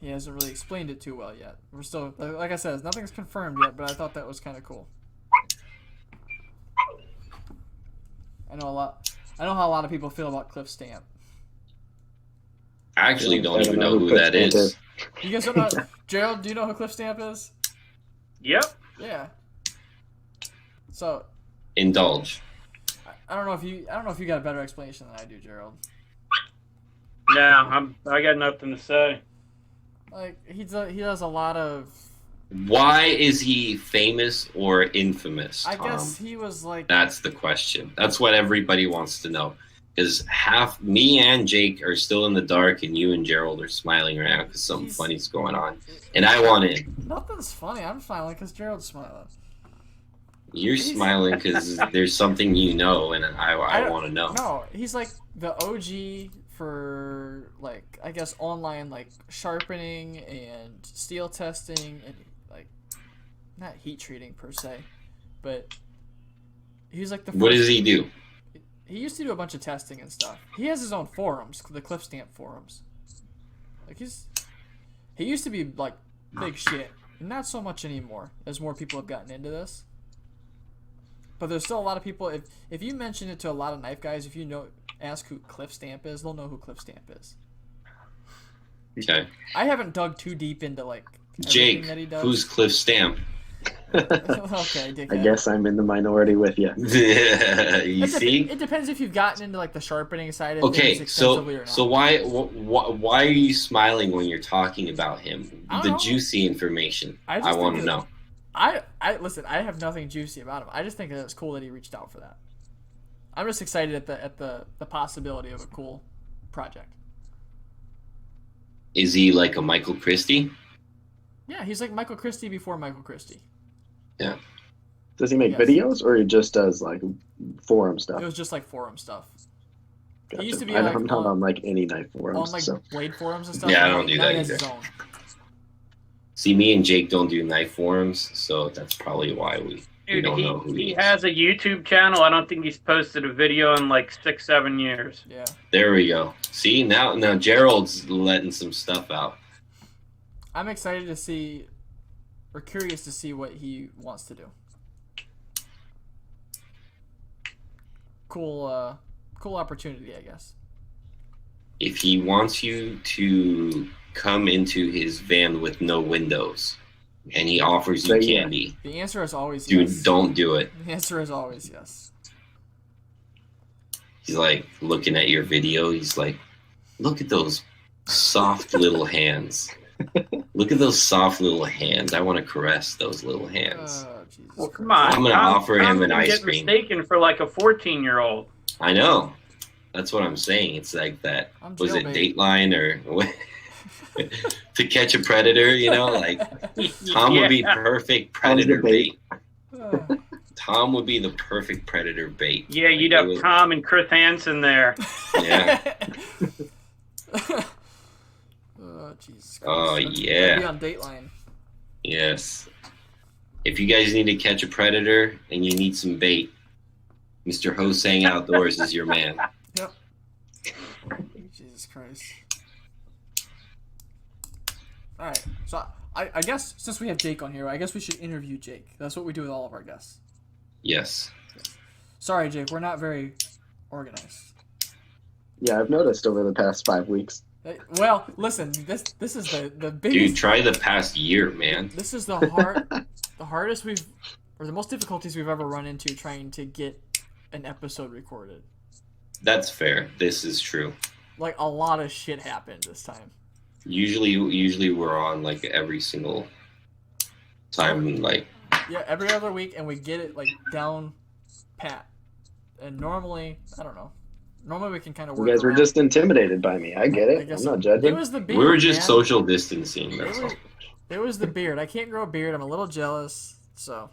He hasn't really explained it too well yet. We're still, like I said, nothing's confirmed yet, but I thought that was kind of cool. I know how a lot of people feel about Cliff Stamp. I actually don't even know who that is. You guys don't know? Gerald, do you know who Cliff Stamp is? Yep. Yeah. So. Indulge. I don't know if you got a better explanation than I do, Gerald. No, I got nothing to say. Like he does a lot of. Why is he famous or infamous, Tom? I guess he was like. That's the question. That's what everybody wants to know. Because half me and Jake are still in the dark, and you and Gerald are smiling around because something funny's going on, and I want in. Nothing's funny. I'm smiling because Gerald's smiling. You're smiling because there's something you know, and I want to know. No, he's like the OG for like I guess online like sharpening and steel testing and like not heat treating per se, but he's like the first. What does he do? He used to do a bunch of testing and stuff. He has his own forums, the Cliff Stamp forums. Like he used to be like big shit, not so much anymore as more people have gotten into this. But there's still a lot of people. If you mention it to a lot of knife guys, if you ask who Cliff Stamp is, they'll know who Cliff Stamp is. Okay. I haven't dug too deep into like Jake. That he does. Who's Cliff Stamp? Okay, dickhead. I guess I'm in the minority with you. You see? It depends if you've gotten into like the sharpening side of okay, things extensively or not. So why are you smiling when you're talking about him? The juicy information. I want to know. I listen. I have nothing juicy about him. I just think that it's cool that he reached out for that. I'm just excited at the possibility of a cool project. Is he like a Michael Christie? Yeah, he's like Michael Christie before Michael Christie. Yeah. Does he make videos, or he just does like forum stuff? It was just like forum stuff. Gotcha. He used to be I'm like not on like any knife forums. on like so. blade forums and stuff. Yeah, I don't do that he has either. his own. See, me and Jake don't do knife forums, so that's probably why we Dude, don't know who he is. has a YouTube channel. I don't think he's posted a video in like 6-7 years. Yeah. There we go. See, now Gerald's letting some stuff out. I'm excited to see, or curious to see what he wants to do. Cool opportunity, I guess. If he wants you to come into his van with no windows and he offers you candy, the answer is always dude, yes. don't do it. The answer is always yes. He's like looking at your video. He's like, look at those soft little hands. Look at those soft little hands. I want to caress those little hands. Jesus Well, come Christ. on. I'm going to offer him an ice get cream. mistaken for like a 14-year-old. I know. That's what I'm saying. It's like that. Was it Dateline or what? To Catch a Predator, you know? Like, Tom would be perfect predator bait. Tom would be the perfect predator bait. Yeah, you'd have Tom and Chris Hansen there. Yeah. Oh, Jesus Christ. Oh, yeah. That'd be on Dateline. Yes. If you guys need to catch a predator and you need some bait, Mr. Hosang Outdoors is your man. Yep. Jesus Christ. Alright, so I guess since we have Jake on here, I guess we should interview Jake. That's what we do with all of our guests. Yes. Sorry, Jake, we're not very organized. Yeah, I've noticed over the past 5 weeks. Well, listen, this is the biggest. Dude, try the past year, man. This is the hardest the most difficulties we've ever run into trying to get an episode recorded. That's fair. This is true. Like, a lot of shit happened this time. Usually we're on like every single time, like yeah, every other week, and we get it like down pat. And normally, I don't know. Normally we can kind of work. You guys were around. just intimidated by me. I get it. I'm not judging. It was the beard. We were just man. social distancing. That's all. It was the beard. I can't grow a beard. I'm a little jealous. So.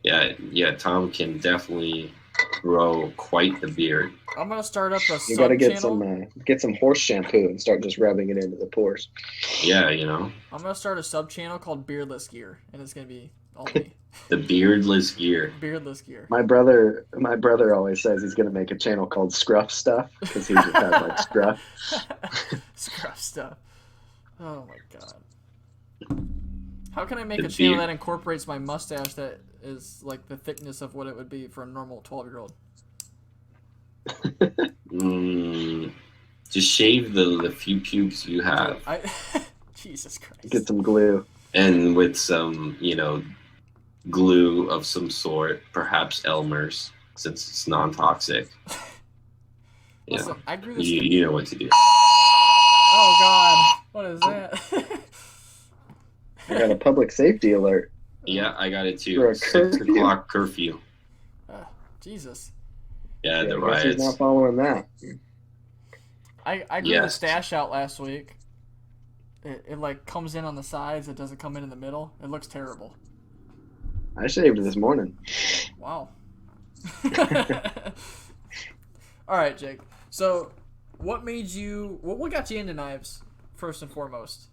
Yeah. Tom can definitely grow quite the beard. I'm gonna start up a. You got to get some horse shampoo and start just rubbing it into the pores. Yeah, you know. I'm gonna start a sub channel called Beardless Gear, and it's gonna be all me. The beardless gear. Beardless Gear. My brother always says he's gonna make a channel called Scruff Stuff because he just has like scruff. Scruff stuff. Oh my god. How can I make a channel that incorporates my mustache that is like the thickness of what it would be for a normal 12-year-old? Just shave the few pubes you have. Jesus Christ. Get some glue. And with some, glue of some sort, perhaps Elmer's, since it's non-toxic. Listen, I grew this. You know what to do. Oh God, what is that? I got a public safety alert. Yeah, I got it too. For a 6 o'clock curfew. Jesus. Yeah, the I guess riots. he's not following that. I grew the stash out last week. It like comes in on the sides. It doesn't come in the middle. It looks terrible. I shaved it this morning. Wow. All right, Jake. So, what got you into knives first and foremost?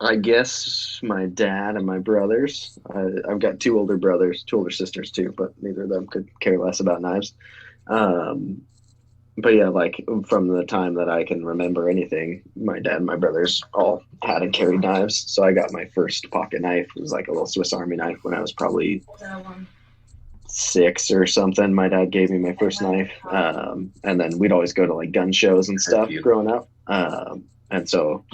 I guess my dad and my brothers. I've got 2 older brothers, 2 older sisters too, but neither of them could care less about knives. But yeah, like from the time that I can remember anything, my dad and my brothers all had and carried knives. So I got my first pocket knife. It was like a little Swiss Army knife when I was probably 6 or something. My dad gave me my first knife. And then we'd always go to like gun shows and stuff growing up. And so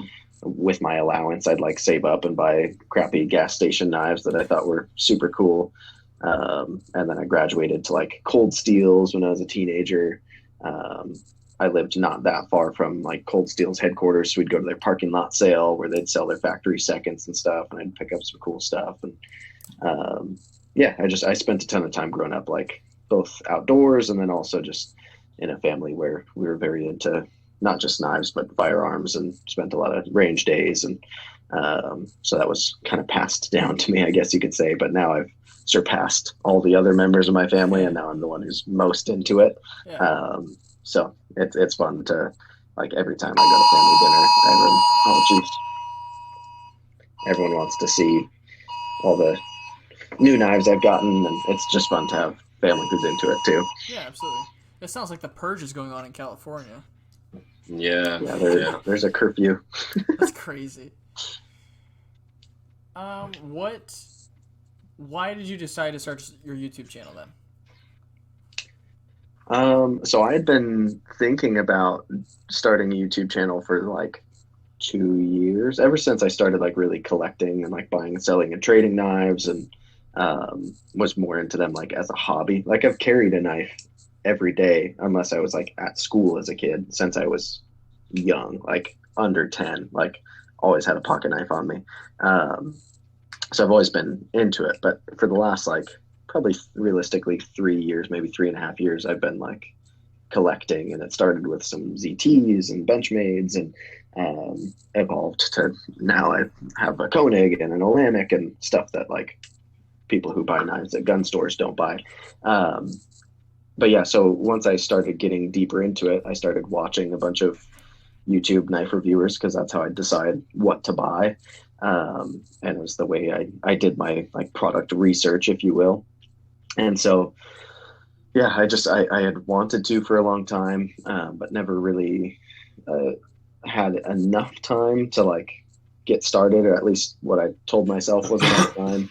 with my allowance, I'd like save up and buy crappy gas station knives that I thought were super cool. And then I graduated to like Cold Steels when I was a teenager. I lived not that far from like Cold Steel's headquarters, so we'd go to their parking lot sale where they'd sell their factory seconds and stuff, and I'd pick up some cool stuff. And I spent a ton of time growing up, like both outdoors and then also just in a family where we were very into not just knives but firearms, and spent a lot of range days, and so that was kind of passed down to me, I guess you could say. But now I've surpassed all the other members of my family, and now I'm the one who's most into it. So it's fun to Like every time I go to family dinner, everyone wants to see all the new knives I've gotten, and it's just fun to have family who's into it too. Yeah, absolutely. It sounds like the purge is going on in California. Yeah. There's a curfew. That's crazy. Why did you decide to start your YouTube channel then? So I had been thinking about starting a YouTube channel for like 2 years, ever since I started like really collecting and like buying and selling and trading knives, and was more into them like as a hobby. Like I've carried a knife every day, unless I was like at school as a kid, since I was young, like under 10, like always had a pocket knife on me. So I've always been into it, but for the last like probably realistically 3 years, maybe 3.5 years, I've been like collecting, and it started with some ZTs and Benchmades, and evolved to now I have a Koenig and an Olamic and stuff that like people who buy knives at gun stores don't buy. But yeah, so once I started getting deeper into it, I started watching a bunch of YouTube knife reviewers, because that's how I decide what to buy. And it was the way I did my like product research, if you will. And so, yeah, I had wanted to for a long time, but never really had enough time to like get started, or at least what I told myself was enough time.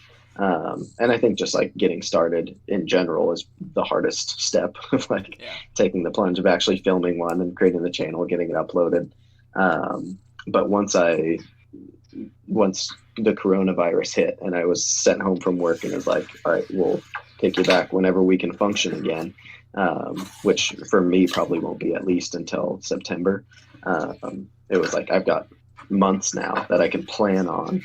And I think just like getting started in general is the hardest step of like taking the plunge of actually filming one and creating the channel, getting it uploaded. But once the coronavirus hit and I was sent home from work, and it was like, all right, we'll take you back whenever we can function again, which for me probably won't be at least until September. It was like, I've got months now that I can plan on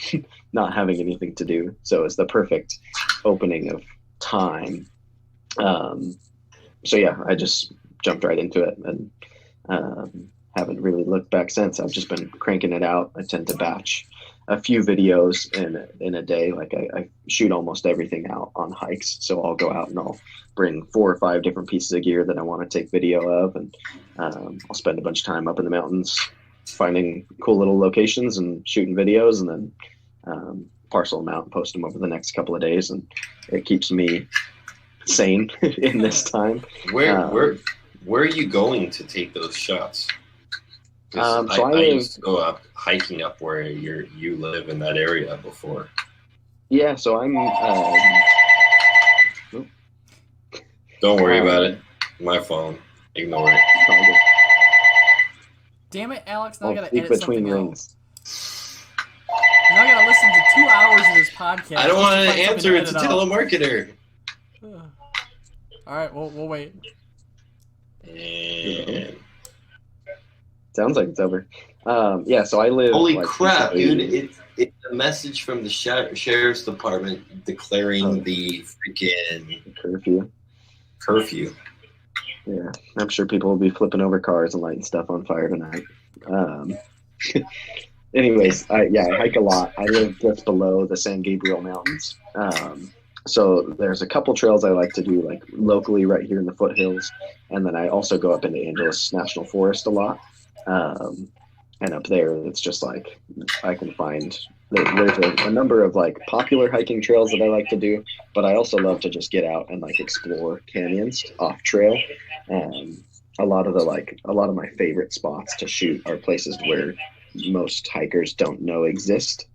not having anything to do. So it's the perfect opening of time. So yeah, I just jumped right into it, and haven't really looked back since. I've just been cranking it out. I tend to batch a few videos in a day. Like I shoot almost everything out on hikes. So I'll go out and I'll bring 4 or 5 different pieces of gear that I want to take video of. And I'll spend a bunch of time up in the mountains finding cool little locations and shooting videos, and then parcel them out and post them over the next couple of days. And it keeps me sane in this time. Where are you going to take those shots? So I used to go up hiking up where you live in that area before. Yeah, so I'm. Don't worry about it. My phone. Ignore it. Damn it, Alex! Now I gotta edit between something rings. Now I gotta listen to 2 hours of this podcast. I don't want to answer. It's a telemarketer. All right, we'll wait. And sounds like it's over. Yeah, so I live. Holy like, crap, dude! It's a message from the sheriff's department declaring the freaking curfew. Yeah, I'm sure people will be flipping over cars and lighting stuff on fire tonight. Anyways, I hike a lot. I live just below the San Gabriel Mountains. So there's a couple trails I like to do like locally right here in the foothills. And then I also go up into Angeles National Forest a lot. And up there, it's just like I can find there's a number of like popular hiking trails that I like to do, but I also love to just get out and like explore canyons off trail. A lot of my favorite spots to shoot are places where most hikers don't know exist.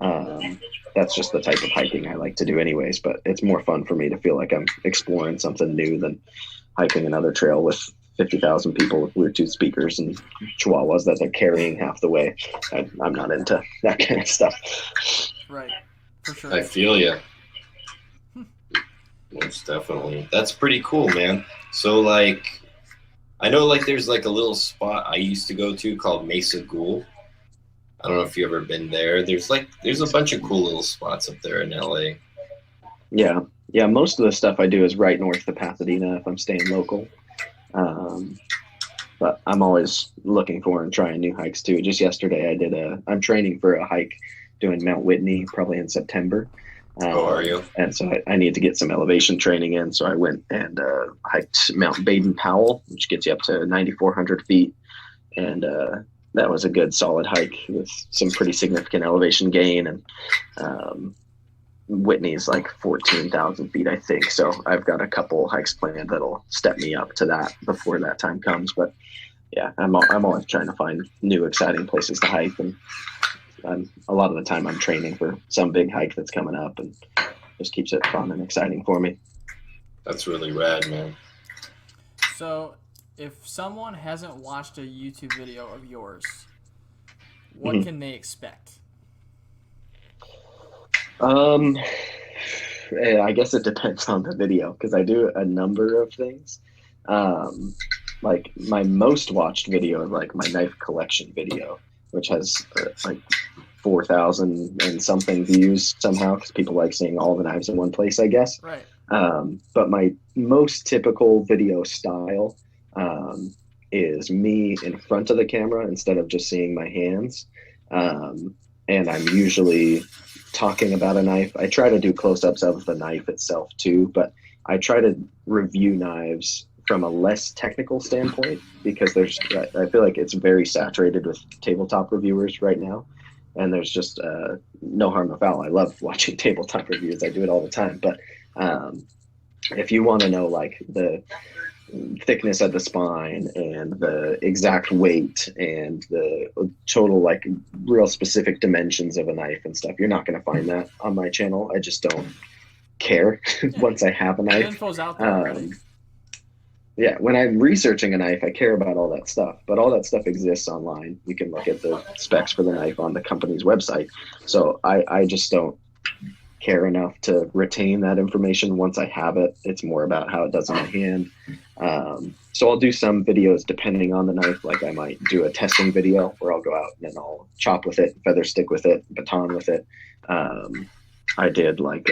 That's just the type of hiking I like to do anyways, but it's more fun for me to feel like I'm exploring something new than hiking another trail with 50,000 people with Bluetooth speakers and chihuahuas that they're carrying half the way. I'm not into that kind of stuff. Right, for sure. I feel you. Most definitely. That's pretty cool, man. So, like, I know, like, there's, like, a little spot I used to go to called Mesa Ghoul. I don't know if you've ever been there. There's a bunch of cool little spots up there in LA. Yeah. Yeah, most of the stuff I do is right north of Pasadena if I'm staying local. But I'm always looking for and trying new hikes too. Just yesterday I'm training for a hike doing Mount Whitney probably in September. How are you? And so I need to get some elevation training in. So I went and hiked Mount Baden Powell, which gets you up to 9,400 feet. and that was a good solid hike with some pretty significant elevation gain, and Whitney's like 14,000 feet, I think. So I've got a couple hikes planned that'll step me up to that before that time comes. But yeah, I'm always trying to find new exciting places to hike, and a lot of the time I'm training for some big hike that's coming up, and just keeps it fun and exciting for me. That's really rad, man. So, if someone hasn't watched a YouTube video of yours, what can they expect? I guess it depends on the video, because I do a number of things. Like my most watched video is like my knife collection video, which has like 4,000 and something views somehow, because people like seeing all the knives in one place, I guess. Right. But my most typical video style is me in front of the camera instead of just seeing my hands. And I'm usually talking about a knife. I try to do close-ups of the knife itself too, but I try to review knives from a less technical standpoint, because I feel like it's very saturated with tabletop reviewers right now. And there's just no harm, no foul. I love watching tabletop reviews. I do it all the time. But if you want to know like the thickness of the spine and the exact weight and the total like real specific dimensions of a knife and stuff, you're not going to find that on my channel. I just don't care once I have a The knife. info's out there already. Yeah, when I'm researching a knife, I care about all that stuff, but all that stuff exists online. You can look at the specs for the knife on the company's website. So I just don't care enough to retain that information once I have it. It's more about how it does in my hand. So I'll do some videos depending on the knife. Like I might do a testing video where I'll go out and I'll chop with it, feather stick with it, baton with it. I did like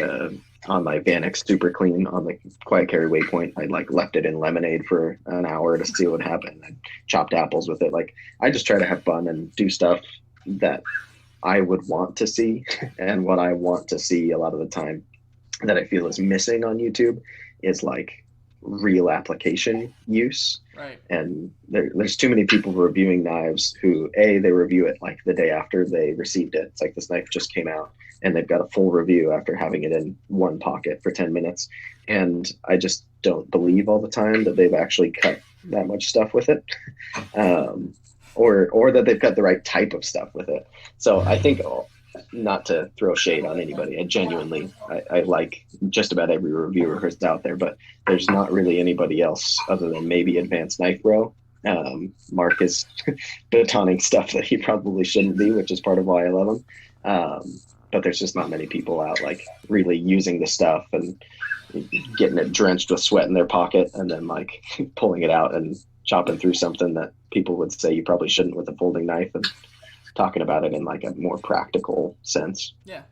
on my Vanex Super Clean on the quiet carry waypoint, I like left it in lemonade for an hour to see what happened. I chopped apples with it. Like I just try to have fun and do stuff that I would want to see. And what I want to see a lot of the time that I feel is missing on YouTube is like real application use. Right. And there's too many people reviewing knives who they review it like the day after they received it. It's like this knife just came out and they've got a full review after having it in one pocket for 10 minutes. And I just don't believe all the time that they've actually cut that much stuff with it. Or that they've got the right type of stuff with it. So I think, not to throw shade on anybody, I like just about every reviewer who's out there, but there's not really anybody else other than maybe Advanced Knife Bro. Mark is batoning stuff that he probably shouldn't be, which is part of why I love him. But there's just not many people out like really using the stuff and getting it drenched with sweat in their pocket and then like pulling it out and chopping through something that people would say you probably shouldn't with a folding knife, and talking about it in like a more practical sense. Yeah.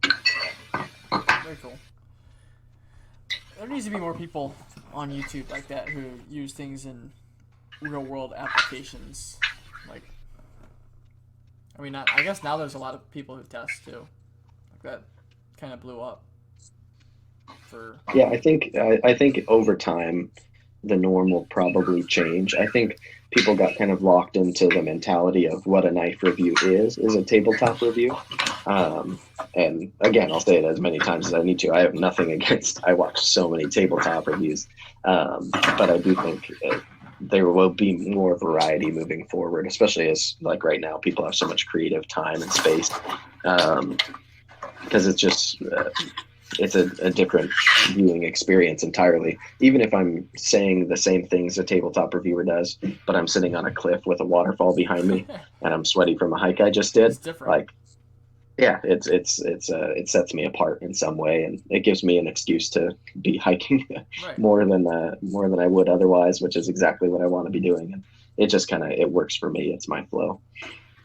Very cool. There needs to be more people on YouTube like that who use things in real world applications. Like, I mean, I guess now there's a lot of people who test too. Like that kind of blew up. Yeah, I think over time the norm will probably change. I think people got kind of locked into the mentality of what a knife review is a tabletop review. And again, I'll say it as many times as I need to. I have nothing against, I watch so many tabletop reviews. But I do think there will be more variety moving forward, especially as like right now, people have so much creative time and space. Because it's just, it's a different viewing experience entirely. Even if I'm saying the same things a tabletop reviewer does, but I'm sitting on a cliff with a waterfall behind me and I'm sweaty from a hike I just did. Like, yeah, it sets me apart in some way, and it gives me an excuse to be hiking more than I would otherwise, which is exactly what I want to be doing. And it just kind of, it works for me. It's my flow.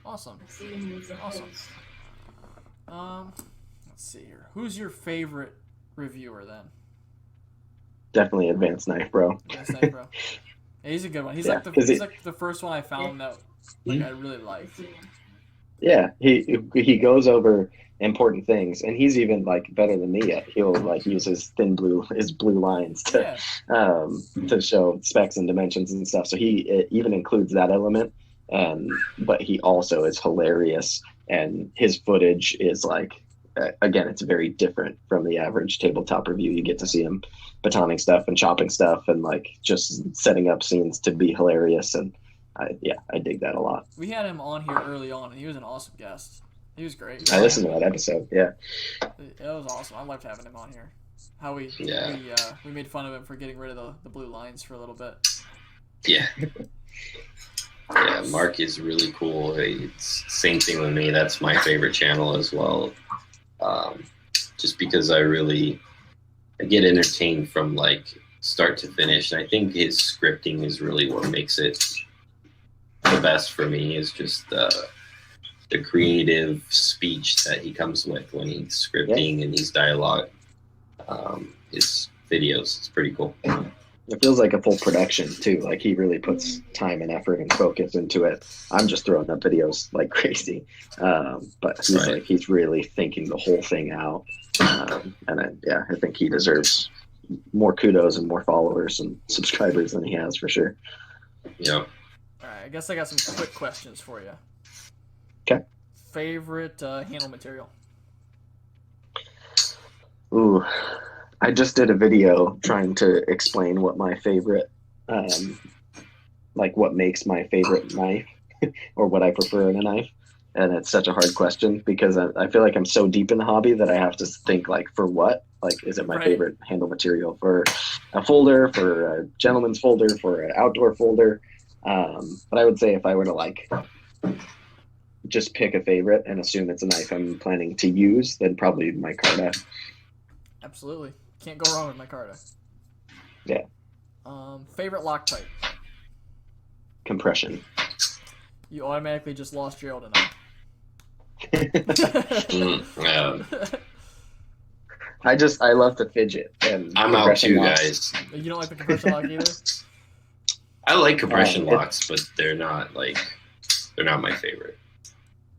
Awesome. Let's see here. Who's your favorite reviewer then? Definitely Advanced Knife Bro. Advanced Knife Bro. Yeah, he's a good one. He's like the first one I found that like I really liked. Yeah, he goes over important things, and he's even like better than me. He'll like use his blue lines to show specs and dimensions and stuff. So he even includes that element, but he also is hilarious, and his footage is like, again, it's very different from the average tabletop review. You get to see him batoning stuff and chopping stuff and like just setting up scenes to be hilarious, and I dig that a lot. We had him on here early on, and he was an awesome guest. He was great. I listened to that episode. Yeah, It was awesome. I loved having him on here. How we made fun of him for getting rid of the blue lines for a little bit. Yeah. Yeah, Mark is really cool. It's same thing with me. That's my favorite channel as well. Just because I get entertained from like start to finish. And I think his scripting is really what makes it the best for me, is just the creative speech that he comes with when he's scripting and his dialogue. His videos, it's pretty cool. It feels like a full production too. Like he really puts time and effort and focus into it. I'm just throwing up videos like crazy, but he's really thinking the whole thing out. I think he deserves more kudos and more followers and subscribers than he has for sure. Yeah. All right, I guess I got some quick questions for you. Okay. Favorite handle material? Ooh, I just did a video trying to explain what my favorite, like what makes my favorite knife or what I prefer in a knife. And it's such a hard question because I feel like I'm so deep in the hobby that I have to think like, for what? Like, is it my favorite handle material for a folder, for a gentleman's folder, for an outdoor folder? But I would say if I were to like just pick a favorite and assume it's a knife I'm planning to use, then probably micarta. Absolutely. Can't go wrong with micarta. Yeah. Favorite lock type? Compression. You automatically just lost Gerald and I. I love to fidget. And I'm out too, guys. You don't like the compression lock either? I like compression locks, but they're not my favorite.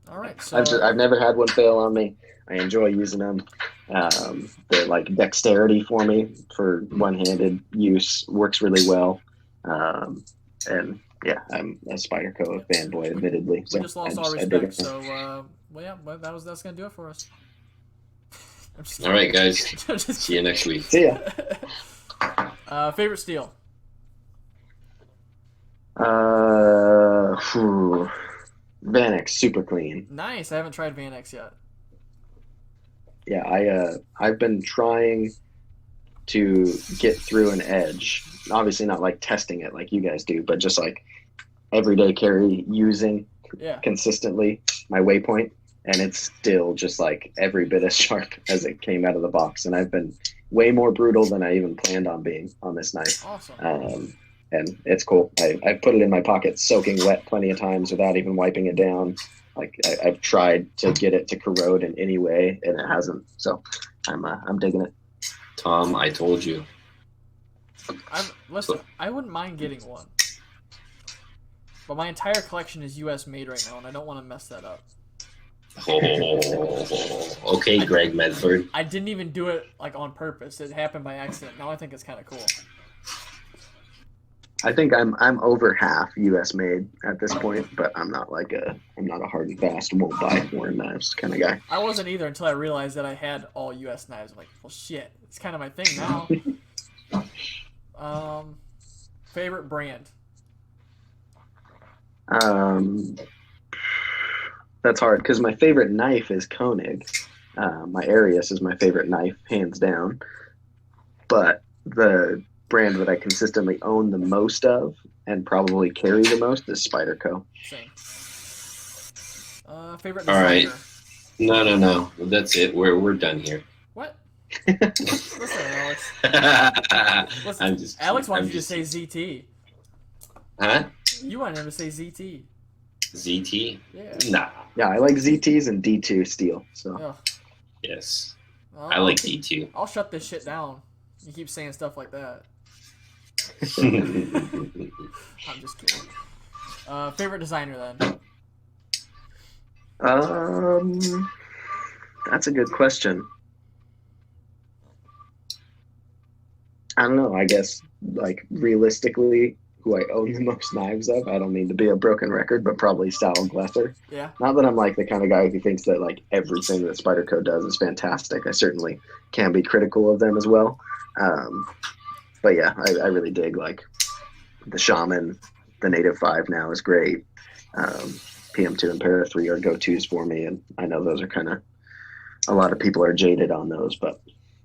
All right. So I've never had one fail on me. I enjoy using them. They're like dexterity for me for one-handed use. Works really well. And yeah, I'm a Spyderco fanboy, admittedly. We just lost all respect. So that's gonna do it for us. All right, guys. See you next week. See ya. Favorite steel? Vanex, super clean. Nice. I haven't tried Vanex yet. Yeah, I've been trying to get through an edge. Obviously not like testing it like you guys do, but just like everyday carry, using consistently my waypoint, and it's still just like every bit as sharp as it came out of the box. And I've been way more brutal than I even planned on being on this knife. Awesome. And it's cool. I put it in my pocket soaking wet plenty of times without even wiping it down. Like I've tried to get it to corrode in any way, and it hasn't. So I'm digging it. Tom, I told you. Listen, I wouldn't mind getting one, but my entire collection is U.S. made right now, and I don't want to mess that up. Oh, okay, Greg Medford. I didn't even do it like on purpose. It happened by accident. Now I think it's kind of cool. I think I'm over half U.S. made at this point, but I'm not a hard and fast won't buy foreign knives kind of guy. I wasn't either until I realized that I had all U.S. knives. I'm like, well, shit, it's kind of my thing now. Favorite brand? That's hard because my favorite knife is Koenig. My Arius is my favorite knife, hands down. But the brand that I consistently own the most of and probably carry the most is Spyderco. Same. Favorite designer? All right. No. That's it. We're done here. What? Listen, Alex. Listen, Alex wanted you to say ZT. Huh? You wanted him to say ZT. ZT? Yeah. Nah. Yeah, I like ZTs and D2 steel. So. Ugh. Yes. I like D2. I'll shut this shit down. You keep saying stuff like that. I'm just kidding. Favorite designer then? That's a good question. I don't know. I guess like realistically, who I own the most knives of. I don't mean to be a broken record, but probably Sal Glesser. Yeah. Not that I'm like the kind of guy who thinks that like everything that Spyderco does is fantastic. I certainly can be critical of them as well. But yeah, I really dig like the Shaman. The Native 5 now is great. PM2 and Para 3 are go-tos for me, and I know those are kind of, a lot of people are jaded on those, but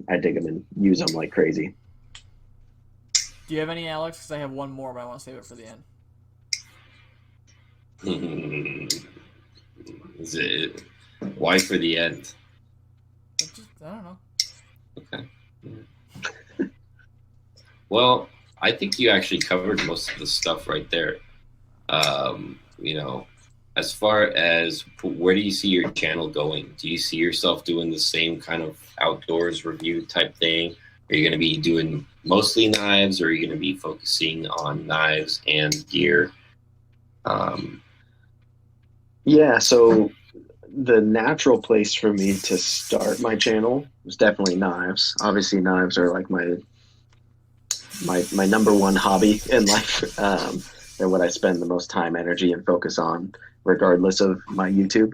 I dig them and use them like crazy. Do you have any, Alex? Because I have one more, but I want to save it for the end. Is it why for the end? I don't know. Okay. Well, I think you actually covered most of the stuff right there. You know, as far as where do you see your channel going? Do you see yourself doing the same kind of outdoors review type thing? Are you going to be doing mostly knives, or are you going to be focusing on knives and gear? Yeah, so the natural place for me to start my channel was definitely knives. Obviously, knives are like my number one hobby in life. They're what I spend the most time, energy, and focus on, regardless of my YouTube.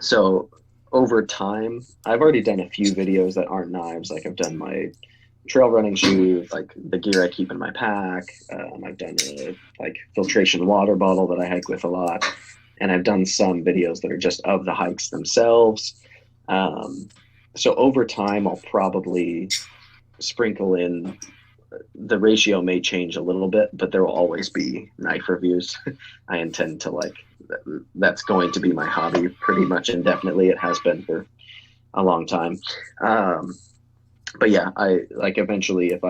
So over time, I've already done a few videos that aren't knives. Like I've done my trail running shoes, like the gear I keep in my pack. I've done a like filtration water bottle that I hike with a lot, and I've done some videos that are just of the hikes themselves. So over time, I'll probably sprinkle in, the ratio may change a little bit, but there will always be knife reviews. I intend to that's going to be my hobby pretty much indefinitely. It has been for a long time. But yeah, I like eventually if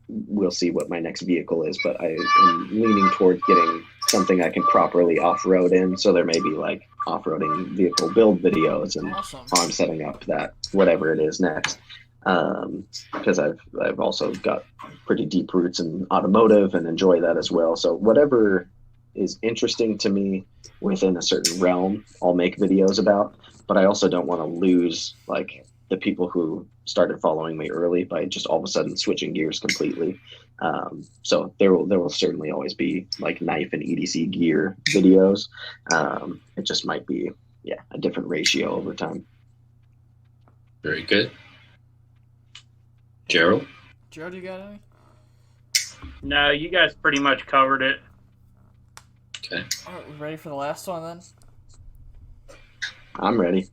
we'll see what my next vehicle is, but I am leaning toward getting something I can properly off-road in. So there may be like off-roading vehicle build videos and Awesome. how I'm setting up that, whatever it is next. Because I've also got pretty deep roots in automotive and enjoy that as well. So whatever is interesting to me within a certain realm, I'll make videos about. But I also don't want to lose like the people who started following me early by just all of a sudden switching gears completely. So there will certainly always be like knife and EDC gear videos. It just might be a different ratio over time. Very good. Gerald, you got any? No, you guys pretty much covered it. Okay. All right, we ready for the last one then? I'm ready.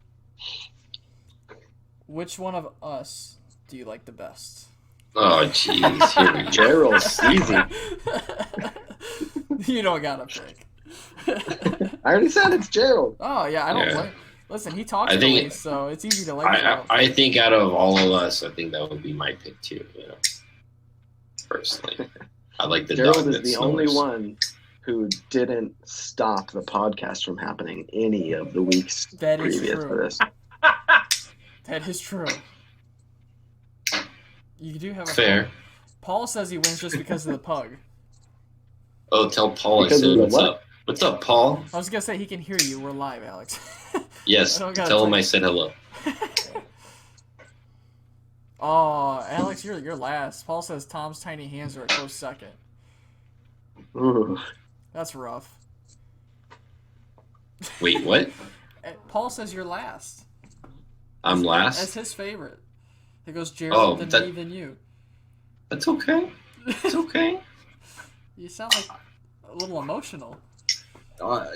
Which one of us do you like the best? Oh, jeez. Here we go. Gerald's easy. You don't gotta pick. I already said it's Gerald. Oh yeah, I don't blame. Listen, he talks to me, so it's easy to like. I think out of all of us, I think that would be my pick too. You know, personally, I like the Gerald dog is that the snores. only one who didn't stop the podcast from happening any of the weeks That is previous true. to this. That is true. You do have a Fair. Paul says he wins just because of the pug. Oh, tell Paul Because I of said the what's what? up. What's up, Paul? I was gonna say he can hear you. We're live, Alex. Yes, I don't gotta tell him tell I you. said hello. Oh, Alex, you're last. Paul says Tom's tiny hands are a close second. Ooh. That's rough. Wait, what? Paul says you're last. I'm That's last? his favorite. It goes Gerald, Oh, then me, then you. That's okay. It's okay. You sound like a little emotional.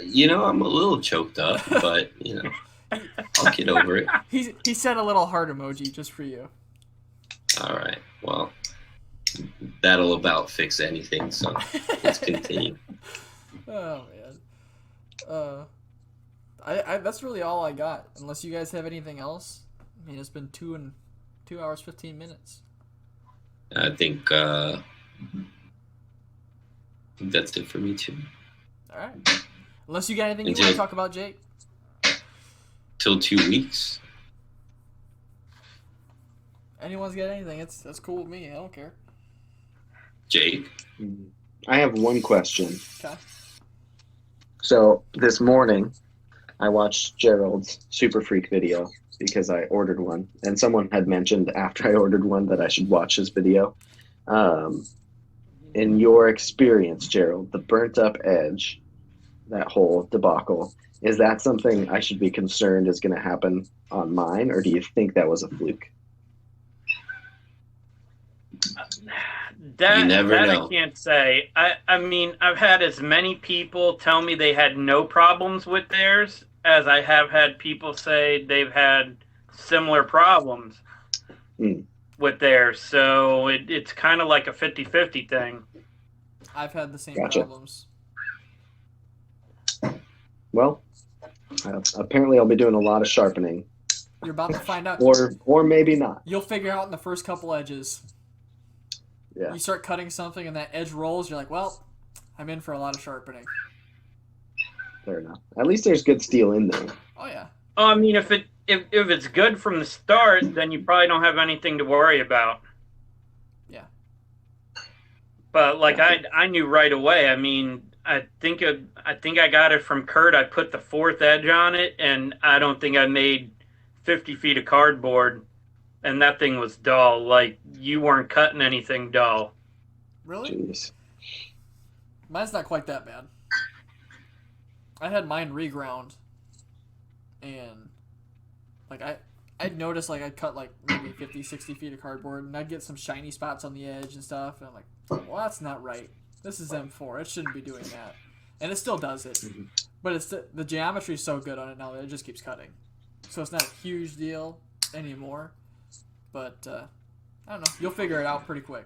You know, I'm a little choked up, but, you know, I'll get over it. He sent a little heart emoji just for you. All right. Well, that'll about fix anything, so let's continue. Oh man. I that's really all I got. Unless you guys have anything else. I mean, it's been 2 hours 15 minutes. I think that's it for me, too. All right. Unless you got anything you want to talk about, Jake. Till 2 weeks. Anyone's got anything? That's cool with me. I don't care. Jake? I have one question. Okay. So this morning, I watched Gerald's Super Freak video because I ordered one, and someone had mentioned after I ordered one that I should watch his video. in your experience, Gerald, the burnt up edge, that whole debacle, is that something I should be concerned is going to happen on mine, or do you think that was a fluke? You never that know. I can't say. I mean, I've had as many people tell me they had no problems with theirs as I have had people say they've had similar problems with theirs. So it's kind of like a 50-50 thing. I've had the same Gotcha. problems. Well, apparently I'll be doing a lot of sharpening. You're about to find out. Or maybe not. You'll figure out in the first couple edges. Yeah. You start cutting something and that edge rolls, you're like, well, I'm in for a lot of sharpening. Fair enough. At least there's good steel in there. Oh, yeah. I mean, if it's good from the start, then you probably don't have anything to worry about. Yeah. But like I knew right away. I mean, I think I got it from Kurt. I put the fourth edge on it, and I don't think I made 50 feet of cardboard, and that thing was dull. Like, you weren't cutting anything dull. Really? Jeez. Mine's not quite that bad. I had mine reground, and like I'd notice like I'd cut like maybe 50, 60 feet of cardboard, and I'd get some shiny spots on the edge and stuff, and I'm like, well, that's not right. This is M4. It shouldn't be doing that. And it still does it. But it's the geometry is so good on it now that it just keeps cutting. So it's not a huge deal anymore. But, I don't know. You'll figure it out pretty quick.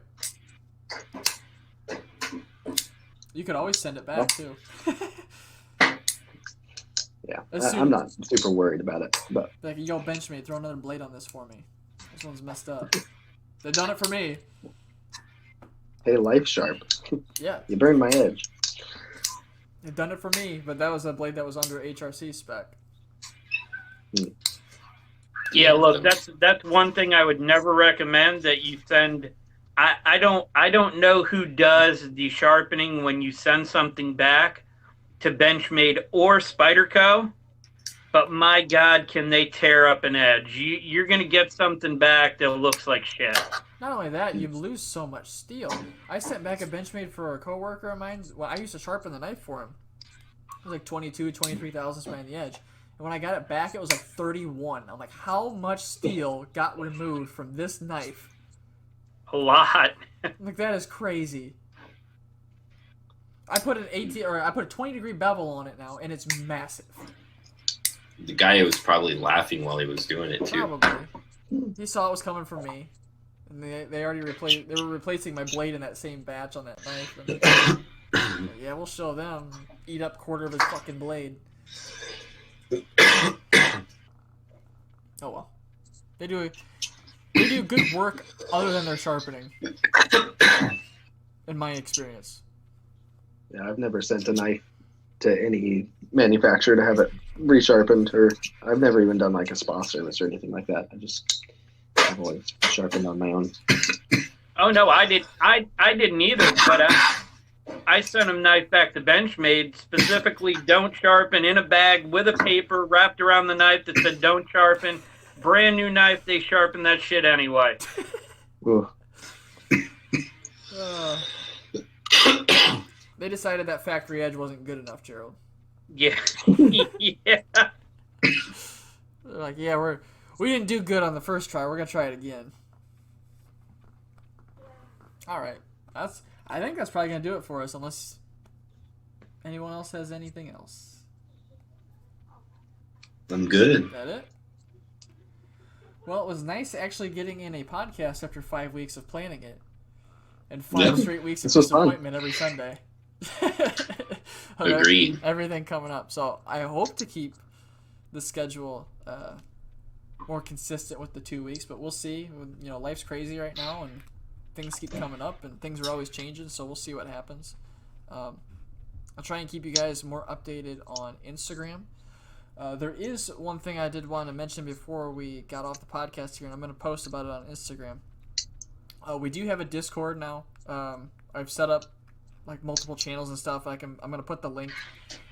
You could always send it back, too. Yeah, I'm not super worried about it. But Like, yo, Benchmade, throw another blade on this for me. This one's messed up. They've done it for me. hey, life sharp. Yeah. You burned my edge. They've done it for me, but that was a blade that was under HRC spec. Yeah, look, that's one thing I would never recommend, that you send. I don't know who does the sharpening when you send something back to Benchmade or Spyderco, but my God, can they tear up an edge? You're gonna get something back that looks like shit. Not only that, you lose so much steel. I sent back a Benchmade for a coworker of mine. Well, I used to sharpen the knife for him. It was like 22, 23 thousandths behind the edge. And when I got it back, it was like 31. I'm like, how much steel got removed from this knife? A lot. I'm like, that is crazy. I put a 20 degree bevel on it now, and it's massive. The guy was probably laughing while he was doing it too. Probably. He saw it was coming from me. And they already they were replacing my blade in that same batch on that knife. And, yeah, we'll show them. Eat up quarter of his fucking blade. Oh well. They do good work other than their sharpening. In my experience. Yeah, I've never sent a knife to any manufacturer to have it resharpened, or I've never even done like a spa service or anything like that. I've always sharpened on my own. Oh no, I didn't either, but I sent a knife back to Benchmade, specifically don't sharpen, in a bag with a paper wrapped around the knife that said don't sharpen. Brand new knife, they sharpen that shit anyway. They decided that factory edge wasn't good enough, Gerald. Yeah. Yeah. They're like, yeah, we didn't do good on the first try. We're gonna try it again. All right, I think that's probably gonna do it for us, unless anyone else has anything else. I'm good. Is that it? Well, it was nice actually getting in a podcast after 5 weeks of planning it, and 5 straight weeks of disappointment every Sunday. Agreed. Everything coming up, so I hope to keep the schedule more consistent with the 2 weeks, but we'll see. You know, life's crazy right now, and things keep coming up, and things are always changing, so we'll see what happens. I'll try and keep you guys more updated on Instagram. There is one thing I did want to mention before we got off the podcast here, and I'm going to post about it on Instagram. We do have a Discord now. I've set up like multiple channels and stuff. I'm going to put the link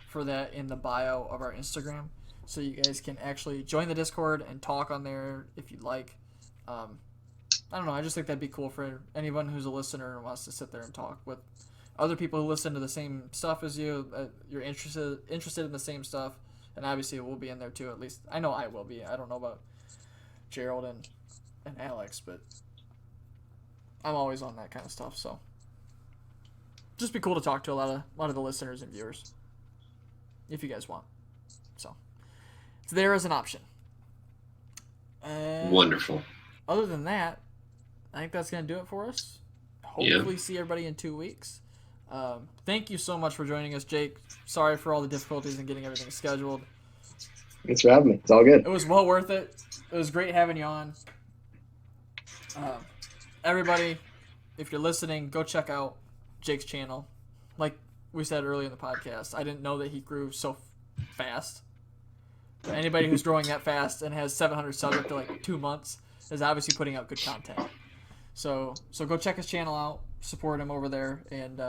for that in the bio of our Instagram, so you guys can actually join the Discord and talk on there if you'd like. I don't know. I just think that'd be cool for anyone who's a listener and wants to sit there and talk with other people who listen to the same stuff as you. You're interested in the same stuff, and obviously we'll be in there too. At least I know I will be. I don't know about Gerald and Alex, but I'm always on that kind of stuff. So just be cool to talk to a lot of the listeners and viewers if you guys want. So it's there as an option. Wonderful. Other than that, I think that's going to do it for us. Hopefully see everybody in 2 weeks. Thank you so much for joining us, Jake. Sorry for all the difficulties in getting everything scheduled. Thanks for having me. It's all good. It was well worth it. It was great having you on. Everybody, if you're listening, go check out Jake's channel. Like we said earlier in the podcast, I didn't know that he grew so fast. Anybody who's growing that fast and has 700 subs after like 2 months is obviously putting out good content. So go check his channel out, support him over there, and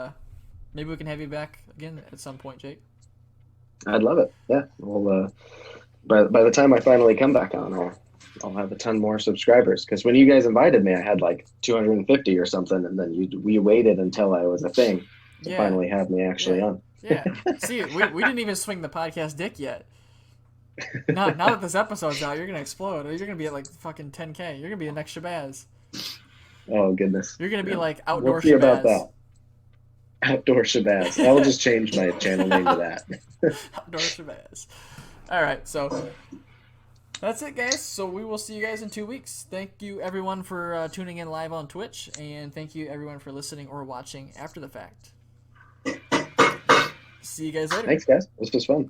maybe we can have you back again at some point, Jake. I'd love it. Yeah. Well, by the time I finally come back on, I'll have a ton more subscribers. Because when you guys invited me, I had like 250 or something, and then we waited until I was a thing to finally have me actually on. Yeah. See, we didn't even swing the podcast dick yet. Now that this episode's out, you're gonna explode. You're gonna be at like fucking 10K. You're gonna be the next Shabazz. Oh goodness. You're gonna be like outdoor we'll see Shabazz. About that. Outdoor Shabazz. I will just change my channel name to that. Outdoor Shabazz. All right, so that's it, guys. So we will see you guys in 2 weeks. Thank you everyone for tuning in live on Twitch, and thank you everyone for listening or watching after the fact. See you guys later. Thanks, guys. This was fun.